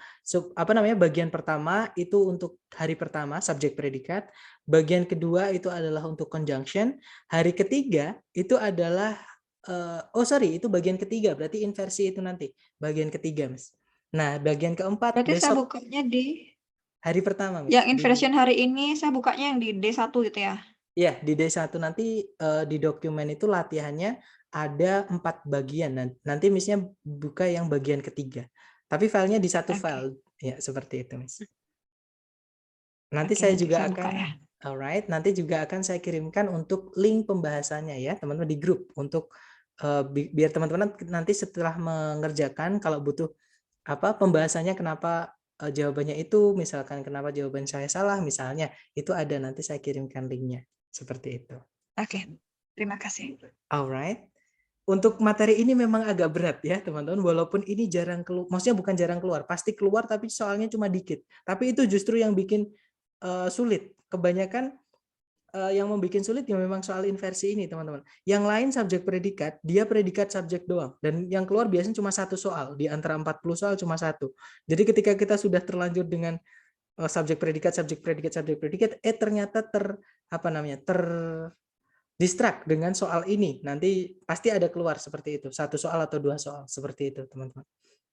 Bagian pertama itu untuk hari pertama, subjek predikat. Bagian kedua itu adalah untuk conjunction. Hari ketiga itu adalah itu bagian ketiga, berarti inversi itu nanti. Bagian ketiga, Miss. Nah, bagian keempat Berarti saya besok bukanya di hari pertama, Miss. yang inversion hari ini, saya bukanya yang di D1 gitu ya. Ya, di D1 nanti di dokumen itu latihannya ada 4 bagian. Nanti Miss-nya buka yang bagian ketiga. Tapi filenya di satu file. Ya, seperti itu, Miss. Nanti saya nanti juga saya buka akan ya. alright, nanti juga akan saya kirimkan untuk link pembahasannya ya, teman-teman di grup untuk biar teman-teman nanti setelah mengerjakan kalau butuh pembahasannya kenapa jawabannya itu, misalkan kenapa jawaban saya salah misalnya, itu ada nanti saya kirimkan linknya. Seperti itu. Oke, terima kasih. Alright. Untuk materi ini memang agak berat ya teman-teman, walaupun ini jarang keluar, maksudnya bukan jarang keluar, pasti keluar tapi soalnya cuma dikit. Tapi itu justru yang bikin sulit. Kebanyakan yang membuat sulit ya memang soal inversi ini teman-teman. Yang lain subjek predikat, dia predikat subjek doang. Dan yang keluar biasanya cuma 1 soal, di antara 40 soal cuma 1. Jadi ketika kita sudah terlanjur dengan subjek predikat, ternyata distract dengan soal ini, nanti pasti ada keluar seperti itu, 1 soal atau 2 soal seperti itu teman-teman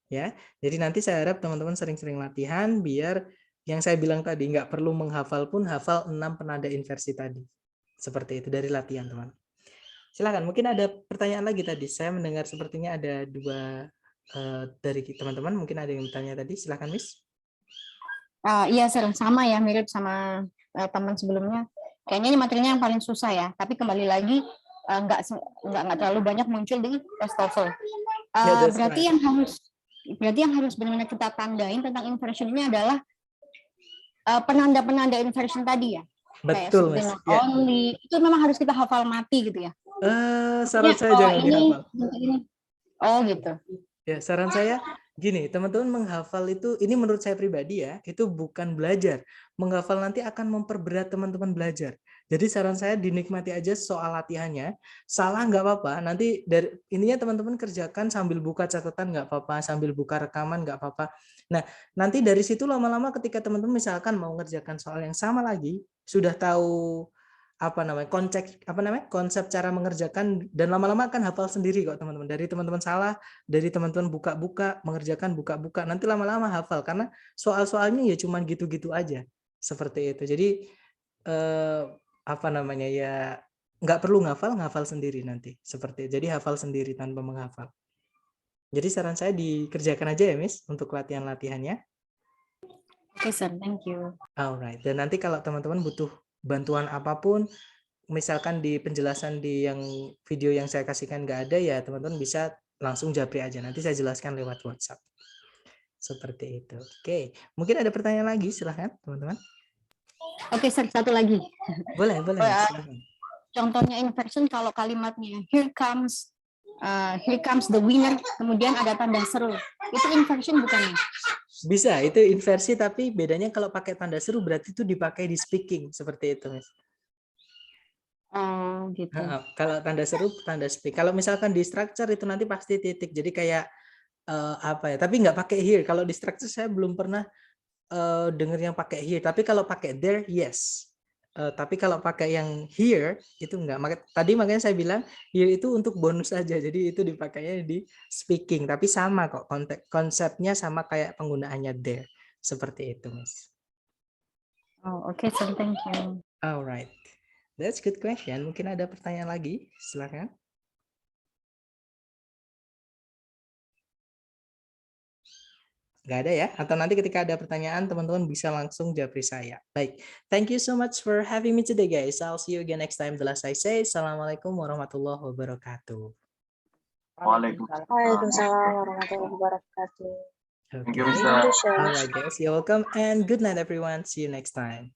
ya. Jadi nanti saya harap teman-teman sering-sering latihan biar yang saya bilang tadi nggak perlu menghafal pun hafal 6 penada inversi tadi, seperti itu dari latihan teman. Silakan, mungkin ada pertanyaan lagi tadi, saya mendengar sepertinya ada 2 dari teman-teman, mungkin ada yang bertanya tadi, silakan Miss. Iya, sama ya, mirip sama teman sebelumnya. Kayaknya ini materinya yang paling susah ya. Tapi kembali lagi nggak terlalu banyak muncul di tes TOEFL. Berarti yang harus benar-benar kita tandain tentang inversion ini adalah penanda-penanda inversion tadi ya. Betul, Mas. Ya. Only itu memang harus kita hafal mati gitu ya. Saran saya jangan dihafal. Oh gitu. Ya, saran saya gini, teman-teman menghafal ini menurut saya pribadi ya, itu bukan belajar. Menghafal nanti akan memperberat teman-teman belajar. Jadi saran saya dinikmati aja soal latihannya. Salah nggak apa-apa. Nanti ininya teman-teman kerjakan sambil buka catatan nggak apa-apa, sambil buka rekaman nggak apa-apa. Nah, nanti dari situ lama-lama ketika teman-teman misalkan mau ngerjakan soal yang sama lagi, sudah tahu konsep cara mengerjakan, dan lama-lama akan hafal sendiri kok teman-teman. Dari teman-teman salah, dari teman-teman buka-buka, mengerjakan buka-buka, nanti lama-lama hafal karena soal-soalnya ya cuman gitu-gitu aja. Seperti itu. Jadi ya nggak perlu ngafal sendiri nanti. Seperti itu. Jadi hafal sendiri tanpa menghafal. Jadi saran saya dikerjakan aja ya, Miss, untuk latihan-latihannya. Oke, sir. Thank you. Alright. Dan nanti kalau teman-teman butuh bantuan apapun, misalkan di penjelasan di yang video yang saya kasihkan nggak ada ya, teman-teman bisa langsung japri aja. Nanti saya jelaskan lewat WhatsApp. Seperti itu. Oke. Mungkin ada pertanyaan lagi, silahkan teman-teman. Oke, sir. Satu lagi. Boleh. Silahkan. Contohnya inversion kalau kalimatnya here comes the winner, kemudian ada tanda seru. Itu inversion bukan? Bisa, itu inversi, tapi bedanya kalau pakai tanda seru berarti itu dipakai di speaking, seperti itu, Mas. Gitu. Kalau tanda seru, tanda speak. Kalau misalkan di structure itu nanti pasti titik. Jadi kayak tapi nggak pakai here. Kalau di structure saya belum pernah dengar yang pakai here. Tapi kalau pakai there, yes. Tapi kalau pakai yang here itu enggak. Tadi makanya saya bilang here itu untuk bonus aja. Jadi itu dipakainya di speaking. Tapi sama kok, konsepnya sama kayak penggunaannya there. Seperti itu, Mas. Oke, so thank you. Alright, that's good question. Mungkin ada pertanyaan lagi, silakan. Nggak ada ya? Atau nanti ketika ada pertanyaan, teman-teman bisa langsung japri saya. Baik, thank you so much for having me today, guys. I'll see you again next time. The last I say, Assalamualaikum warahmatullahi wabarakatuh. Waalaikumsalam. Waalaikumsalam warahmatullahi wabarakatuh. Okay. Thank you, Ustaz. All right, guys. You're welcome. And good night, everyone. See you next time.